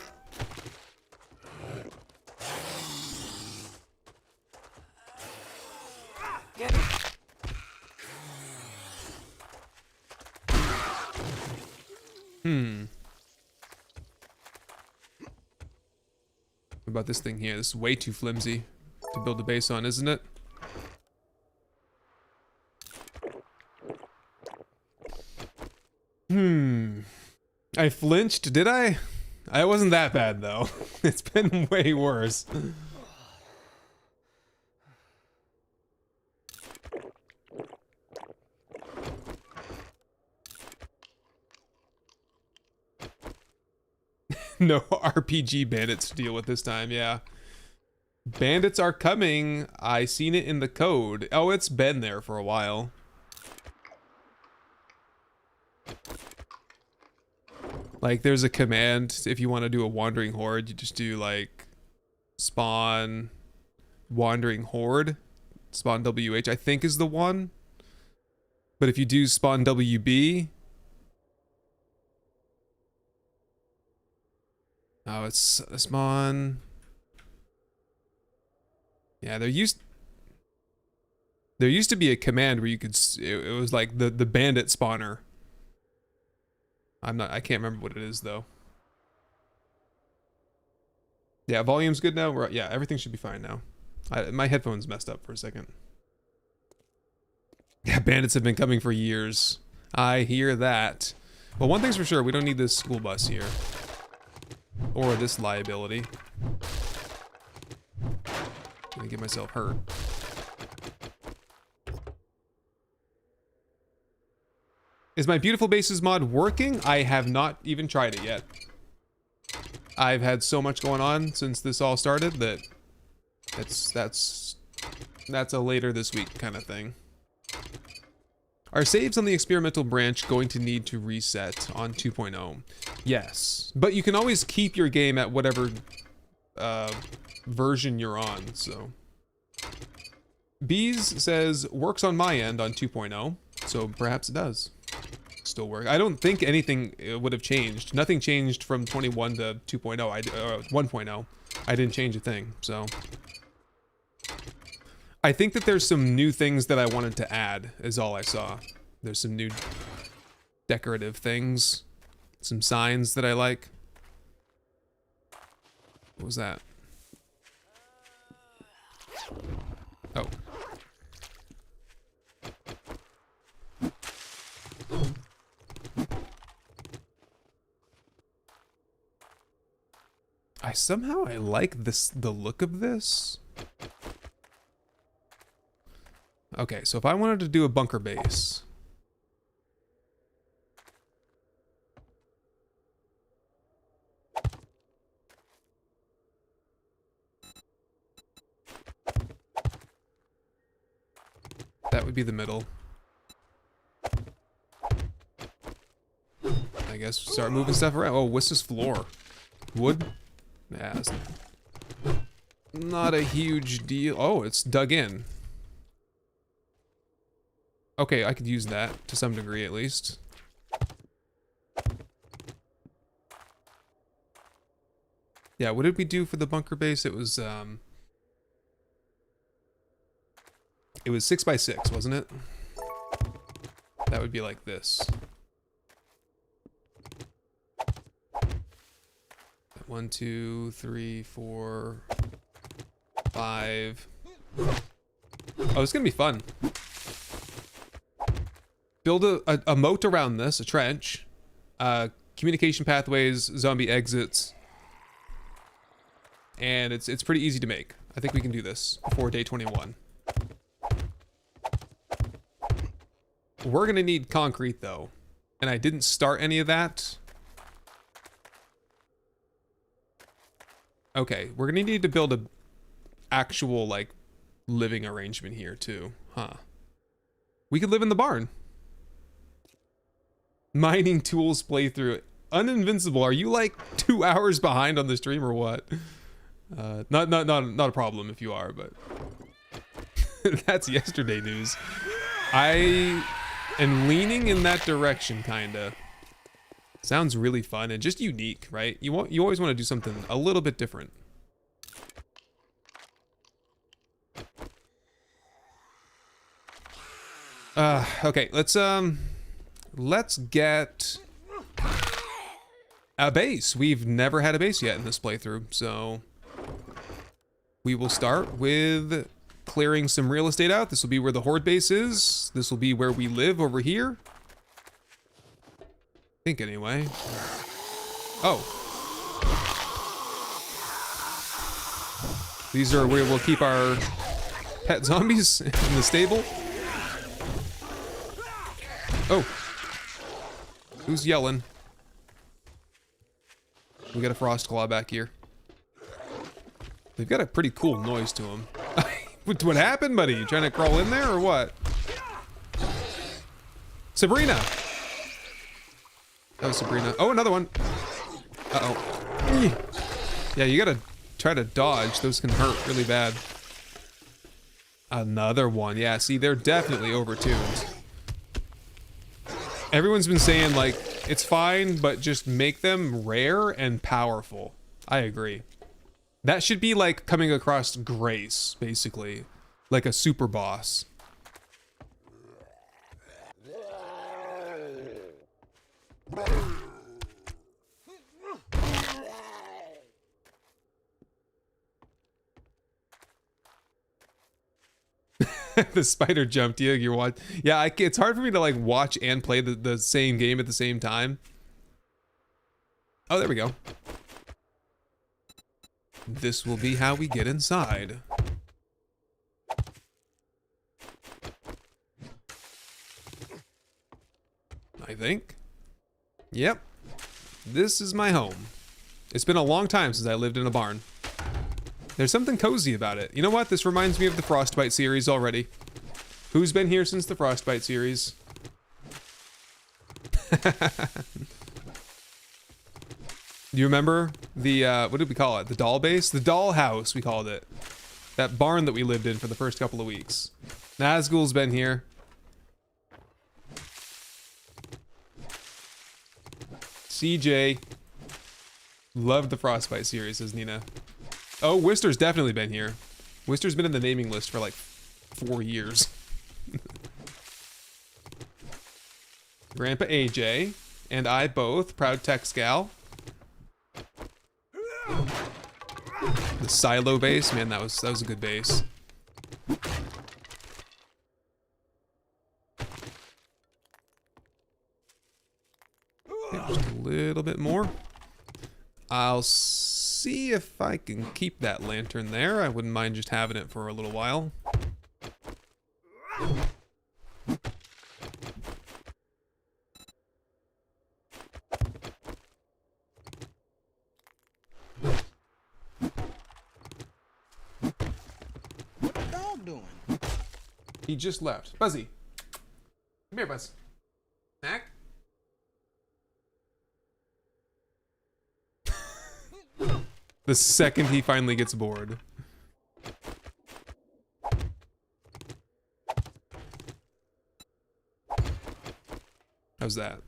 What about this thing here? This is way too flimsy to build a base on, isn't it? I flinched, did I? I wasn't that bad though. It's been way worse. No RPG bandits to deal with this time, yeah. Bandits are coming. I seen it in the code. Oh, it's been there for a while. Like, there's a command, if you want to do a wandering horde, you just do, like, spawn wandering horde. Spawn WH, I think, is the one. But if you do spawn WB... Oh, it's spawn... Yeah, there used to be a command where you could it was like the bandit spawner. I can't remember what it is though. Yeah, volume's good now. Yeah, everything should be fine now. My headphones messed up for a second. Yeah, bandits have been coming for years. I hear that. Well, one thing's for sure, we don't need this school bus here. Or this liability. Gonna get myself hurt. Is my Beautiful Bases mod working? I have not even tried it yet. I've had so much going on since this all started that that's a later this week kind of thing. Are saves on the experimental branch going to need to reset on 2.0? Yes, but you can always keep your game at whatever version you're on, so. Bees says, works on my end on 2.0, so perhaps it does still work. I don't think anything would have changed. Nothing changed from 21 to 2.0, 1.0. I didn't change a thing, so. I think that there's some new things that I wanted to add, is all I saw. There's some new decorative things. Some signs that I like. What was that? Oh. I like the look of this. Okay, so if I wanted to do a bunker base. That would be the middle. I guess start moving stuff around. Oh, what's this floor? Wood? Yeah, it's not a huge deal. Oh, it's dug in. Okay, I could use that to some degree at least. Yeah, what did we do for the bunker base? It was 6 by 6, wasn't it? That would be like this. 1, 2, 3, 4, 5. Oh, it's gonna be fun. Build a moat around this, a trench, communication pathways, zombie exits, and it's pretty easy to make. I think we can do this before day 21. We're gonna need concrete though, and I didn't start any of that. Okay, we're gonna need to build a actual like living arrangement here too, huh? We could live in the barn. Mining tools playthrough. Uninvincible, are you like 2 hours behind on the stream or what? Not a problem if you are, but that's yesterday news. I am leaning in that direction, kinda. Sounds really fun and just unique, right? You always want to do something a little bit different. Okay, let's get a base. We've never had a base yet in this playthrough, so we will start with clearing some real estate out. This will be where the horde base is. This will be where we live over here. I think anyway. Oh. These are where we'll keep our pet zombies in the stable. Oh. Who's yelling? We got a frost claw back here. They've got a pretty cool noise to them. What happened, buddy? You trying to crawl in there or what? Sabrina! That was Sabrina. Oh, another one. Uh-oh. Yeah, you gotta try to dodge. Those can hurt really bad. Another one. Yeah, see, they're definitely overtuned. Everyone's been saying, like, it's fine, but just make them rare and powerful. I agree. That should be like coming across grace, basically. Like a super boss. The spider jumped you. You're watching. Yeah, it's hard for me to like watch and play the same game at the same time. Oh, there we go. This will be how we get inside. I think. Yep. This is my home. It's been a long time since I lived in a barn. There's something cozy about it. You know what? This reminds me of the Frostbite series already. Who's been here since the Frostbite series? Do you remember the, what did we call it? The doll base? The doll house, we called it. That barn that we lived in for the first couple of weeks. Nazgul's been here. CJ. Loved the Frostbite series, says Nina. Oh, Wister's definitely been here. Wister's been in the naming list for like 4 years. Grandpa AJ and I both, proud Tex gal. The silo base, man, that was a good base. Yeah, just a little bit more. I'll see if I can keep that lantern there. I wouldn't mind just having it for a little while. What the dog doing? He just left. Buzzy. Come here, Buzz. Snack? The second he finally gets bored. How's that?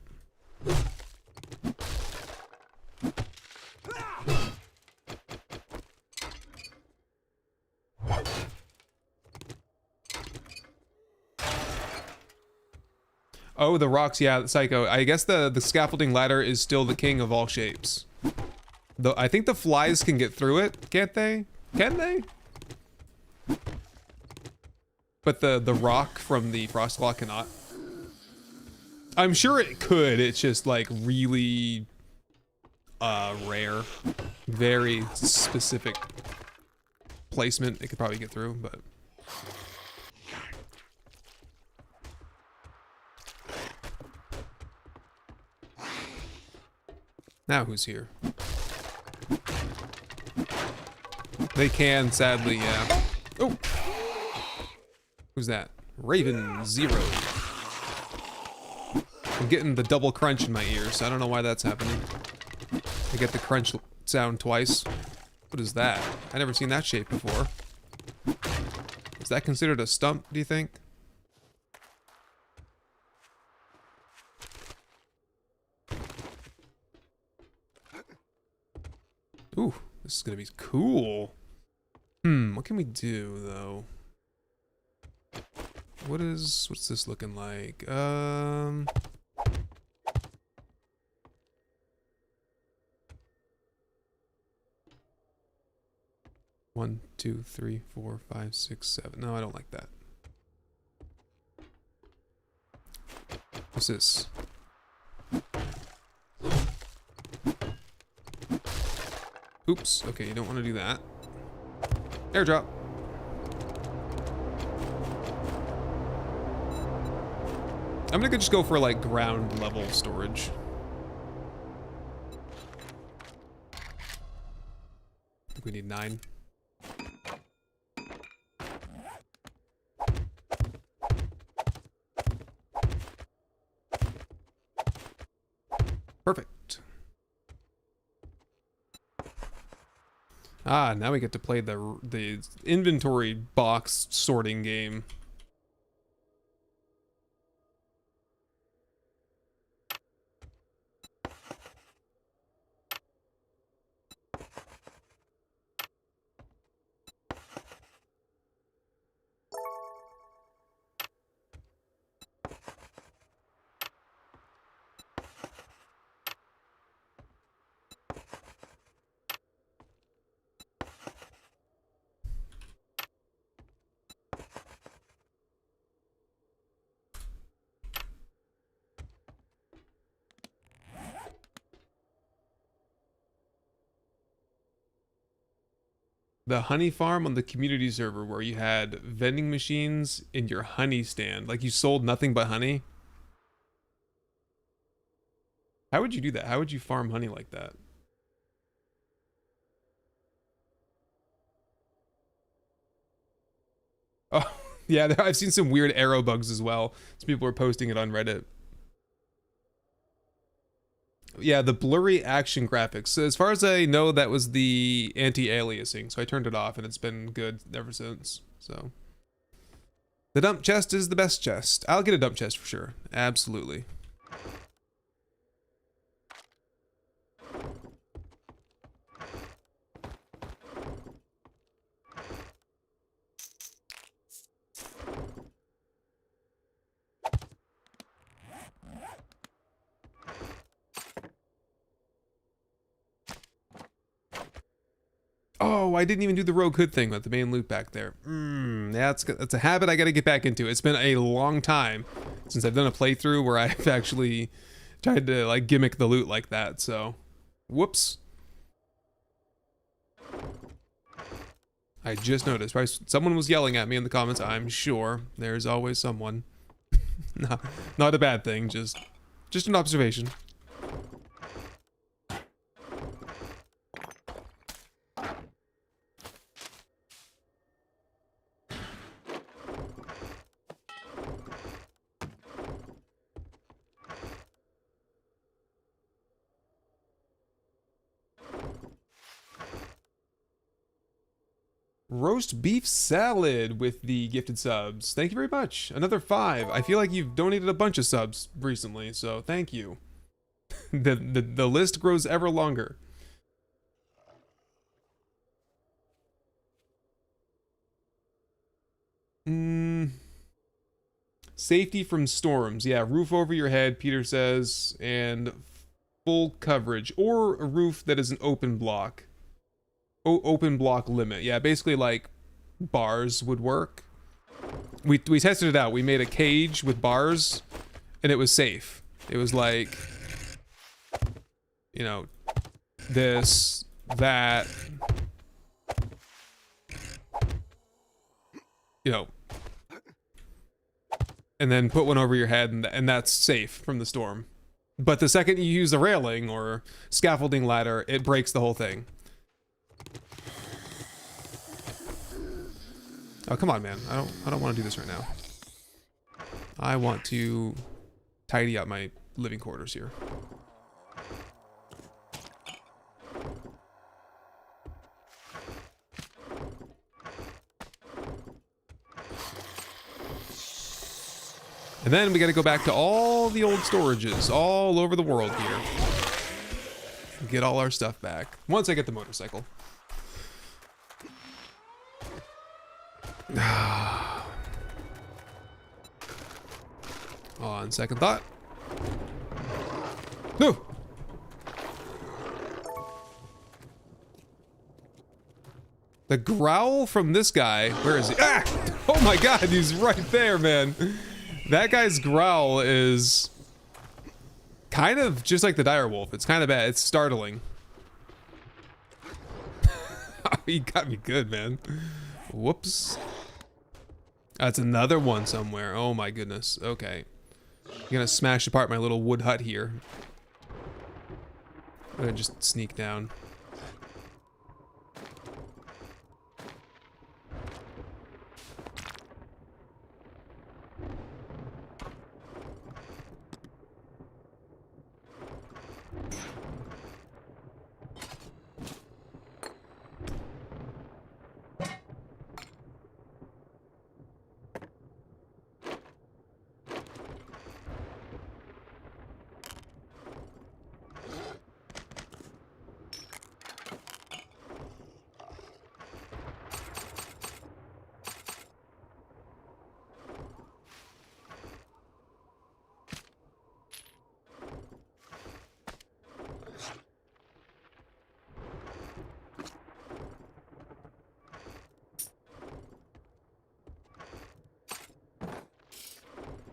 Oh, the rocks, yeah, Psycho. I guess the scaffolding ladder is still the king of all shapes. Though I think the flies can get through it, can't they? Can they? But the rock from the frost claw cannot. I'm sure it could, it's just like really rare. Very specific placement it could probably get through, but now who's here? They can, sadly, yeah. Oh! Who's that? Raven Zero. I'm getting the double crunch in my ears. I don't know why that's happening. I get the crunch sound twice. What is that? I never seen that shape before. Is that considered a stump, do you think? Ooh, this is gonna be cool. What can we do though? What's this looking like? 1, 2, 3, 4, 5, 6, 7. No, I don't like that. What's this? Oops. Okay, you don't want to do that. Airdrop. I'm gonna just go for like ground level storage. I think we need 9. Perfect. Ah, now we get to play the inventory box sorting game. The honey farm on the community server where you had vending machines in your honey stand. Like you sold nothing but honey. How would you do that? How would you farm honey like that? Oh, yeah, I've seen some weird arrow bugs as well. Some people were posting it on Reddit. Yeah, the blurry action graphics. So as far as I know, that was the anti-aliasing. So I turned it off and it's been good ever since. So the dump chest is the best chest. I'll get a dump chest for sure. Absolutely. Oh, I didn't even do the Rogue Hood thing with the main loot back there. Yeah, that's a habit I got to get back into. It's been a long time since I've done a playthrough where I've actually tried to like gimmick the loot like that. So, whoops. I just noticed. Right, someone was yelling at me in the comments. I'm sure there's always someone. Not a bad thing. Just an observation. Roast beef salad with the gifted subs. Thank you very much. Another 5. I feel like you've donated a bunch of subs recently, so thank you. The list grows ever longer. Safety from storms. Yeah, roof over your head, Peter says, and full coverage, or a roof that is an open block. Open block limit. Yeah, basically like bars would work. We tested it out. We made a cage with bars and it was safe. It was like, you know, this, that, you know, and then put one over your head and that's safe from the storm. But the second you use the railing or scaffolding ladder, it breaks the whole thing. Oh, come on, man. I don't want to do this right now. I want to tidy up my living quarters here. And then we got to go back to all the old storages all over the world here. Get all our stuff back. Once I get the motorcycle. On second thought. No! The growl from this guy, where is he? Ah! Oh my god, he's right there, man. That guy's growl is kind of just like the dire wolf. It's kind of bad. It's startling. He got me good, man. Whoops. That's another one somewhere. Oh my goodness. Okay. I'm gonna smash apart my little wood hut here. I'm gonna just sneak down.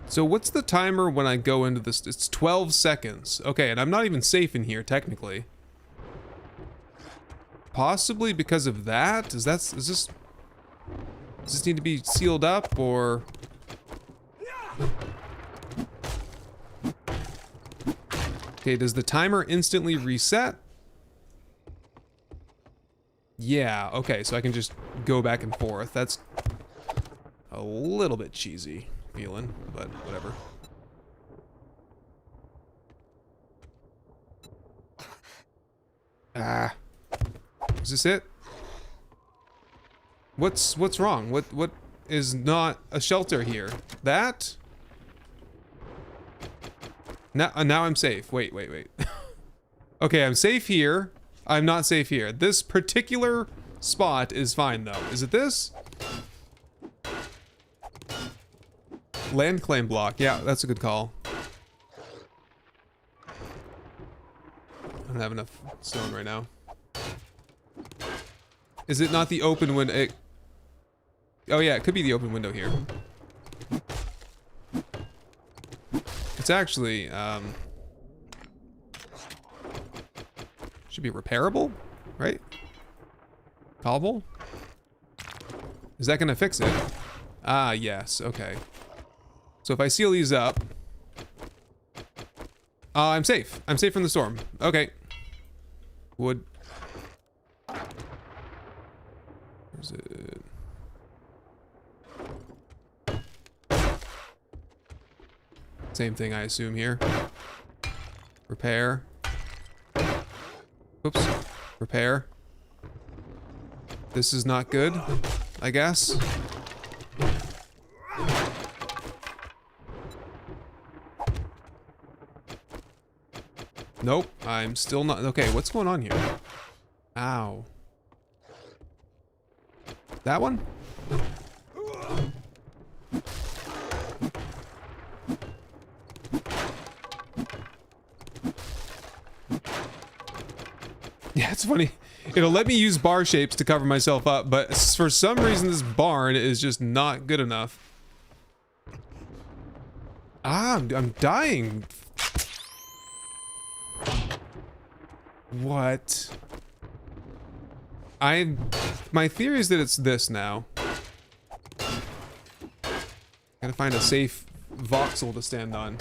So what's the timer when I go into this? It's 12 seconds. Okay, and I'm not even safe in here, technically. Possibly because of that? Does this need to be sealed up, or? Okay, does the timer instantly reset? Yeah, okay, so I can just go back and forth. That's a little bit cheesy feeling, but whatever. Ah. Is this it? What's wrong? What is not a shelter here? That? Now I'm safe. Wait. Okay, I'm safe here. I'm not safe here. This particular spot is fine though. Is it this? Land claim block. Yeah, that's a good call. I don't have enough stone right now. Is it not the open window? Oh yeah, it could be the open window here. It's actually, should be repairable, right? Cobble? Is that gonna fix it? Ah, yes, okay. So if I seal these up... I'm safe. I'm safe from the storm. Okay. Wood. Where's it? Same thing, I assume, here. Repair. Oops. Repair. This is not good, I guess. Nope, I'm still not... Okay, what's going on here? Ow. That one? Yeah, it's funny. It'll let me use bar shapes to cover myself up, but for some reason this barn is just not good enough. Ah, I'm dying. What? My theory is that it's this now. Gotta find a safe voxel to stand on.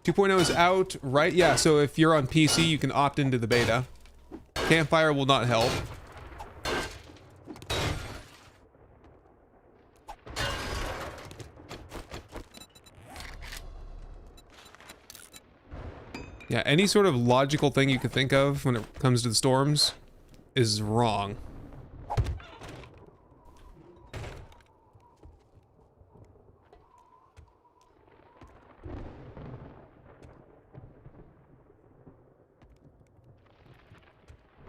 2.0 is out, right? Yeah, so if you're on PC, you can opt into the beta. Campfire will not help. Yeah, any sort of logical thing you could think of when it comes to the storms is wrong.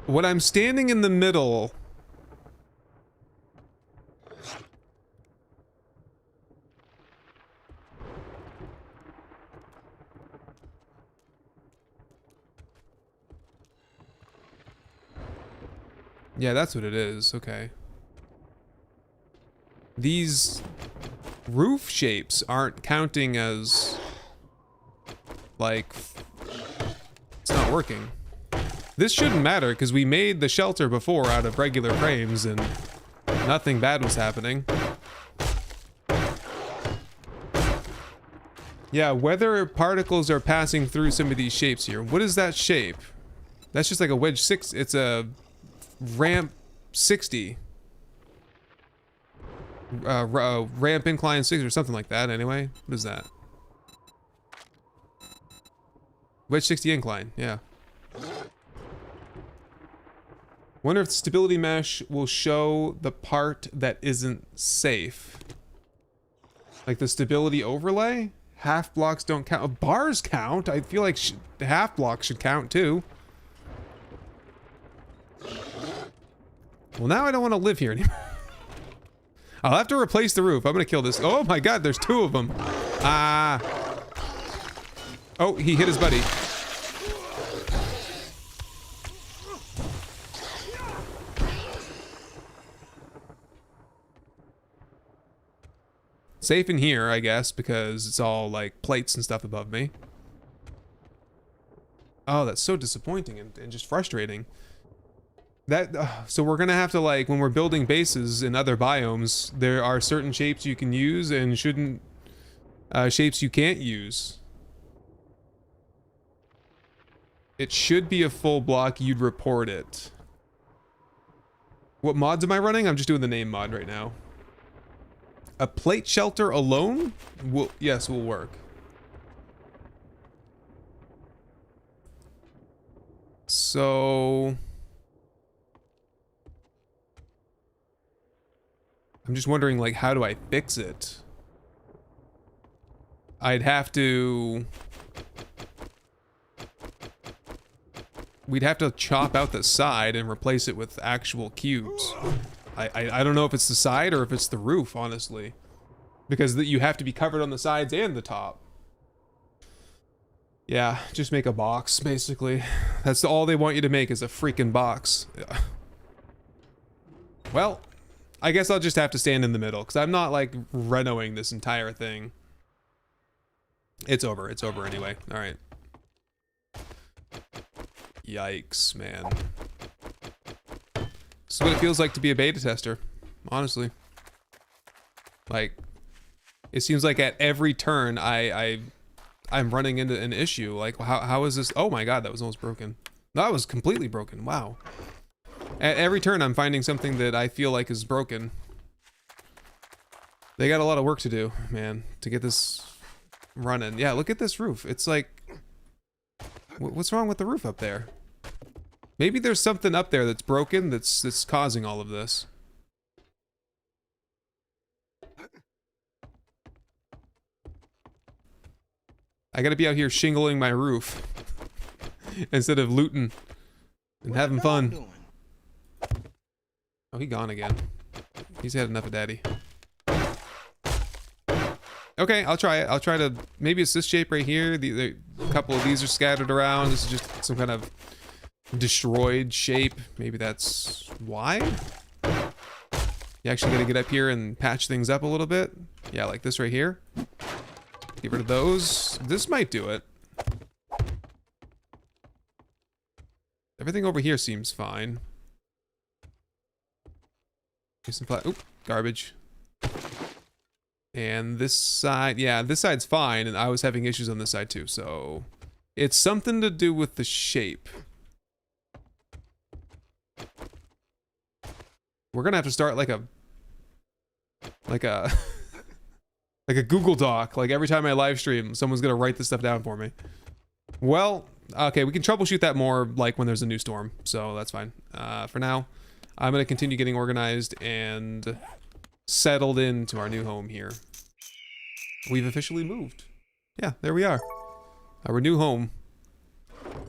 When I'm standing in the middle... Yeah, that's what it is. Okay. These roof shapes aren't counting as... like... It's not working. This shouldn't matter, because we made the shelter before out of regular frames, and nothing bad was happening. Yeah, weather particles are passing through some of these shapes here. What is that shape? That's just like a wedge 6. It's a ramp 60. Ramp incline 6 or something like that, anyway. What is that? Wedge 60 incline, yeah. Wonder if the stability mesh will show the part that isn't safe. Like the stability overlay? Half blocks don't count. Bars count. I feel like half blocks should count too. Well, now I don't want to live here anymore. I'll have to replace the roof. I'm gonna kill this. Oh my god, there's 2 of them. Ah. Oh, he hit his buddy. Safe in here, I guess, because it's all like plates and stuff above me. Oh, that's so disappointing and just frustrating. That so we're gonna have to, like, when we're building bases in other biomes, there are certain shapes you can use and shouldn't shapes you can't use. It should be a full block, you'd report it. What mods am I running? I'm just doing the name mod right now. A plate shelter alone? Yes, will work. So... I'm just wondering, like, how do I fix it? I'd have to... We'd have to chop out the side and replace it with actual cubes. I don't know if it's the side or if it's the roof, honestly. Because you have to be covered on the sides and the top. Yeah, just make a box, basically. That's all they want you to make is a freaking box. Yeah. Well, I guess I'll just have to stand in the middle, because I'm not, like, renoing this entire thing. It's over anyway. Alright. Yikes, man. This is what it feels like to be a beta tester, honestly. Like, it seems like at every turn I'm running into an issue. Like, how is this? Oh my god, that was almost broken. That was completely broken. Wow. At every turn I'm finding something that I feel like is broken. They got a lot of work to do, man, to get this running. Yeah, look at this roof. It's like, what's wrong with the roof up there? Maybe there's something up there that's broken that's causing all of this. I gotta be out here shingling my roof instead of looting and having fun. Doing? Oh, he gone again. He's had enough of daddy. Okay, I'll try it. I'll try to... Maybe it's this shape right here. A couple of these are scattered around. This is just some kind of destroyed shape. Maybe that's why? You actually gotta get up here and patch things up a little bit. Yeah, like this right here. Get rid of those. This might do it. Everything over here seems fine. Here's some oop, garbage. And this side, yeah, this side's fine, and I was having issues on this side too, so... It's something to do with the shape. We're gonna have to start like a... like a Google Doc. Like every time I live stream, someone's gonna write this stuff down for me. Well, okay, we can troubleshoot that more like when there's a new storm, so that's fine. For now, I'm gonna continue getting organized and settled into our new home here. We've officially moved. Yeah, there we are. Our new home.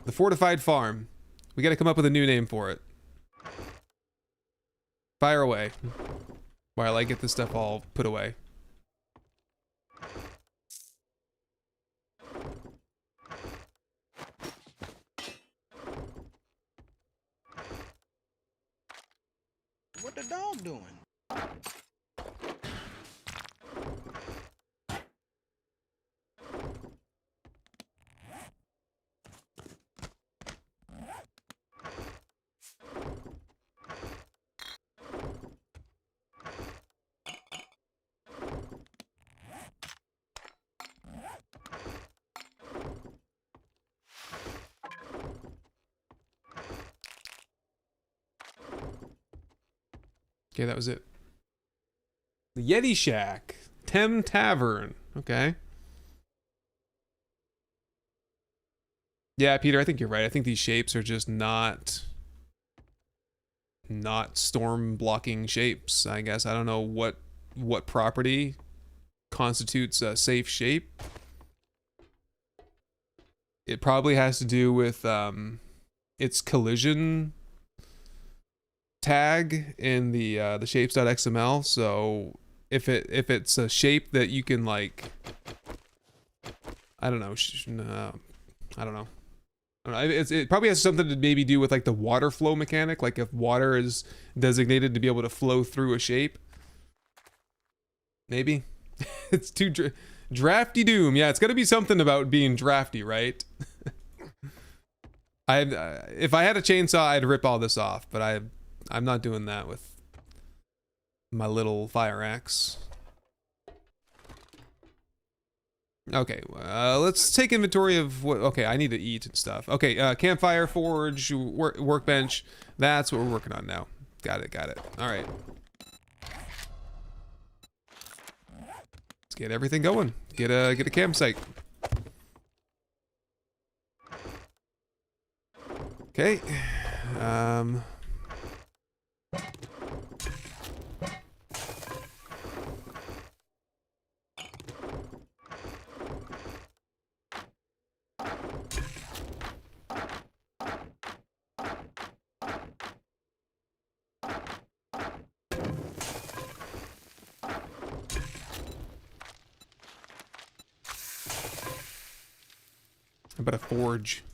The Fortified Farm. We gotta come up with a new name for it. Fire away. While I get this stuff all put away. What the dog doing? Okay, that was it. The Yeti Shack. Tem Tavern. Okay. Yeah, Peter, I think you're right. I think these shapes are just not storm blocking shapes, I guess. I don't know what property constitutes a safe shape. It probably has to do with its collision tag in the shapes.xml. So if it's a shape that you can, like, I don't know, I don't know. It probably has something to maybe do with like the water flow mechanic, like if water is designated to be able to flow through a shape. Maybe. It's too drafty doom. Yeah, it's got to be something about being drafty, right? If I had a chainsaw, I'd rip all this off, but I'm not doing that with my little fire axe. Okay, let's take inventory of what. Okay, I need to eat and stuff. Okay, campfire, forge, workbench. That's what we're working on now. Got it. All right. Let's get everything going. Get a campsite. Okay. How about a forge?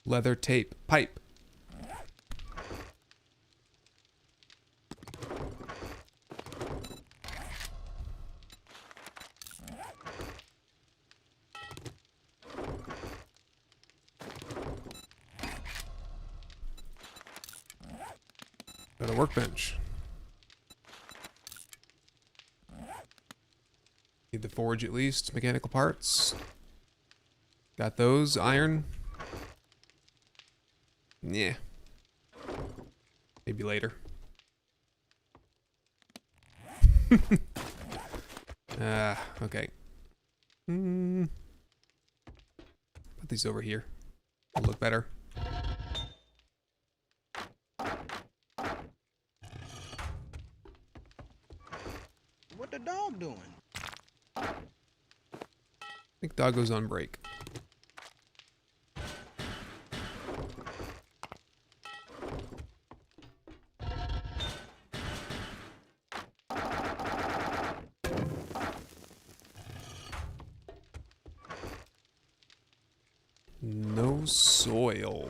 Leather tape. Pipe. Got a workbench. Need the forge at least. Mechanical parts. Got those. Iron. Yeah. Maybe later. Okay. Put these over here. They'll look better. What the dog doing? I think doggo's on break. No soil.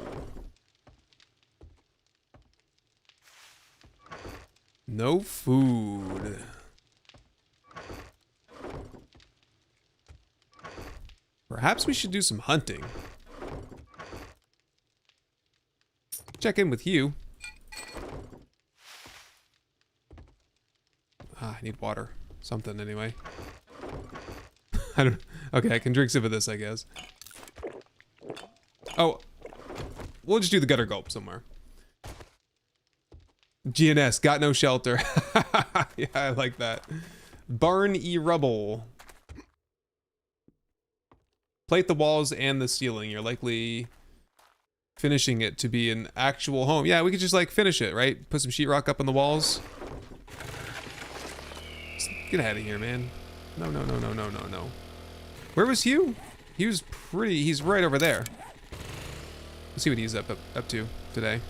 No food. Perhaps we should do some hunting. Check in with you. I need water. Something anyway. I don't. Okay, I can drink some of this, I guess. Oh, we'll just do the gutter gulp somewhere. GNS, got no shelter. Yeah, I like that. Barn rubble. Plate the walls and the ceiling. You're likely finishing it to be an actual home. Yeah, we could just like finish it, right? Put some sheetrock up on the walls. Just get out of here, man. No. Where was Hugh? He was pretty. He's right over there. Let's see what he's up to today.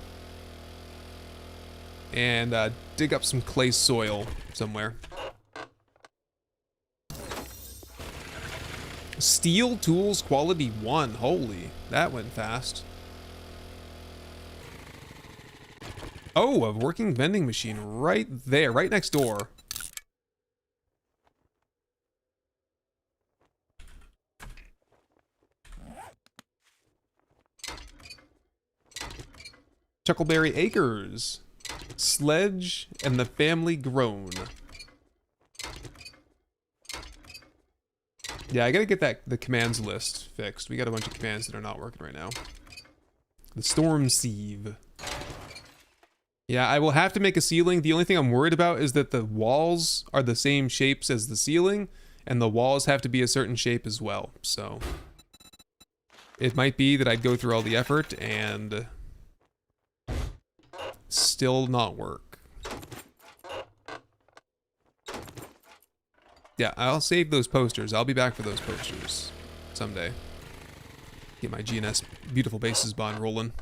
And dig up some clay soil somewhere. Steel tools quality 1. Holy, that went fast. Oh, a working vending machine right there, right next door. Chuckleberry Acres. Sledge and the family grown. Yeah, I gotta get the commands list fixed. We got a bunch of commands that are not working right now. The storm sieve. Yeah, I will have to make a ceiling. The only thing I'm worried about is that the walls are the same shapes as the ceiling, and the walls have to be a certain shape as well. So it might be that I'd go through all the effort and still not work. Yeah, I'll save those posters. I'll be back for those posters someday. Get my GNS beautiful bases bond rolling.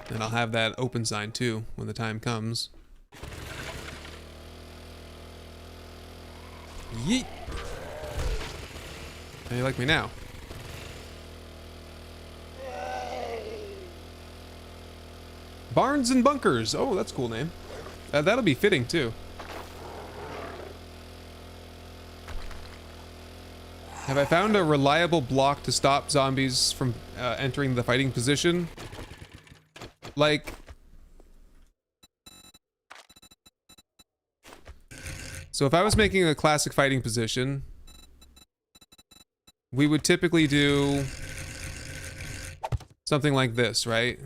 And I'll have that open sign too when the time comes. Yeet! How do you like me now? Barns and Bunkers. Oh, that's a cool name. That'll be fitting too. Have I found a reliable block to stop zombies from entering the fighting position? Like... So if I was making a classic fighting position, we would typically do something like this, right?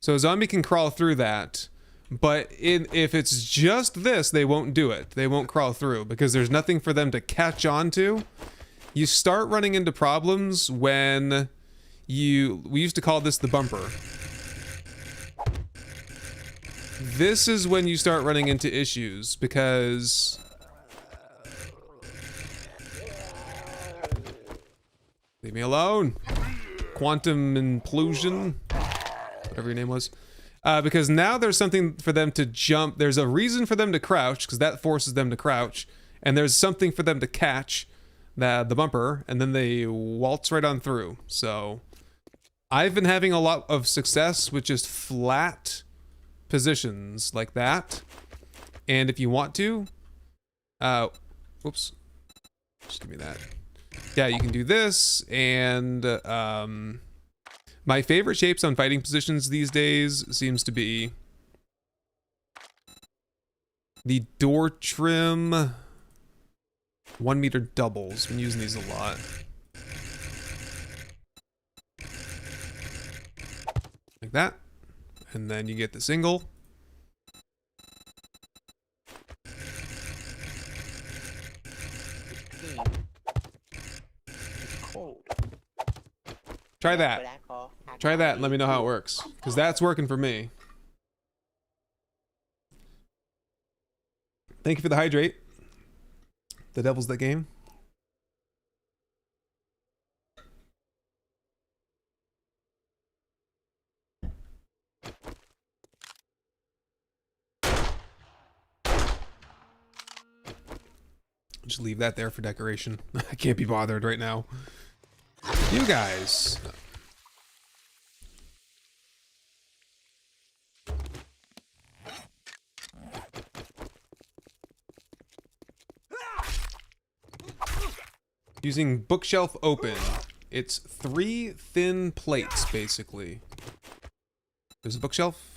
So a zombie can crawl through that, but if it's just this, they won't do it. They won't crawl through because there's nothing for them to catch on to. You start running into problems when we used to call this the bumper. This is when you start running into issues because leave me alone. Quantum implosion, whatever your name was. Because now there's something for them to jump. There's a reason for them to crouch because that forces them to crouch. And there's something for them to catch the bumper and then they waltz right on through. So I've been having a lot of success with just flat positions like that. And if you want to, whoops, just give me that. Yeah, you can do this, and my favorite shapes on fighting positions these days seems to be the door trim 1 meter doubles. Been using these a lot. Like that. And then you get the single. Try that. Try that and let me know how it works. Because that's working for me. Thank you for the hydrate. The devil's that game. Just leave that there for decoration. I can't be bothered right now. You guys. Using bookshelf open. It's 3 thin plates, basically. There's a bookshelf.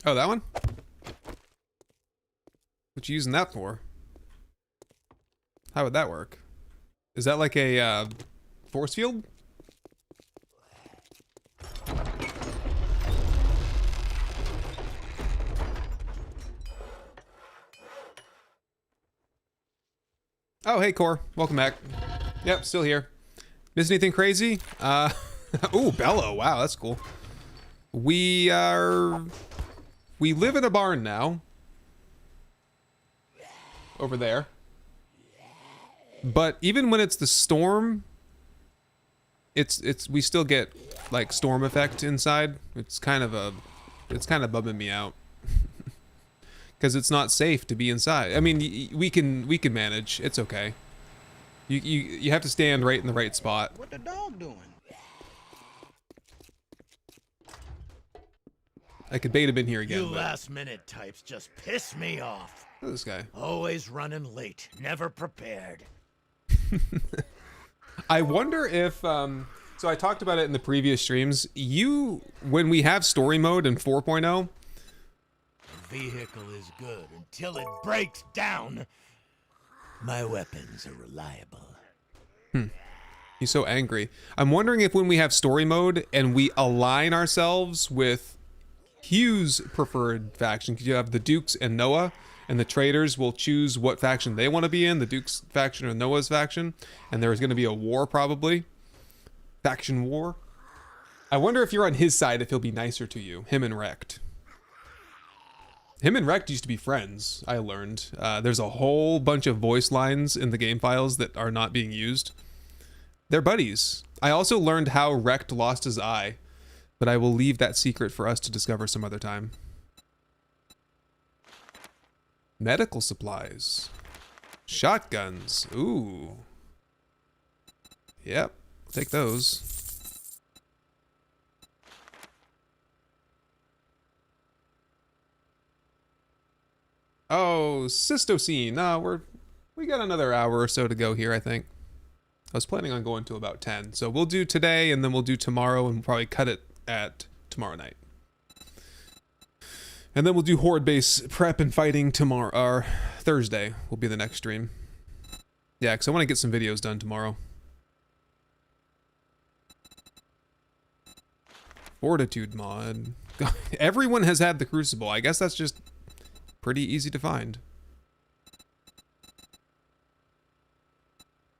Oh, that one? What you using that for? How would that work? Is that like a force field? Oh, hey, Core. Welcome back. Yep, still here. Miss anything crazy? Ooh, bellow. Wow, that's cool. We live in a barn now. Over there. But even when it's the storm, we still get like storm effect inside. It's kind of bumming me out. Cuz it's not safe to be inside. I mean, we can manage. It's okay. You have to stand right in the right spot. What the dog doing? I could bait him in here again. You last-minute types just piss me off. Look at this guy. Always running late, never prepared. I wonder if, so I talked about it in the previous streams. When we have story mode in 4.0. The vehicle is good until it breaks down. My weapons are reliable. He's so angry. I'm wondering if when we have story mode and we align ourselves with Hugh's preferred faction, because you have the Dukes and Noah, and the traders will choose what faction they want to be in, the Duke's faction or Noah's faction, and there's going to be a war probably. Faction war. I wonder if you're on his side, if he'll be nicer to you. Him and Rect. Him and Rect used to be friends, I learned. There's a whole bunch of voice lines in the game files that are not being used. They're buddies. I also learned how Rect lost his eye, but I will leave that secret for us to discover some other time. Medical supplies. Shotguns. Ooh. Yep. Take those. Oh, cystosine. No, we got another hour or so to go here, I think. I was planning on going to about 10. So we'll do today and then we'll do tomorrow and we'll probably cut it at tomorrow night. And then we'll do horde base prep and fighting tomorrow, or Thursday will be the next stream. Yeah, because I want to get some videos done tomorrow. Fortitude mod. Everyone has had the Crucible. I guess that's just pretty easy to find.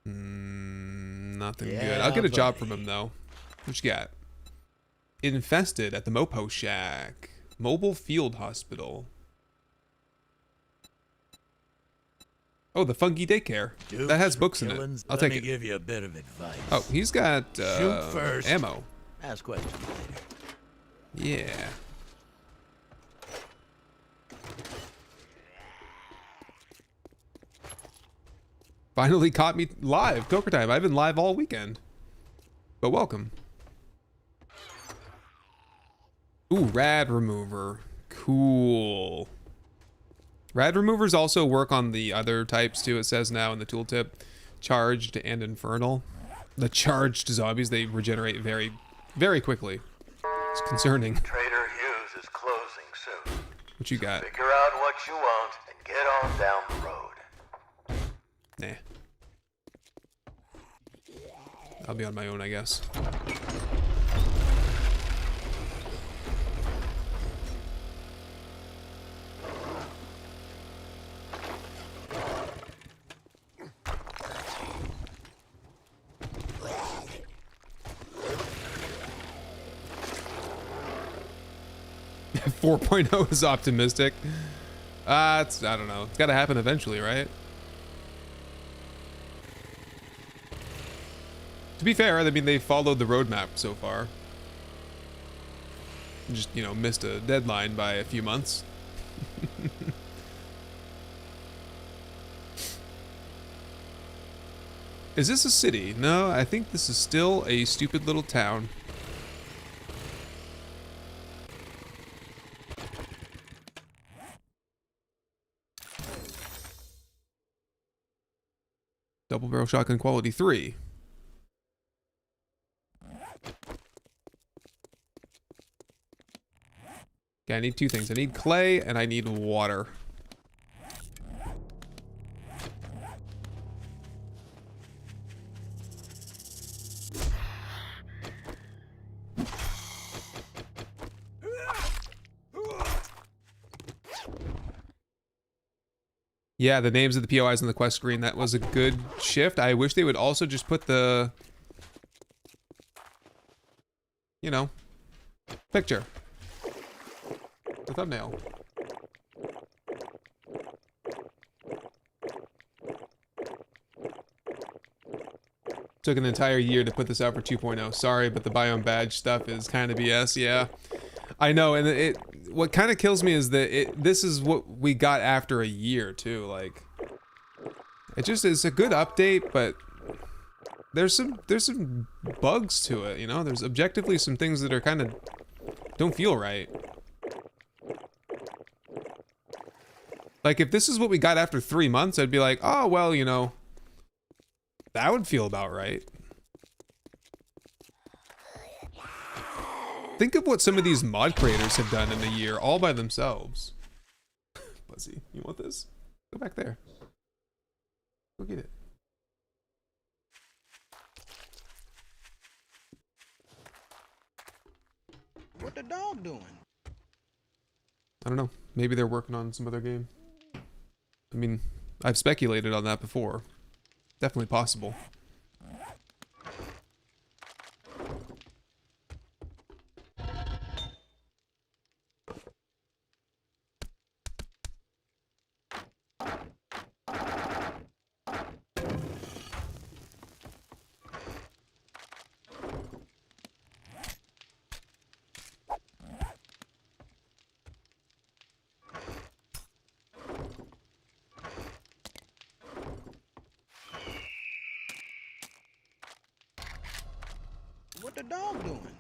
Nothing good. I'll get a job from him though. What you got? Infested at the Mopo Shack. Mobile Field Hospital. Oh, the Funky Daycare. Dukes That has for books in it. killings. I'll take Let it. me give you a bit of advice. Oh, he's got Shoot first. ammo. Ask questions later. Yeah. Finally caught me live. Coker time. I've been live all weekend. But welcome. Ooh, rad remover. Cool. Rad removers also work on the other types too, it says now in the tooltip. Charged and infernal. The charged zombies, they regenerate very, very quickly. It's concerning. Trader Hughes is closing soon. What you got? Figure out what you want and get on down the road. Nah. I'll be on my own, I guess. 4.0 is optimistic. I don't know. It's got to happen eventually, right? To be fair, I mean, they followed the roadmap so far. Just, you know, missed a deadline by a few months. Is this a city? No, I think this is still a stupid little town. Double barrel shotgun quality 3. Okay, I need two things. I need clay and I need water. Yeah, the names of the POIs on the quest screen, that was a good shift. I wish they would also just put the, you know, picture. The thumbnail. Took an entire year to put this out for 2.0. Sorry, but the biome badge stuff is kind of BS, yeah. I know, and what kind of kills me is that this is what we got after a year too. Like, it just is a good update, but there's some bugs to it. You know, there's objectively some things that are kind of don't feel right. Like, if this is what we got after 3 months, I'd be like, oh well, you know, that would feel about right. Think of what some of these mod creators have done in a year, all by themselves. Buzzy, you want this? Go back there. Go get it. What the dog doing? I don't know. Maybe they're working on some other game. I mean, I've speculated on that before. Definitely possible. What the dog doing?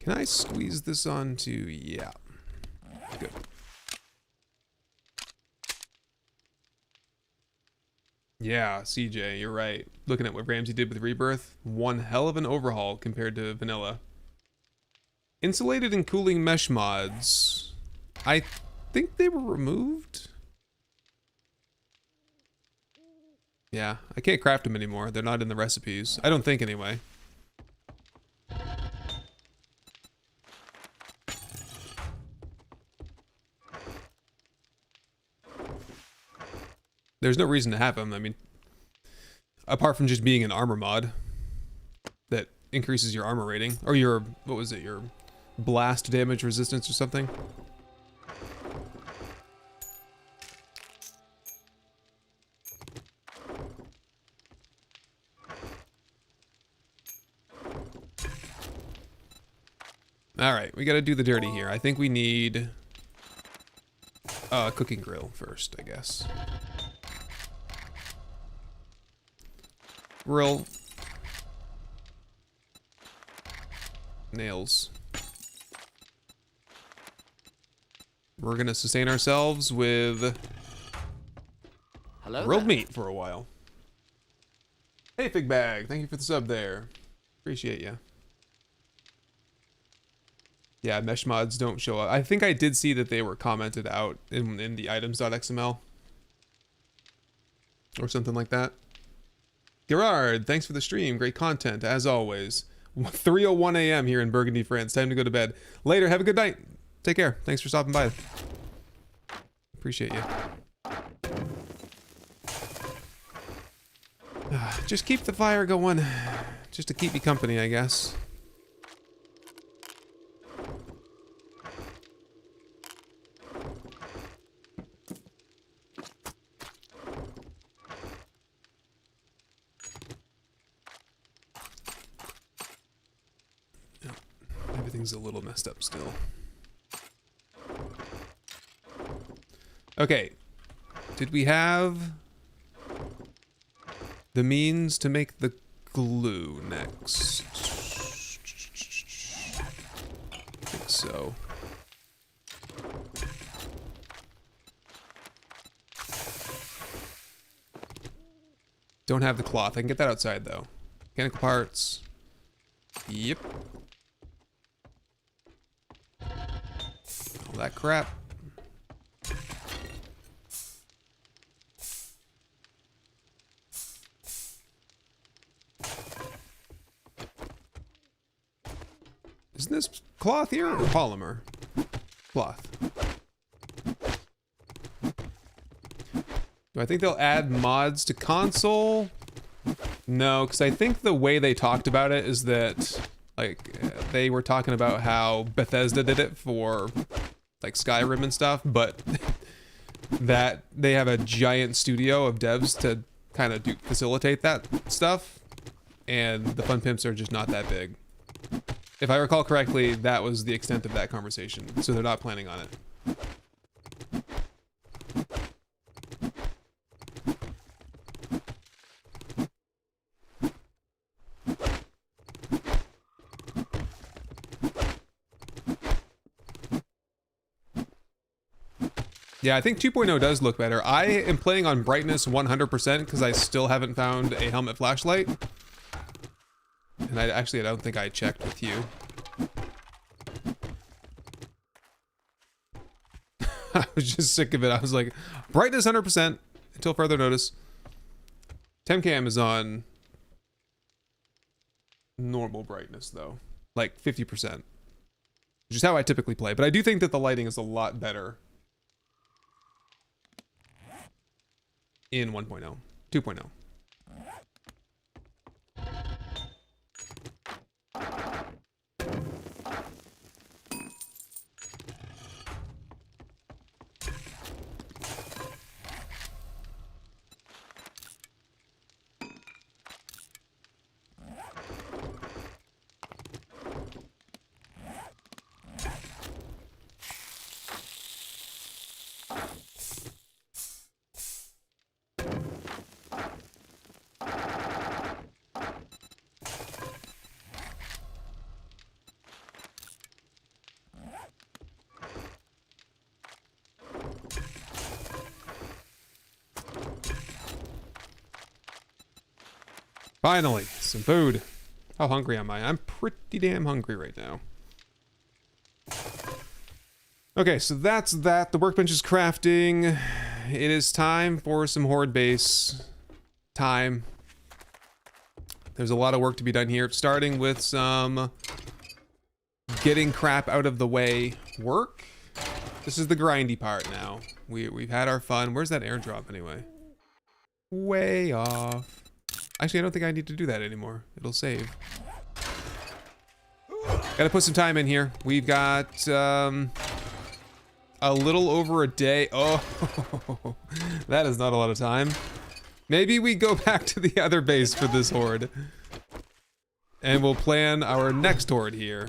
Can I squeeze this onto... Yeah. Good. Yeah, CJ, you're right. Looking at what Ramsey did with Rebirth, one hell of an overhaul compared to vanilla. Insulated and cooling mesh mods. I think they were removed. Yeah, I can't craft them anymore. They're not in the recipes. I don't think anyway. There's no reason to have them. I mean, apart from just being an armor mod that increases your armor rating, or your, what was it, your blast damage resistance or something. All right, we got to do the dirty here. I think we need a cooking grill first, I guess. Grill. Nails. We're gonna sustain ourselves with grilled meat for a while. Hey, Fig Bag, thank you for the sub there. Appreciate you. Yeah, mesh mods don't show up. I think I did see that they were commented out in the items.xml or something like that. Gerard, thanks for the stream. Great content, as always. 3:01 a.m. here in Burgundy, France. Time to go to bed. Later, have a good night. Take care. Thanks for stopping by. Appreciate you. Just keep the fire going. Just to keep me company, I guess. Everything's a little messed up still. Okay. Did we have the means to make the glue next? I think so. Don't have the cloth. I can get that outside though. Mechanical parts. Yep. All that crap. Isn't this cloth here or polymer? Cloth. Do I think they'll add mods to console? No, because I think the way they talked about it is that, like, they were talking about how Bethesda did it for, like, Skyrim and stuff, but that they have a giant studio of devs to kind of facilitate that stuff, and the Fun Pimps are just not that big. If I recall correctly, that was the extent of that conversation, so they're not planning on it. Yeah, I think 2.0 does look better. I am playing on brightness 100% because I still haven't found a helmet flashlight. And I don't think I checked with you. I was just sick of it. I was like, brightness 100% until further notice. Temcam is on normal brightness though. Like 50%. Which is how I typically play. But I do think that the lighting is a lot better in 1.0. 2.0. Finally, some food. How hungry am I? I'm pretty damn hungry right now. Okay, so that's that. The workbench is crafting. It is time for some horde base time. There's a lot of work to be done here, starting with some getting crap out of the way work. This is the grindy part now. We've had our fun. Where's that airdrop anyway? Way off. Actually, I don't think I need to do that anymore. It'll save. Gotta put some time in here. We've got a little over a day. Oh, that is not a lot of time. Maybe we go back to the other base for this horde. And we'll plan our next horde here.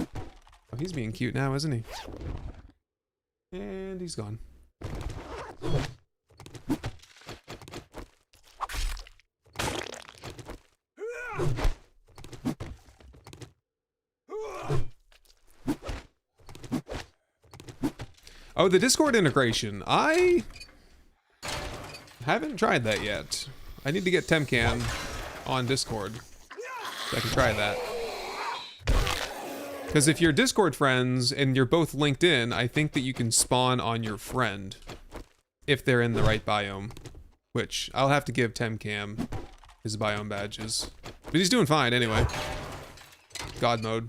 Oh, he's being cute now, isn't he? And he's gone. Oh, the Discord integration. I haven't tried that yet. I need to get Temcam on Discord so I can try that. Because if you're Discord friends and you're both linked in, I think that you can spawn on your friend if they're in the right biome. Which I'll have to give Temcam his biome badges. But he's doing fine anyway. God mode.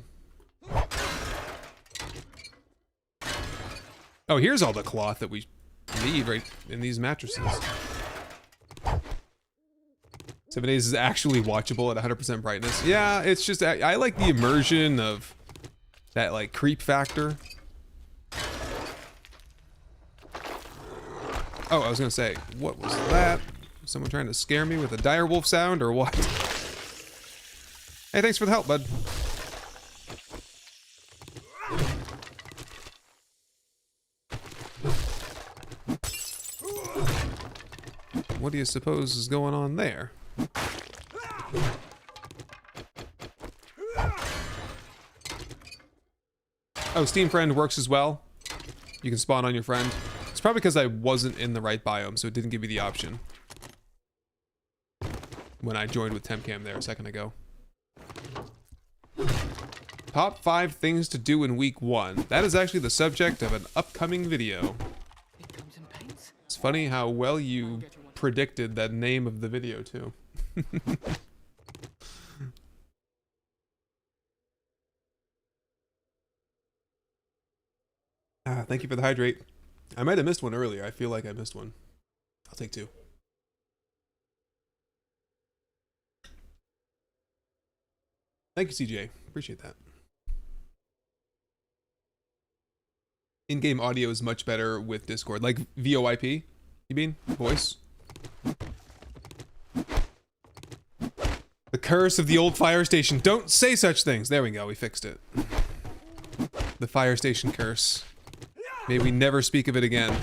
Oh, here's all the cloth that we need right in these mattresses. 7 days is actually watchable at 100% brightness. Yeah, it's just, I like the immersion of that, like, creep factor. Oh, I was gonna say, what was that? Someone trying to scare me with a direwolf sound or what? Hey, thanks for the help, bud. What do you suppose is going on there? Oh, Steam Friend works as well. You can spawn on your friend. It's probably because I wasn't in the right biome, so it didn't give me the option when I joined with Temcam there a second ago. Top 5 things to do in week 1. That is actually the subject of an upcoming video. It's funny how well you predicted that name of the video too. Thank you for the hydrate. I might have missed one earlier. I feel like I missed one. I'll take 2. Thank you, CJ. Appreciate that. In-game audio is much better with Discord. Like VoIP, you mean? Voice? The curse of the old fire station. Don't say such things. There we go. We fixed it. The fire station curse. May we never speak of it again.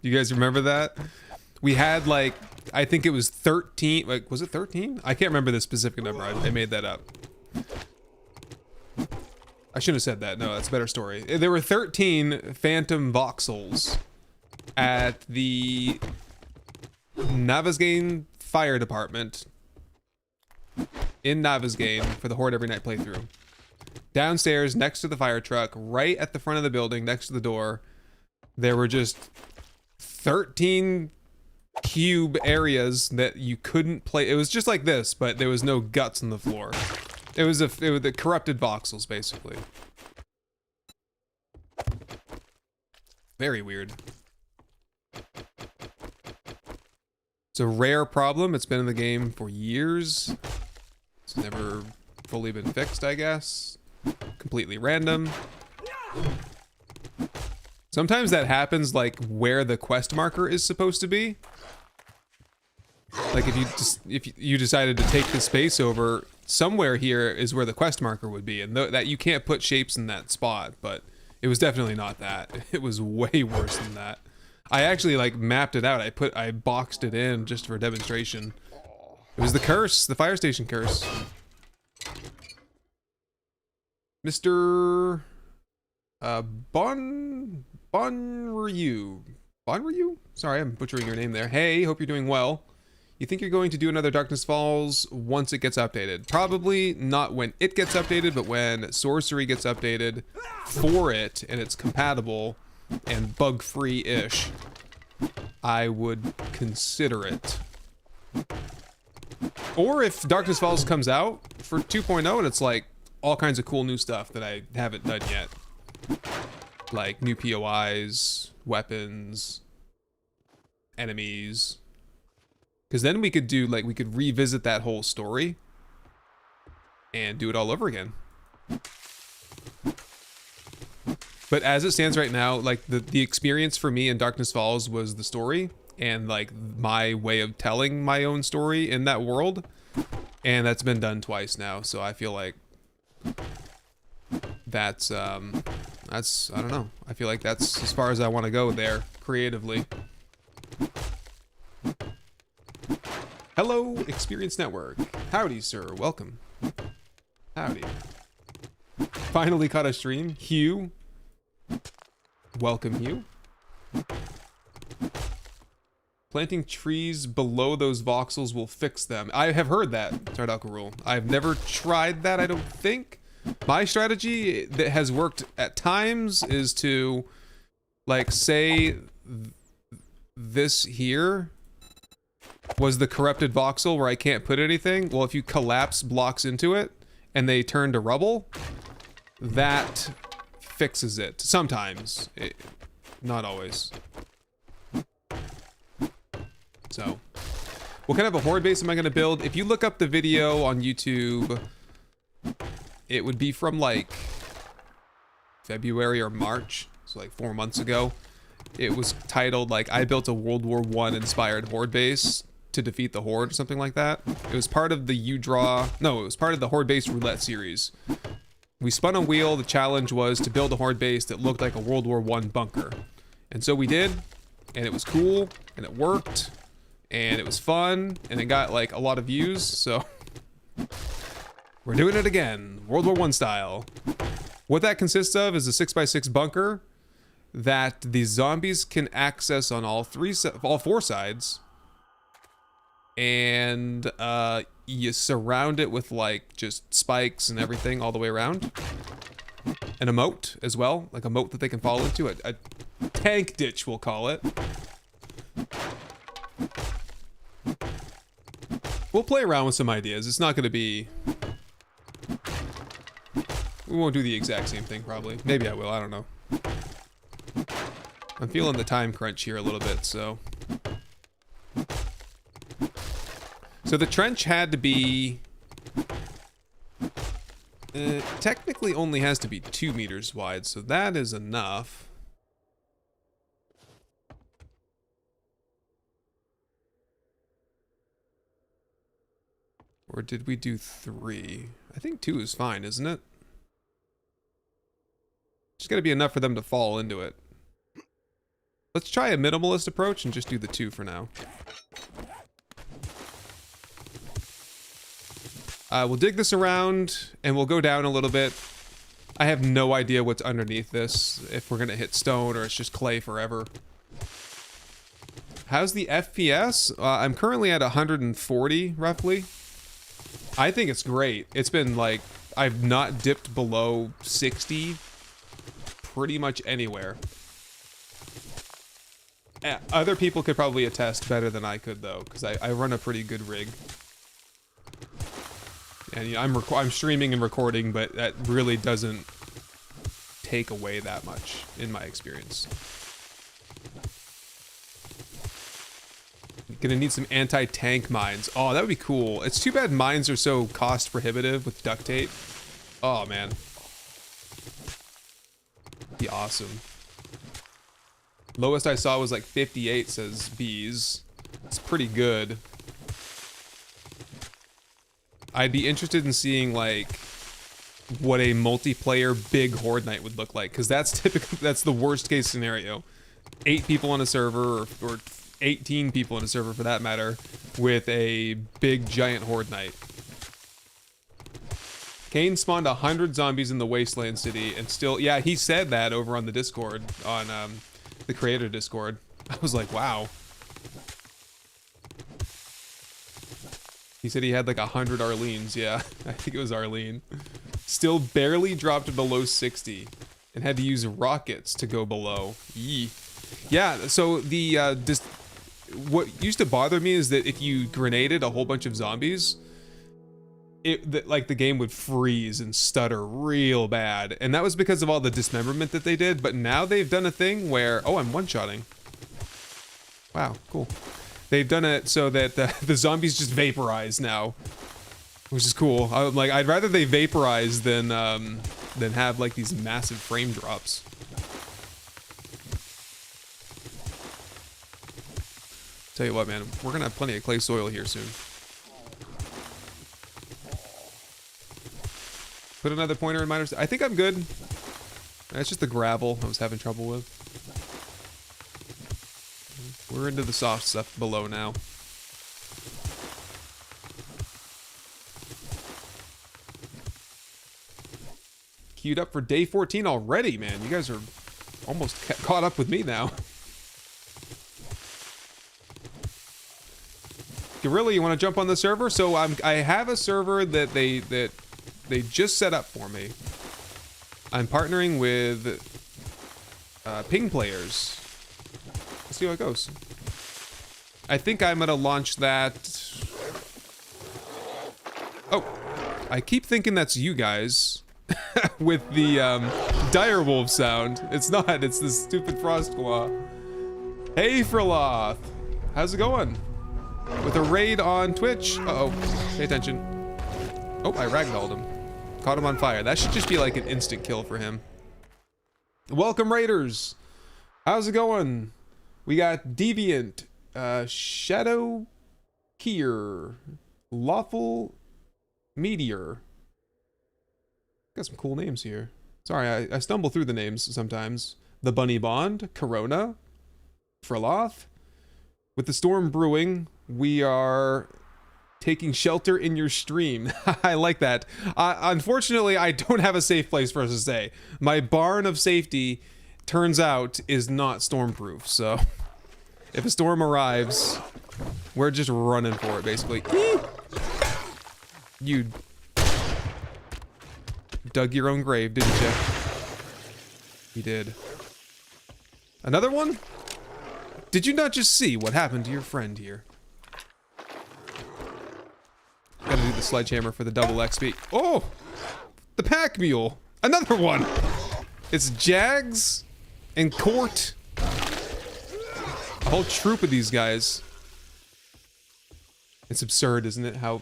You guys remember that? We had like, I think it was 13. Like, was it 13? I can't remember the specific number. I made that up. I shouldn't have said that. No, that's a better story. There were 13 phantom voxels at the Navasgain Fire Department in Navasgain for the Horde Every Night playthrough. Downstairs, next to the fire truck, right at the front of the building, next to the door, there were just 13 cube areas that you couldn't play. It was just like this, but there was no guts on the floor. It was the corrupted voxels, basically. Very weird. It's a rare problem. It's been in the game for years. It's never fully been fixed, I guess. Completely random. Sometimes that happens like where the quest marker is supposed to be. Like if you decided to take the space over, somewhere here is where the quest marker would be, and that you can't put shapes in that spot, but it was definitely not that. It was way worse than that. I actually like mapped it out. I boxed it in just for demonstration. It was the curse, the fire station curse. Mr. Bon Ryu. Bon, were you? Sorry, I'm butchering your name there. Hey, hope you're doing well. You think you're going to do another Darkness Falls once it gets updated? Probably not when it gets updated, but when Sorcery gets updated for it and it's compatible and bug-free-ish, I would consider it. Or if Darkness Falls comes out for 2.0 and it's like all kinds of cool new stuff that I haven't done yet. Like new POIs, weapons, enemies. Because then we could do, like, we could revisit that whole story and do it all over again. But as it stands right now, like, the experience for me in Darkness Falls was the story and, like, my way of telling my own story in that world. And that's been done twice now, so I feel like that's, I don't know. I feel like that's as far as I want to go there, creatively. Hello, Experience Network. Howdy, sir. Welcome. Howdy. Finally caught a stream. Hugh. Welcome, Hugh. Planting trees below those voxels will fix them. I have heard that, Tardalka Rule. I've never tried that, I don't think. My strategy that has worked at times is to, like, say this here was the corrupted voxel where I can't put anything. Well, if you collapse blocks into it and they turn to rubble, that fixes it. Sometimes. Not always. So, what kind of a horde base am I going to build? If you look up the video on YouTube, it would be from like February or March. So like 4 months ago. It was titled like, I built a World War I inspired horde base to defeat the horde or something like that. It was part of the it was part of the horde base roulette series. We spun a wheel. The challenge was to build a horde base that looked like a World War I bunker. And so we did, and it was cool, and it worked, and it was fun, and it got like a lot of views, so we're doing it again, World War I style. What that consists of is a 6x6 bunker that the zombies can access on all four sides, and you surround it with like just spikes and everything all the way around, and a moat as well, like a moat that they can fall into, a tank ditch we'll call it. We'll play around with some ideas. It's not going to be, we won't do the exact same thing probably. Maybe I will, I don't know. I'm feeling the time crunch here a little bit, so. So the trench had to be, technically only has to be 2 meters wide, so that is enough. Or did we do 3? I think 2 is fine, isn't it? Just gotta be enough for them to fall into it. Let's try a minimalist approach and just do the 2 for now. We'll dig this around and we'll go down a little bit. I have no idea what's underneath this, if we're gonna hit stone or it's just clay forever. How's the FPS? I'm currently at 140 roughly. I think it's great. It's been like, I've not dipped below 60 pretty much anywhere. Other people could probably attest better than I could though, because I run a pretty good rig. And you know, I'm streaming and recording, but that really doesn't take away that much in my experience. Gonna need some anti-tank mines. Oh, that would be cool. It's too bad mines are so cost prohibitive with duct tape. Oh man. Be awesome. Lowest I saw was like 58, says bees. It's pretty good. I'd be interested in seeing like what a multiplayer big horde night would look like, because that's typically, that's the worst case scenario. 8 people on a server, or 18 people in a server for that matter, with a big giant horde night. Kane spawned 100 zombies in the wasteland city and still, yeah, he said that over on the Discord, on the creator Discord. I was like, wow. He said he had like 100 Arlenes. Yeah, I think it was Arlene. Still barely dropped below 60 and had to use rockets to go below. Yee. Yeah, so the what used to bother me is that if you grenaded a whole bunch of zombies, like the game would freeze and stutter real bad. And that was because of all the dismemberment that they did. But now they've done a thing where, oh, I'm one-shotting. Wow, cool. They've done it so that the zombies just vaporize now, which is cool. I'm like, I'd rather they vaporize than have like these massive frame drops. Tell you what, man, we're gonna have plenty of clay soil here soon. Put another pointer in miners. I think I'm good. It's just the gravel I was having trouble with. We're into the soft stuff below now. Queued up for day 14 already, man. You guys are almost caught up with me now. Gorilla, you want to jump on the server? So I have a server that they just set up for me. I'm partnering with ping players. Let's see how it goes. I think I'm gonna launch that. Oh, I keep thinking that's you guys with the direwolf sound. It's not. It's the stupid Frostclaw. Hey, Friloth, how's it going? With a raid on Twitch. Uh-oh, pay attention. Oh, I ragdolled him. Caught him on fire. That should just be like an instant kill for him. Welcome, Raiders. How's it going? We got Deviant, Shadow Kier, Lawful Meteor. Got some cool names here. Sorry, I stumble through the names sometimes. The Bunny Bond, Corona, Friloth. With the storm brewing, we are taking shelter in your stream. I like that. Unfortunately, I don't have a safe place for us to stay. My barn of safety, turns out, is not stormproof. So if a storm arrives, we're just running for it, basically. You dug your own grave, didn't you? You did. Another one? Did you not just see what happened to your friend here? Gotta do the sledgehammer for the double XP. Oh! The pack mule! Another one! It's Jags and Court. A whole troop of these guys. It's absurd, isn't it? How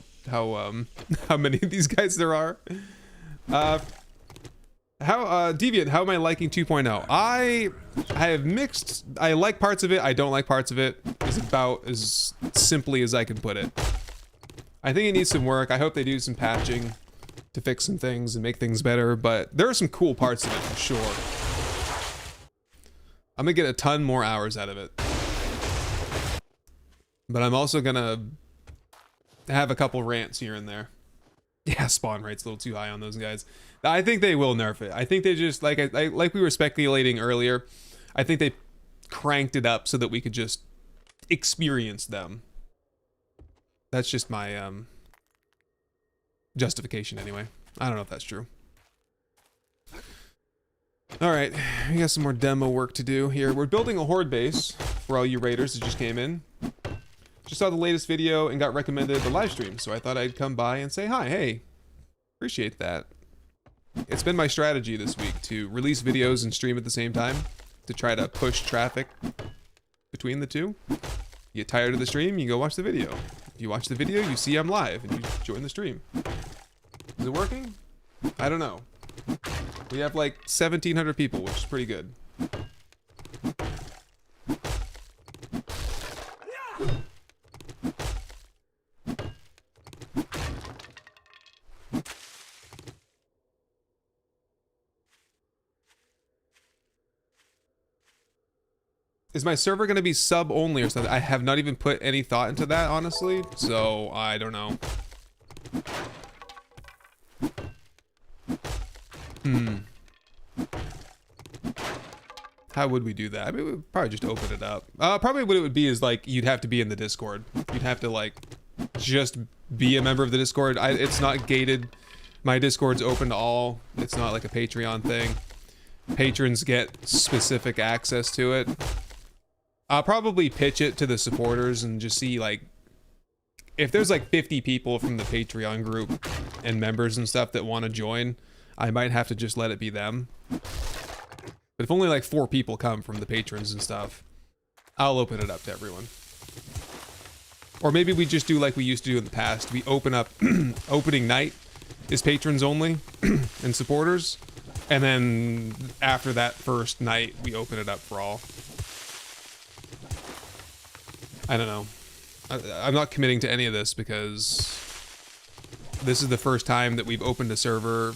many of these guys there are? Deviant, how am I liking 2.0? I have mixed. I like parts of it. I don't like parts of it. It's about as simply as I can put it. I think it needs some work. I hope they do some patching to fix some things and make things better, but there are some cool parts of it for sure. I'm gonna get a ton more hours out of it. But I'm also gonna have a couple rants here and there. Yeah, spawn rate's a little too high on those guys. I think they will nerf it. I think they just, like like we were speculating earlier, I think they cranked it up so that we could just experience them. That's just my justification anyway. I don't know if that's true. Alright, we got some more demo work to do here. We're building a horde base for all you raiders that just came in. Just saw the latest video and got recommended the live stream, so I thought I'd come by and say hi. Hey, appreciate that. It's been my strategy this week to release videos and stream at the same time to try to push traffic between the two. You get tired of the stream, you go watch the video. If you watch the video, you see I'm live and you join the stream. Is it working? I don't know. We have like 1,700 people, which is pretty good. Is my server going to be sub only or something? I have not even put any thought into that, honestly. So, I don't know. How would we do that? I mean, we'd probably just open it up. Probably what it would be is like, you'd have to be in the Discord. You'd have to like, just be a member of the Discord. It's not gated. My Discord's open to all. It's not like a Patreon thing. Patrons get specific access to it. I'll probably pitch it to the supporters and just see like, if there's like 50 people from the Patreon group and members and stuff that want to join, I might have to just let it be them. But if only like 4 people come from the patrons and stuff, I'll open it up to everyone. Or maybe we just do like we used to do in the past. We open up, opening night is patrons only and supporters. And then after that first night, we open it up for all. I don't know. I'm not committing to any of this because this is the first time that we've opened a server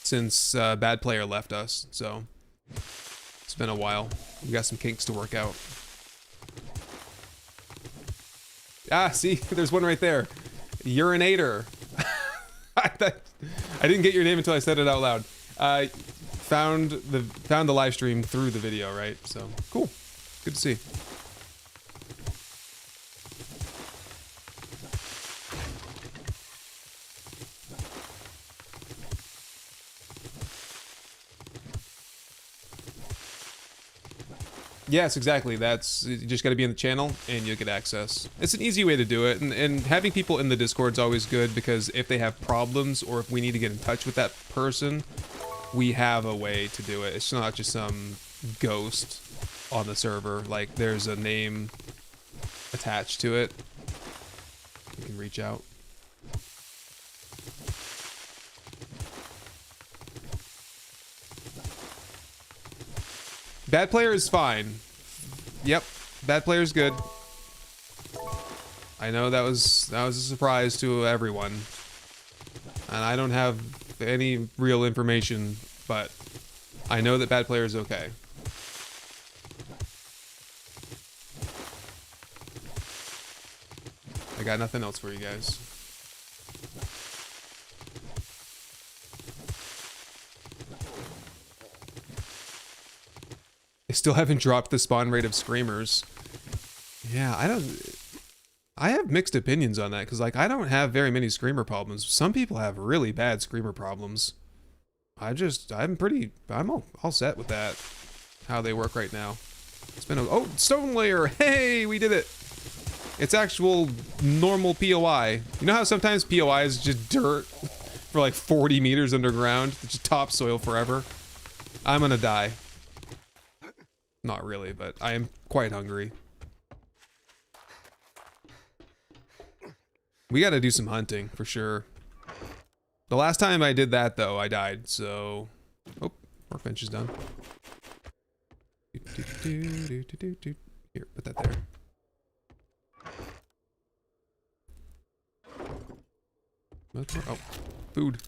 since Bad Player left us, so it's been a while. We got some kinks to work out. Ah, see, there's one right there. Urinator. I didn't get your name until I said it out loud. Found the live stream through the video, right? So cool, good to see. Yes, exactly. That's, you just got to be in the channel and you'll get access. It's an easy way to do it, and having people in the Discord's always good because if they have problems or if we need to get in touch with that person, we have a way to do it. It's not just some ghost on the server. Like, there's a name attached to it. You can reach out. Bad Player is fine. Yep, Bad Player is good. I know that was a surprise to everyone, and I don't have any real information, but I know that Bad Player is okay. I got nothing else for you guys. Still haven't dropped the spawn rate of screamers. Yeah, I have mixed opinions on that because like I don't have very many screamer problems. Some people have really bad screamer problems. I'm all set with that. How they work right now. It's been oh, stone layer. Hey, we did it. It's actual normal POI. You know how sometimes POI is just dirt for like 40 meters underground? It's just topsoil forever. I'm gonna die. Not really, but I am quite hungry. We gotta do some hunting, for sure. The last time I did that, though, I died, so... Oh, workbench is done. Here, put that there. Oh, food.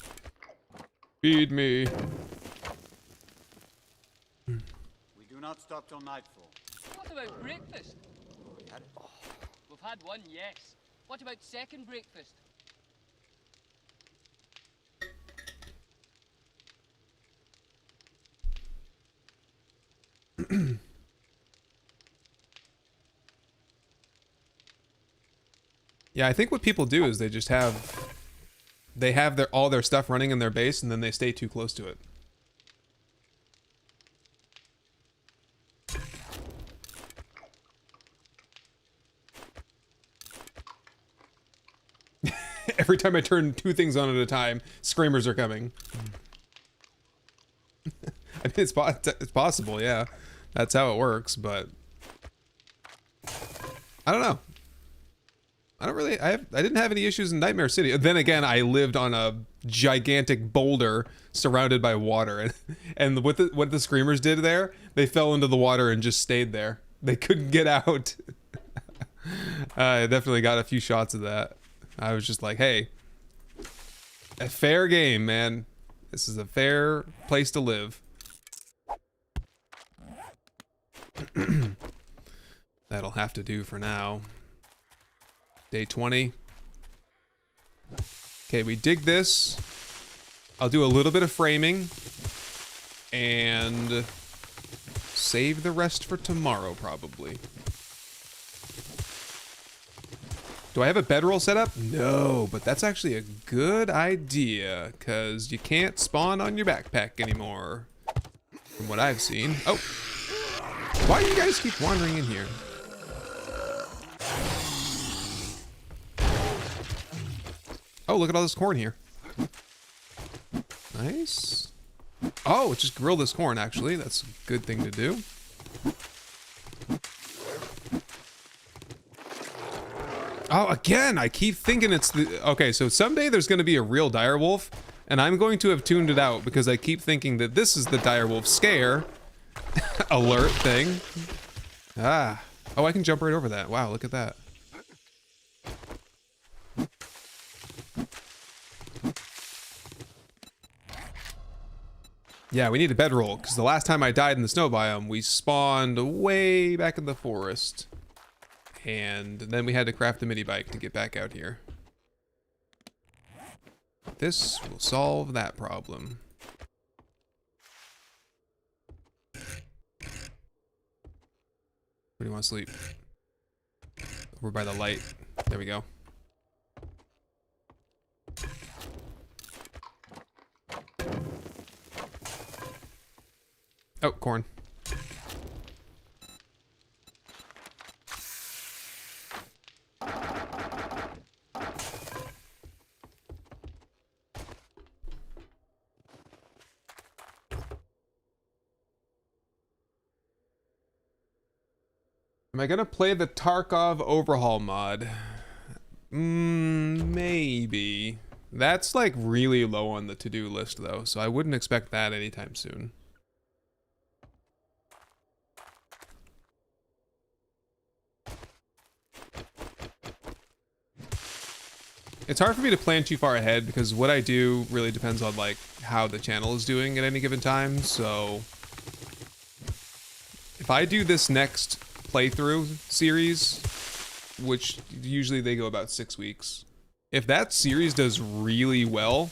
Feed me. Do not stop till nightfall. What about breakfast? We've had one, yes. What about second breakfast? Yeah, I think what people do is they just have... They have all their stuff running in their base and then they stay too close to it. Every time I turn 2 things on at a time, screamers are coming. I mean, it's possible, yeah. That's how it works, but... I don't know. I didn't have any issues in Nightmare City. Then again, I lived on a gigantic boulder surrounded by water. And what the screamers did there, they fell into the water and just stayed there. They couldn't get out. I definitely got a few shots of that. I was just like, hey, a fair game, man. This is a fair place to live. That'll have to do for now. Day 20. Okay, we dig this. I'll do a little bit of framing and save the rest for tomorrow, probably. Do I have a bedroll set up? No, but that's actually a good idea, because you can't spawn on your backpack anymore, from what I've seen. Oh, why do you guys keep wandering in here? Oh, look at all this corn here. Nice. Oh, just grill this corn, actually. That's a good thing to do. Oh, again, I keep thinking it's the... Okay, so someday there's going to be a real direwolf, and I'm going to have tuned it out because I keep thinking that this is the direwolf scare alert thing. Ah. Oh, I can jump right over that. Wow, look at that. Yeah, we need a bedroll, because the last time I died in the snow biome, we spawned way back in the forest. And then we had to craft the mini bike to get back out here. This will solve that problem. Where do you want to sleep? Over by the light. There we go. Oh, corn. Am I gonna play the Tarkov overhaul mod? Maybe. That's like really low on the to-do list though, so I wouldn't expect that anytime soon. It's hard for me to plan too far ahead because what I do really depends on like how the channel is doing at any given time, so if I do this next playthrough series, which usually they go about 6 weeks, if that series does really well,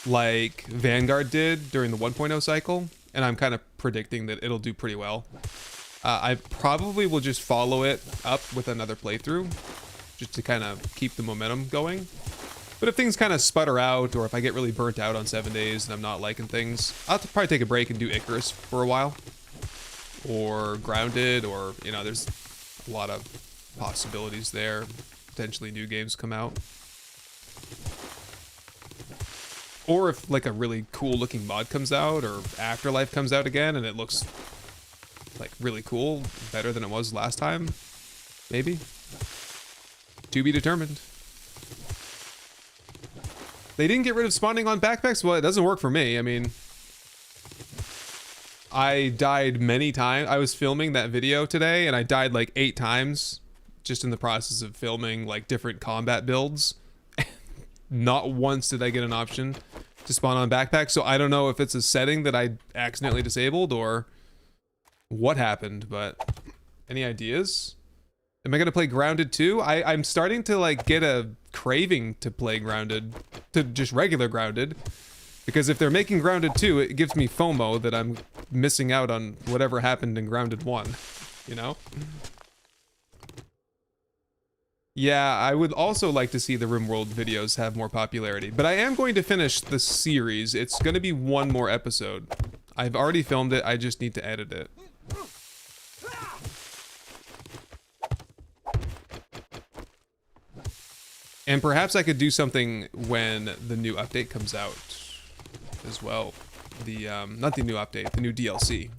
like Vanguard did during the 1.0 cycle, and I'm kind of predicting that it'll do pretty well, I probably will just follow it up with another playthrough, just to kind of keep the momentum going. But if things kind of sputter out, or if I get really burnt out on 7 days and I'm not liking things, I'll probably take a break and do Icarus for a while. Or Grounded, or, you know, there's a lot of possibilities there. Potentially new games come out. Or if like a really cool looking mod comes out, or Afterlife comes out again and it looks like really cool, better than it was last time, maybe. To be determined. They didn't get rid of spawning on backpacks? Well, it doesn't work for me. I mean, I died many times. I was filming that video today and I died like 8 times just in the process of filming like different combat builds. Not once did I get an option to spawn on backpacks, so I don't know if it's a setting that I accidentally disabled or what happened, but any ideas? Am I gonna play Grounded too? I'm starting to like get a craving to play Grounded, to just regular Grounded, because if they're making Grounded 2, it gives me FOMO that I'm missing out on whatever happened in Grounded 1, you know? Yeah, I would also like to see the RimWorld videos have more popularity, but I am going to finish the series. It's gonna be 1 more episode. I've already filmed it, I just need to edit it. And perhaps I could do something when the new update comes out as well. The, not the new update, the new DLC.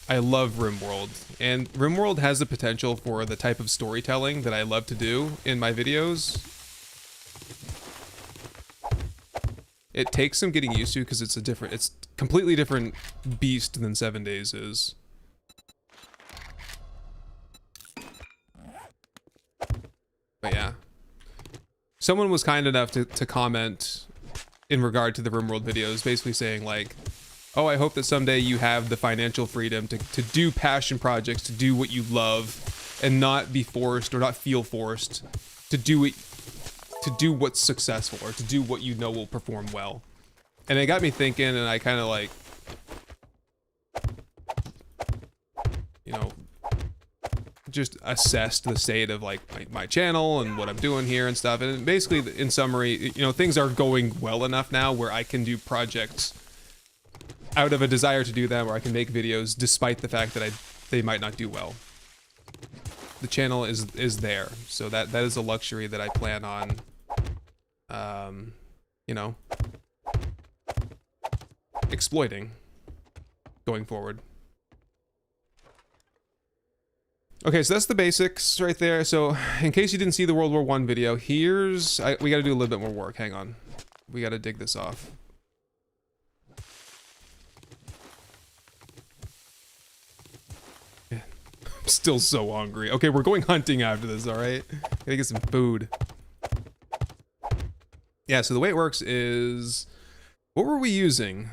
I love RimWorld, and RimWorld has the potential for the type of storytelling that I love to do in my videos. It takes some getting used to because it's completely different beast than 7 Days is. But yeah. Someone was kind enough to comment in regard to the RimWorld videos, basically saying like, oh, I hope that someday you have the financial freedom to do passion projects, to do what you love, and not be forced or not feel forced to do what's successful or to do what you know will perform well. And it got me thinking, and I kind of like, you know, just assessed the state of like my channel and what I'm doing here and stuff. And basically, in summary, you know, things are going well enough now where I can do projects out of a desire to do them, where I can make videos despite the fact that they might not do well. The channel is there, so that is a luxury that I plan on, you know, exploiting going forward. Okay, so that's the basics right there. So in case you didn't see the World War I video, we got to do a little bit more work. Hang on, we got to dig this off. Yeah. I'm still so hungry. Okay, we're going hunting after this. All right, gotta get some food. Yeah, so the way it works is, what were we using?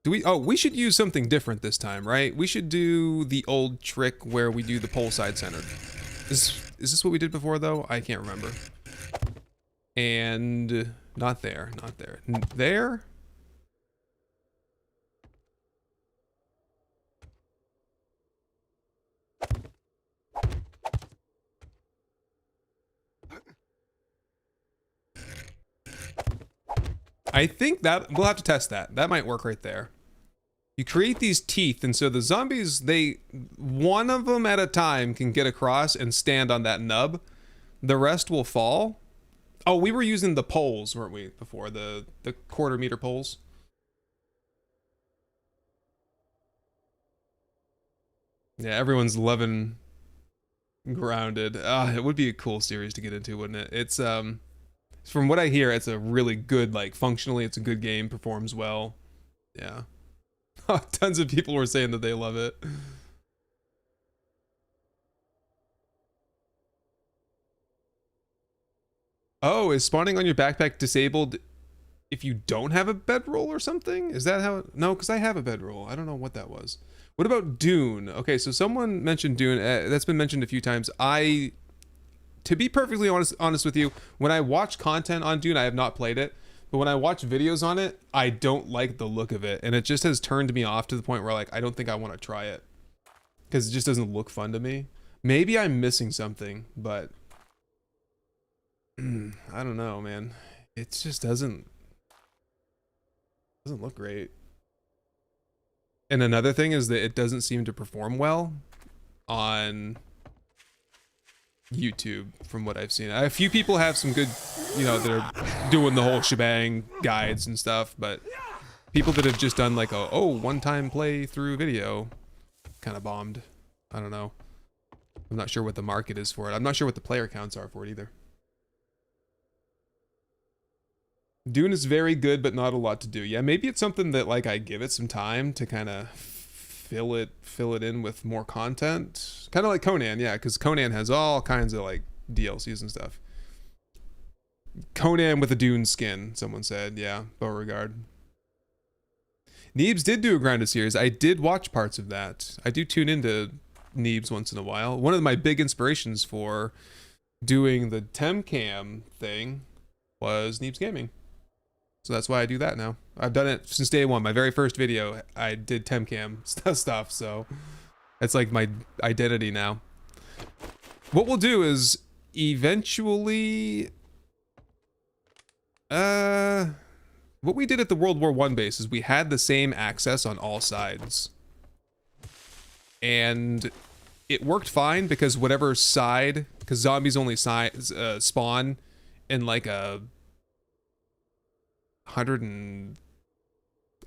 We should use something different this time, right? We should do the old trick where we do the pole side centered. Is this what we did before though? I can't remember. And not there, not there. There? I think that we'll have to test that. That might work right there. You create these teeth, and so the zombies, one of them at a time can get across and stand on that nub. The rest will fall. Oh, we were using the poles, weren't we, before? The quarter-meter poles. Yeah, everyone's loving Grounded. It would be a cool series to get into, wouldn't it? It's from what I hear, it's a really good, like, functionally, it's a good game, performs well. Yeah. Tons of people were saying that they love it. Oh, is spawning on your backpack disabled if you don't have a bedroll or something? Is that how? No, because I have a bedroll. I don't know what that was. What about Dune? Okay, so someone mentioned Dune. That's been mentioned a few times. To be perfectly honest with you, when I watch content on Dune, I have not played it. But when I watch videos on it, I don't like the look of it. And it just has turned me off to the point where, like, I don't think I want to try it. Because it just doesn't look fun to me. Maybe I'm missing something, but I don't know, man. It just doesn't look great. And another thing is that it doesn't seem to perform well on YouTube, from what I've seen. A few people have some good, you know, that are doing the whole shebang guides and stuff, but people that have just done like a one-time play through video kind of bombed. I don't know. I'm not sure what the market is for it. I'm not sure what the player counts are for it either. Dune is very good, but not a lot to do. Yeah, maybe it's something that, like, I give it some time to kind of fill it in with more content. Kind of like Conan, yeah, because Conan has all kinds of, like, DLCs and stuff. Conan with a Dune skin, someone said. Yeah, Beauregard. Neebs did do a Grounded series. I did watch parts of that. I do tune into Neebs once in a while. One of my big inspirations for doing the Temcam thing was Neebs Gaming. So that's why I do that now. I've done it since day one. My very first video, I did Temcam stuff, so it's like my identity now. What we'll do is eventually, what we did at the World War I base is we had the same access on all sides. And it worked fine because whatever side, because zombies only spawn in like a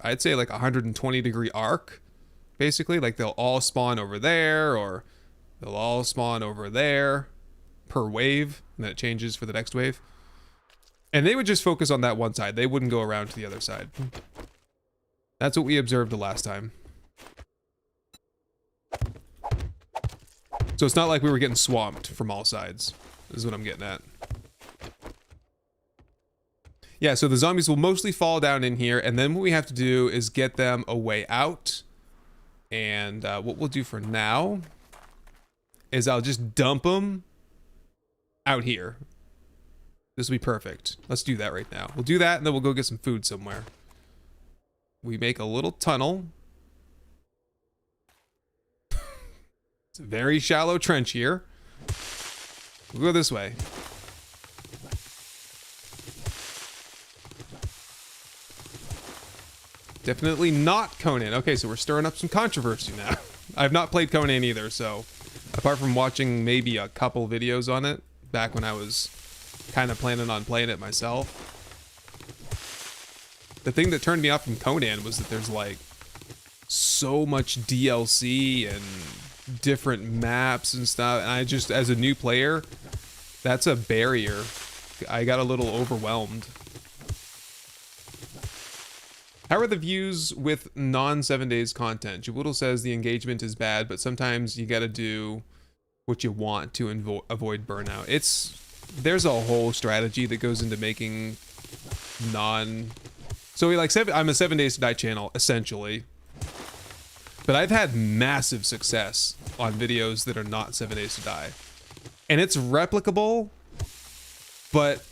I'd say like 120 degree arc, basically. Like they'll all spawn over there, or they'll all spawn over there per wave, and then it changes for the next wave. And they would just focus on that one side. They wouldn't go around to the other side. That's what we observed the last time. So it's not like we were getting swamped from all sides, is what I'm getting at. Yeah, so the zombies will mostly fall down in here, and then what we have to do is get them a way out. And what we'll do for now is I'll just dump them out here. This will be perfect. Let's do that right now. We'll do that, and then we'll go get some food somewhere. we make a little tunnel. It's a very shallow trench here. We'll go this way. Definitely not Conan. Okay, so we're stirring up some controversy now. I've not played Conan either, so apart from watching maybe a couple videos on it back when I was kind of planning on playing it myself. The thing that turned me off from Conan was that there's like so much DLC and different maps and stuff, and I just, as a new player, that's a barrier. I got a little overwhelmed. How are the views with non-7 days content? Jawoodle says the engagement is bad, but sometimes you gotta do what you want to avoid burnout. There's a whole strategy that goes into making so I'm a 7 days to die channel, essentially. But I've had massive success on videos that are not 7 days to die. And it's replicable, but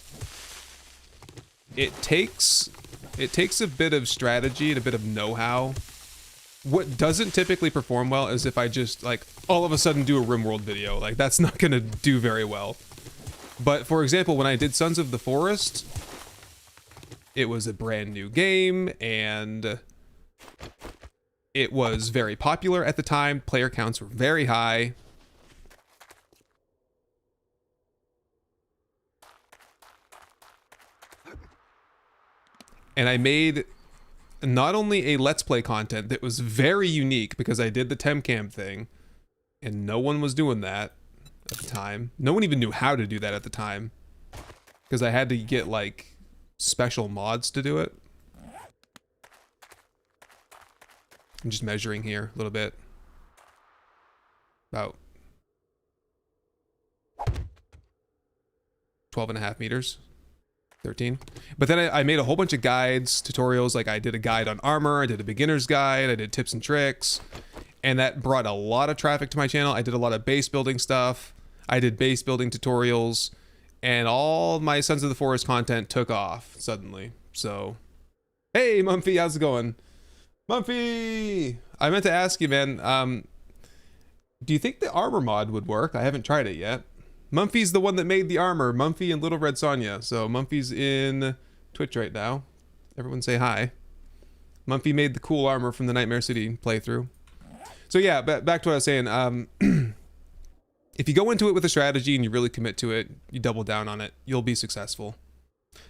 it takes a bit of strategy and a bit of know-how. What doesn't typically perform well is if I just like all of a sudden do a RimWorld video. Like, that's not gonna do very well. But for example, when I did Sons of the Forest, it was a brand new game and it was very popular at the time. Player counts were very high. And I made not only a Let's Play content that was very unique because I did the Temcam thing, and no one was doing that at the time. No one even knew how to do that at the time, because I had to get like special mods to do it. I'm just measuring here a little bit. About 12.5 meters. 13. But then I made a whole bunch of guides, tutorials. Like, I did a guide on armor, I did a beginner's guide, I did tips and tricks, and that brought a lot of traffic to my channel. I did a lot of base building stuff. I did base building tutorials, and all my Sons of the Forest content took off suddenly. So, hey, Mumphy, how's it going? Mumphy! I meant to ask you, man, do you think the armor mod would work? I haven't tried it yet. Mumphy's the one that made the armor. Mumphy and Little Red Sonja. So Mumphy's in Twitch right now. Everyone say hi. Mumphy made the cool armor from the Nightmare City playthrough. So yeah, back to what I was saying. If you go into it with a strategy and you really commit to it, you double down on it, you'll be successful.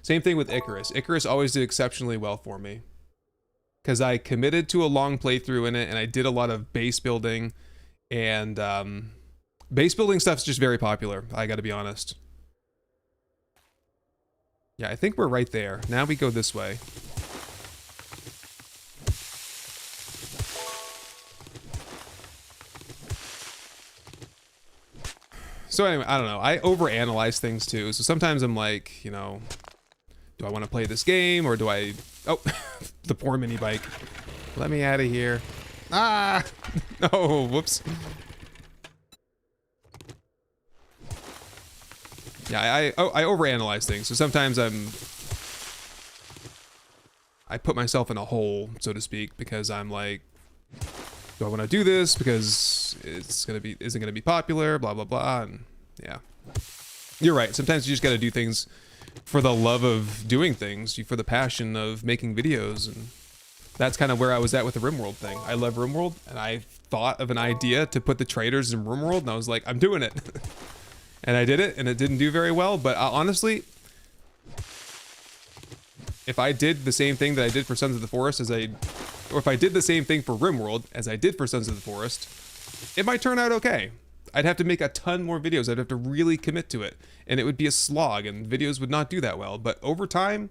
Same thing with Icarus. Icarus always did exceptionally well for me, because I committed to a long playthrough in it, and I did a lot of base building, and base building stuff's just very popular, I gotta be honest. Yeah, I think we're right there. Now we go this way. So anyway, I don't know. I overanalyze things too. So sometimes I'm like, you know, do I want to play this game or do I... Oh, the poor mini bike. Let me out of here. Ah! Oh, whoops. Yeah, I overanalyze things. So sometimes I put myself in a hole, so to speak, because I'm like, do I want to do this because isn't gonna be popular, blah blah blah, and yeah. You're right. Sometimes you just got to do things for the love of doing things, for the passion of making videos, and that's kind of where I was at with the RimWorld thing. I love RimWorld, and I thought of an idea to put the traders in RimWorld, and I was like, I'm doing it. And I did it, and it didn't do very well, but honestly, if I did the same thing that I did for Sons of the Forest or if I did the same thing for RimWorld as I did for Sons of the Forest, it might turn out okay. I'd have to make a ton more videos. I'd have to really commit to it, and it would be a slog, and videos would not do that well. But over time,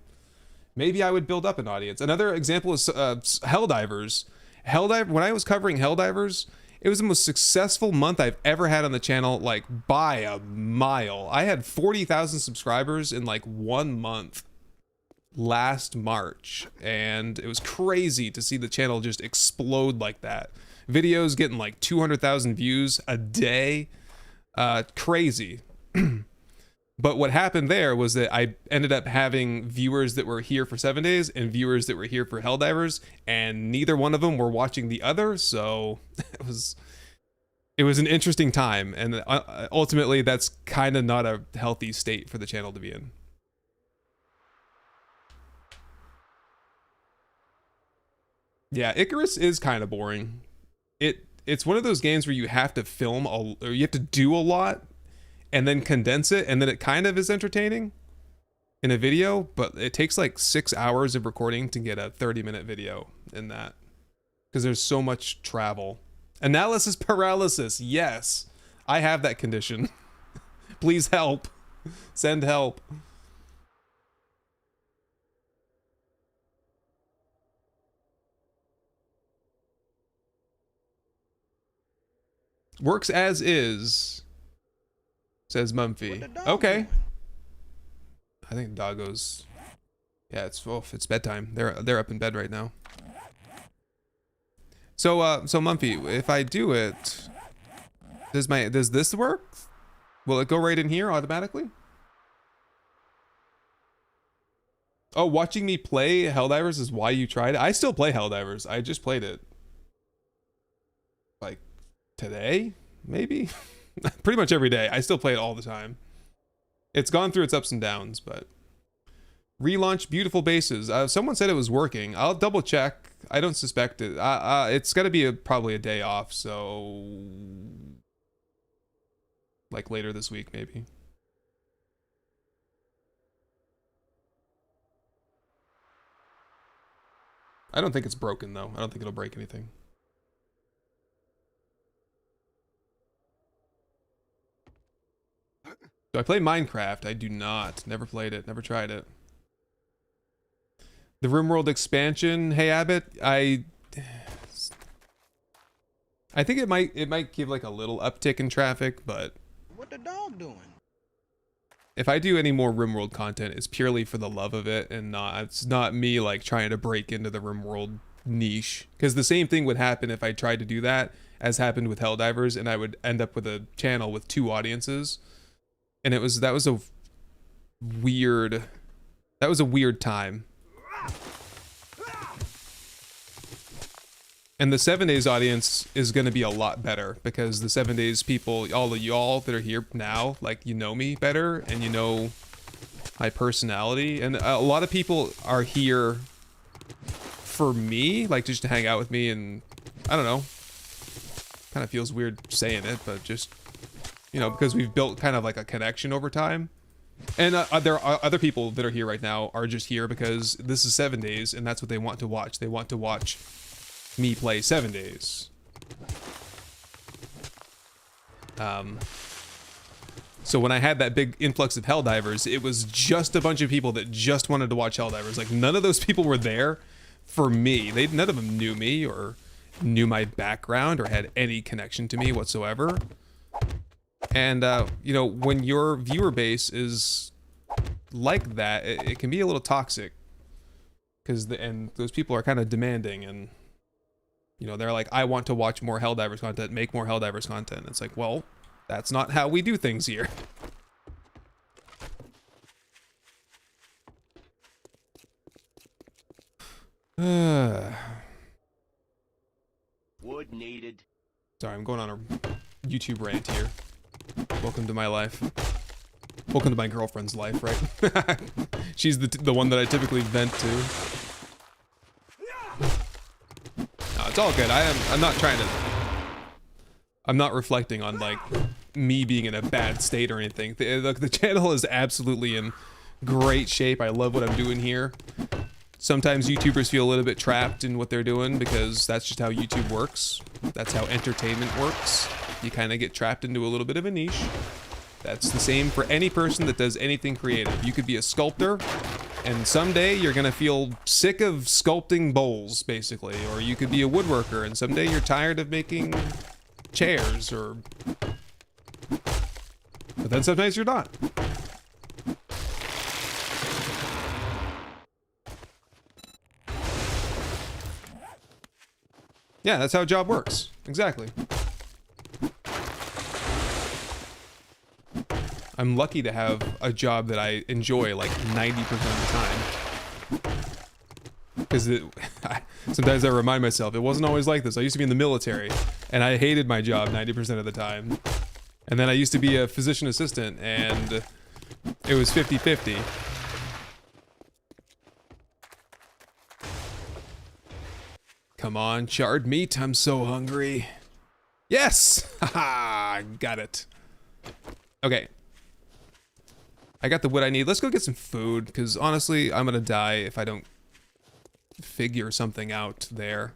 maybe I would build up an audience. Another example is Helldivers. When I was covering Helldivers, it was the most successful month I've ever had on the channel, like by a mile. I had 40,000 subscribers in like 1 month last March, and it was crazy to see the channel just explode like that. Videos getting like 200,000 views a day. Crazy. But what happened there was that I ended up having viewers that were here for 7 days and viewers that were here for Helldivers, and neither one of them were watching the other, so it was an interesting time, and ultimately that's kind of not a healthy state for the channel to be in. Yeah, Icarus is kind of boring. It's one of those games where you have to film or you have to do a lot and then condense it, and then it kind of is entertaining in a video, but it takes like 6 hours of recording to get a 30-minute video in that, because there's so much travel. Analysis paralysis, yes, I have that condition. Please help. Send help. Works as is, says Mumphy. What the dog Okay. doing? I think Doggo's. Yeah, it's bedtime. They're up in bed right now. So Mumphy, if I do it, does this work? Will it go right in here automatically? Oh, watching me play Helldivers is why you tried it? I still play Helldivers. I just played it like today, maybe? Pretty much every day. I still play it all the time. It's gone through its ups and downs, but relaunch beautiful bases. Someone said it was working. I'll double check. I don't suspect it. It's got to be probably a day off, so like later this week maybe. I don't think it's broken though. I don't think it'll break anything. Do I play Minecraft? I do not. Never played it. Never tried it. The RimWorld expansion. Hey Abbott, I think it might give like a little uptick in traffic, but What the dog doing? if I do any more RimWorld content, it's purely for the love of it, and it's not me like trying to break into the RimWorld niche. Because the same thing would happen if I tried to do that, as happened with Helldivers, and I would end up with a channel with 2 audiences. And that was a weird time. And the 7 Days audience is going to be a lot better, because the 7 Days people, all of y'all that are here now, like, you know me better and you know my personality. And a lot of people are here for me, like just to hang out with me, and I don't know. Kind of feels weird saying it, but just, you know, because we've built kind of like a connection over time. And there are other people that are here right now are just here because this is 7 Days and that's what they want to watch. They want to watch me play 7 Days. So when I had that big influx of Helldivers, it was just a bunch of people that just wanted to watch Helldivers. Like, none of those people were there for me. None of them knew me or knew my background or had any connection to me whatsoever. And, you know, when your viewer base is like that, it can be a little toxic. And those people are kind of demanding, and, you know, they're like, I want to watch more Helldivers content, make more Helldivers content. It's like, well, that's not how we do things here. Wood needed. Sorry, I'm going on a YouTube rant here. Welcome to my life. Welcome to my girlfriend's life, right? She's the one that I typically vent to. No, it's all good. I'm not reflecting on like me being in a bad state or anything. The channel is absolutely in great shape. I love what I'm doing here. Sometimes YouTubers feel a little bit trapped in what they're doing because that's just how YouTube works. That's how entertainment works. You kind of get trapped into a little bit of a niche. That's the same for any person that does anything creative. You could be a sculptor, and someday you're gonna feel sick of sculpting bowls, basically. Or you could be a woodworker, and someday you're tired of making chairs, or... But then sometimes you're not. Yeah, that's how a job works. Exactly. I'm lucky to have a job that I enjoy like 90% of the time. Because sometimes I remind myself, it wasn't always like this. I used to be in the military, and I hated my job 90% of the time. And then I used to be a physician assistant, and it was 50-50. Come on, charred meat. I'm so hungry. Yes! Haha! Got it. Okay. I got the wood I need. Let's go get some food, because honestly, I'm gonna die if I don't figure something out there.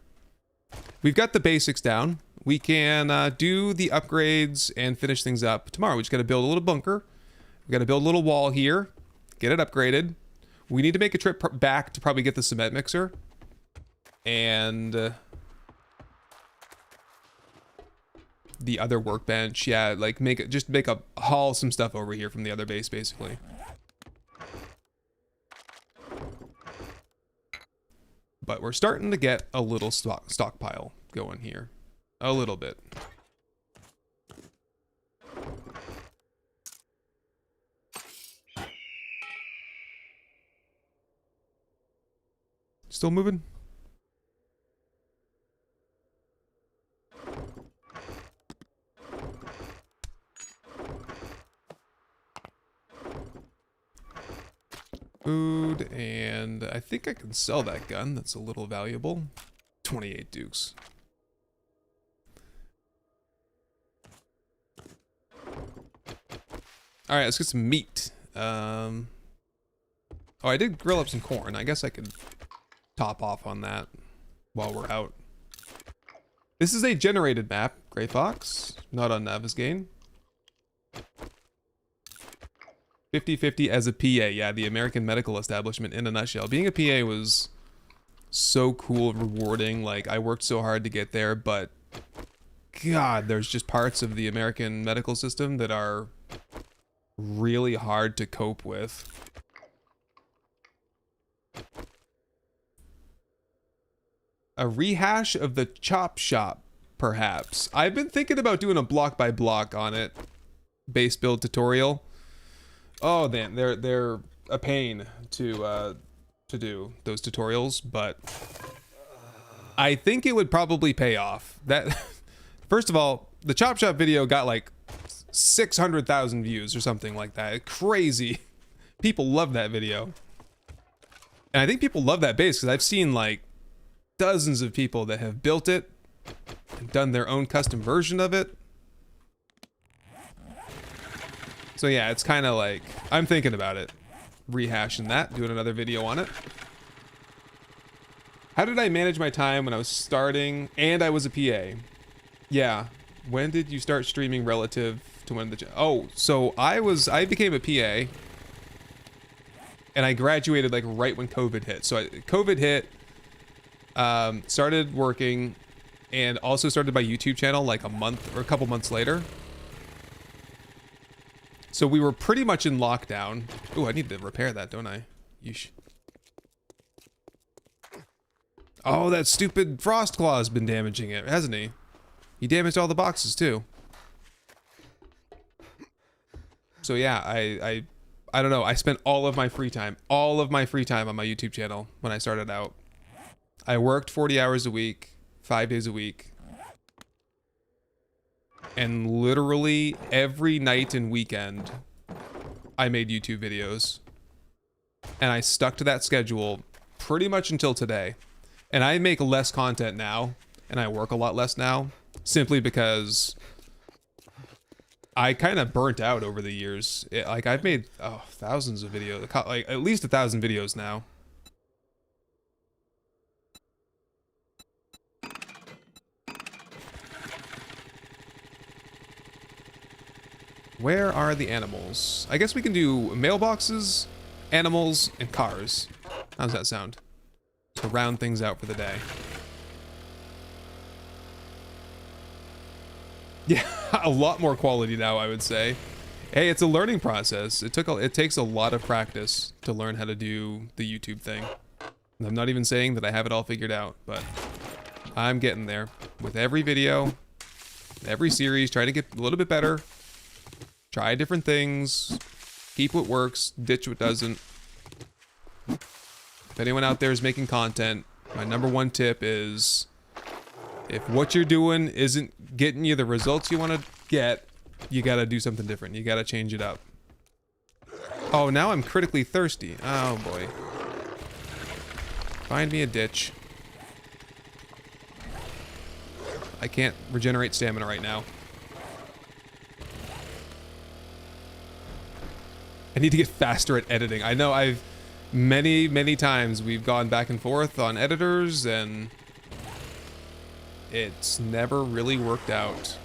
We've got the basics down. We can do the upgrades and finish things up tomorrow. We just gotta build a little bunker. We gotta build a little wall here. Get it upgraded. We need to make a trip back to probably get the cement mixer. And the other workbench. Yeah, like haul some stuff over here from the other base, basically. But we're starting to get a little stockpile going here. A little bit. Still moving? Food, and I think I can sell that gun. That's a little valuable. 28 dukes. All right, let's get some meat. Oh, I did grill up some corn. I guess I could top off on that while we're out. This is a generated map, Gray Fox, not on Navisgain. 50-50 as a PA. Yeah, the American medical establishment in a nutshell. Being a PA was so cool, rewarding. Like, I worked so hard to get there, but God, there's just parts of the American medical system that are really hard to cope with. A rehash of the Chop Shop, perhaps. I've been thinking about doing a block by block on it. Base build tutorial. Oh, man, they're a pain to do those tutorials, but I think it would probably pay off. That first of all, the Chop Shop video got like 600,000 views or something like that. Crazy. People love that video. And I think people love that base because I've seen like dozens of people that have built it and done their own custom version of it. So yeah, it's kind of like, I'm thinking about it. Rehashing that, doing another video on it. How did I manage my time when I was starting and I was a PA? Yeah, when did you start streaming relative to when the... Oh, so I became a PA and I graduated like right when COVID hit. So COVID hit, started working and also started my YouTube channel like a month or a couple months later. So we were pretty much in lockdown. Ooh, I need to repair that, don't I? Yeesh. Oh, that stupid Frost Claw's been damaging it, hasn't he? He damaged all the boxes too. So yeah, I don't know. I spent all of my free time on my YouTube channel when I started out. I worked 40 hours a week, 5 days a week. And literally every night and weekend, I made YouTube videos. And I stuck to that schedule pretty much until today. And I make less content now, and I work a lot less now, simply because I kind of burnt out over the years. Like, I've made thousands of videos, like at least 1,000 videos now. Where are the animals? I guess we can do mailboxes, animals, and cars. How's that sound? To round things out for the day. Yeah, a lot more quality now, I would say. Hey, it's a learning process. It takes a lot of practice to learn how to do the YouTube thing. And I'm not even saying that I have it all figured out, but I'm getting there. With every video, every series, trying to get a little bit better. Try different things. Keep what works. Ditch what doesn't. If anyone out there is making content, my #1 tip is if what you're doing isn't getting you the results you want to get, you got to do something different. You got to change it up. Oh, now I'm critically thirsty. Oh, boy. Find me a ditch. I can't regenerate stamina right now. I need to get faster at editing. I know I've many times we've gone back and forth on editors and it's never really worked out.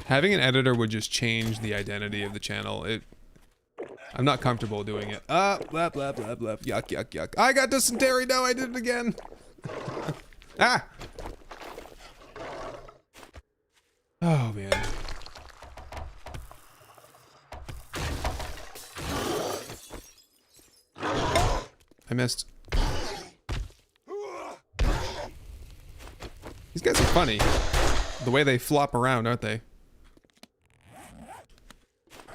Having an editor would just change the identity of the channel. I'm not comfortable doing it. Blah, blah, blah, blah. Yuck, yuck, yuck. I got dysentery. No, I did it again. Ah! Oh, man. I missed. These guys are funny. The way they flop around, aren't they?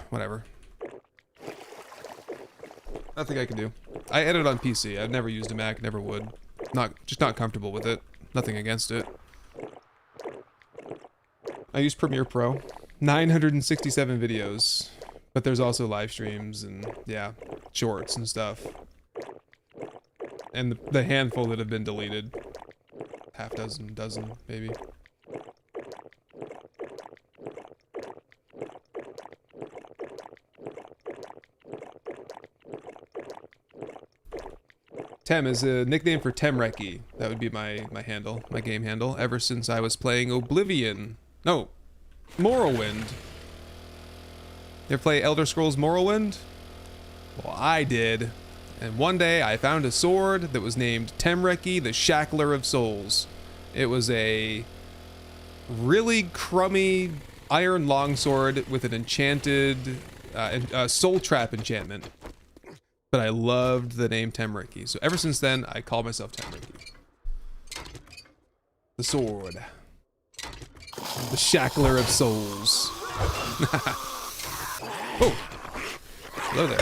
Whatever. Nothing I can do. I edit on PC. I've never used a Mac, never would. Just not comfortable with it. Nothing against it. I use Premiere Pro. 967 videos. But there's also live streams and, yeah, shorts and stuff. And the handful that have been deleted. Half dozen, maybe. Tem is a nickname for Temreki. That would be my handle, my game handle, ever since I was playing Oblivion. No, Morrowind. You ever play Elder Scrolls Morrowind? Well, I did. And one day I found a sword that was named Temreki, the Shackler of Souls. It was a really crummy iron longsword with an enchanted soul trap enchantment. But I loved the name Temreki. So ever since then, I call myself Temreki. The sword. The Shackler of Souls. Oh! Hello there.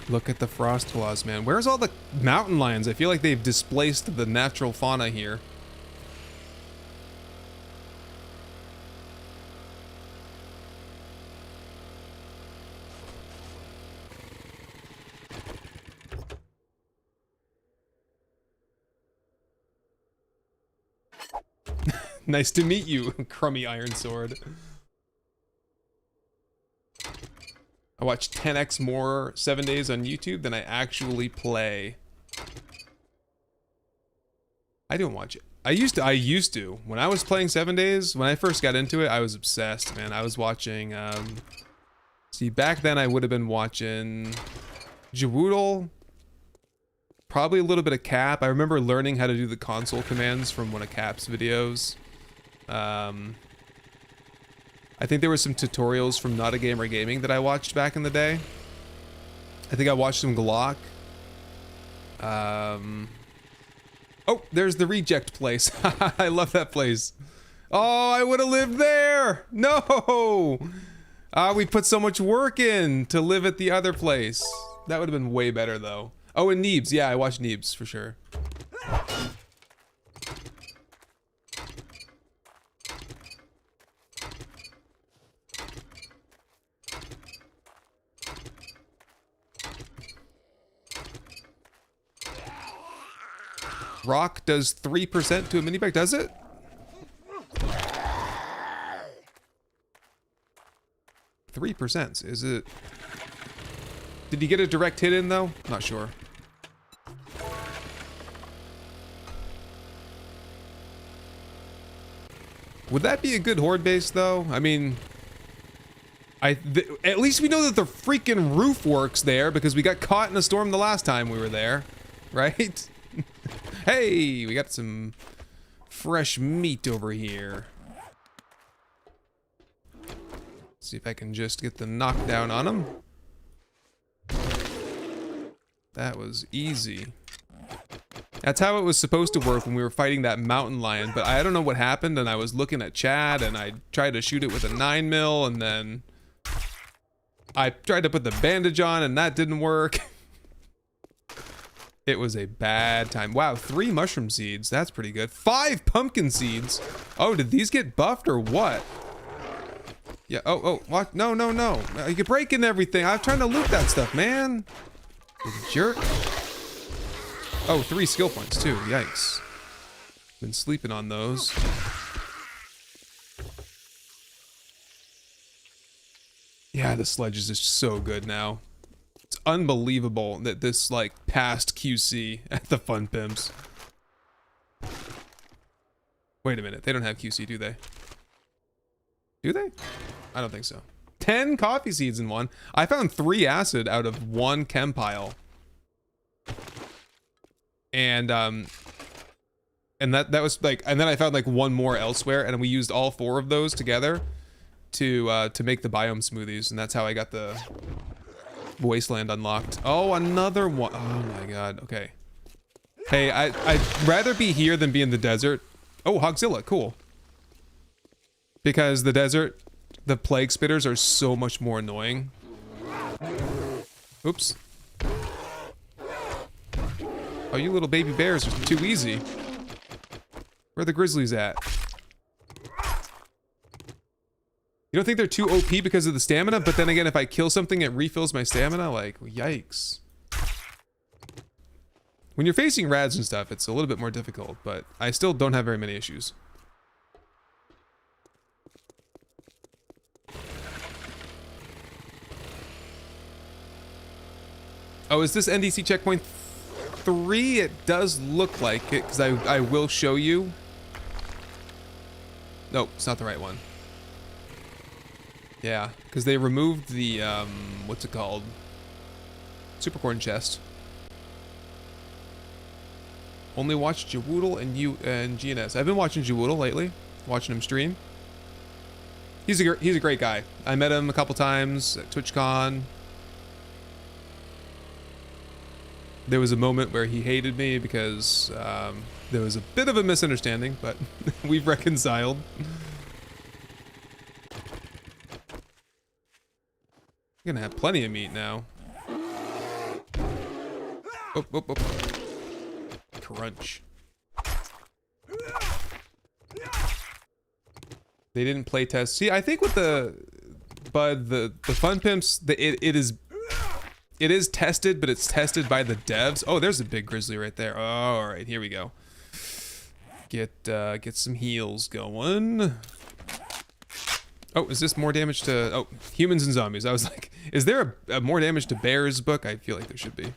Look at the frost claws, man. Where's all the mountain lions? I feel like they've displaced the natural fauna here. Nice to meet you, crummy iron sword. I watch 10x more 7 days on YouTube than I actually play. I don't watch it. I used to. When I was playing 7 days, when I first got into it, I was obsessed, man. I was watching, see, back then I would have been watching Jawoodle, probably a little bit of Cap. I remember learning how to do the console commands from one of Cap's videos. I think there were some tutorials from Not a Gamer Gaming that I watched back in the day. I think I watched some Glock. Oh, there's the reject place. I love that place. Oh, I would have lived there. No. We put so much work in to live at the other place. That would have been way better though. Oh, and Neebs. Yeah, I watched Neebs for sure. Rock does 3% to a mini bike, does it? %, is it? Did he get a direct hit in though? Not sure. Would that be a good horde base though? I mean, at least we know that the freaking roof works there because we got caught in a storm the last time we were there, right? Hey, we got some fresh meat over here. Let's See if I can just get the knockdown on him. That was easy. That's how it was supposed to work when we were fighting that mountain lion, but I don't know what happened, and I was looking at Chad, and I tried to shoot it with a 9mm, and then I tried to put the bandage on, and that didn't work. It was a bad time. Wow, 3 mushroom seeds. That's pretty good. 5 pumpkin seeds. Oh, did these get buffed or what? Yeah, oh, what? No. You're breaking everything. I'm trying to loot that stuff, man. You jerk. Oh, 3 skill points too. Yikes. Been sleeping on those. Yeah, the sledge is just so good now. It's unbelievable that this, like, passed QC at the Fun Pimps. Wait a minute, they don't have QC, do they? Do they? I don't think so. 10 coffee seeds in one. I found 3 acid out of 1 chem pile. And that was like, and then I found like 1 more elsewhere, and we used all 4 of those together to make the biome smoothies, and that's how I got the wasteland unlocked. Oh, another one. Oh my god. Okay. Hey, I'd rather be here than be in the desert. Oh, Hogzilla, cool. Because the desert, the plague spitters are so much more annoying. Oops. Oh, you little baby bears are too easy. Where are the grizzlies at? You don't think they're too OP because of the stamina? But then again, if I kill something, it refills my stamina? Like, yikes. When you're facing rads and stuff, it's a little bit more difficult, but I still don't have very many issues. Oh, is this NDC checkpoint 3? It does look like it, because I will show you. Nope, it's not the right one. Yeah, because they removed the, what's it called? Supercorn chest. Only watch Jawoodle and GNS. I've been watching Jawoodle lately, watching him stream. He's a great guy. I met him a couple times at TwitchCon. There was a moment where he hated me because there was a bit of a misunderstanding, but we've reconciled. You're gonna have plenty of meat now. Oh. Crunch. They didn't play test. See, I think with the Fun Pimps, it is tested, but it's tested by the devs. Oh, there's a big grizzly right there. Oh, all right, here we go. Get some heals going. Oh, is this more damage to... Oh, humans and zombies. I was like, is there a more damage to bears book? I feel like there should be.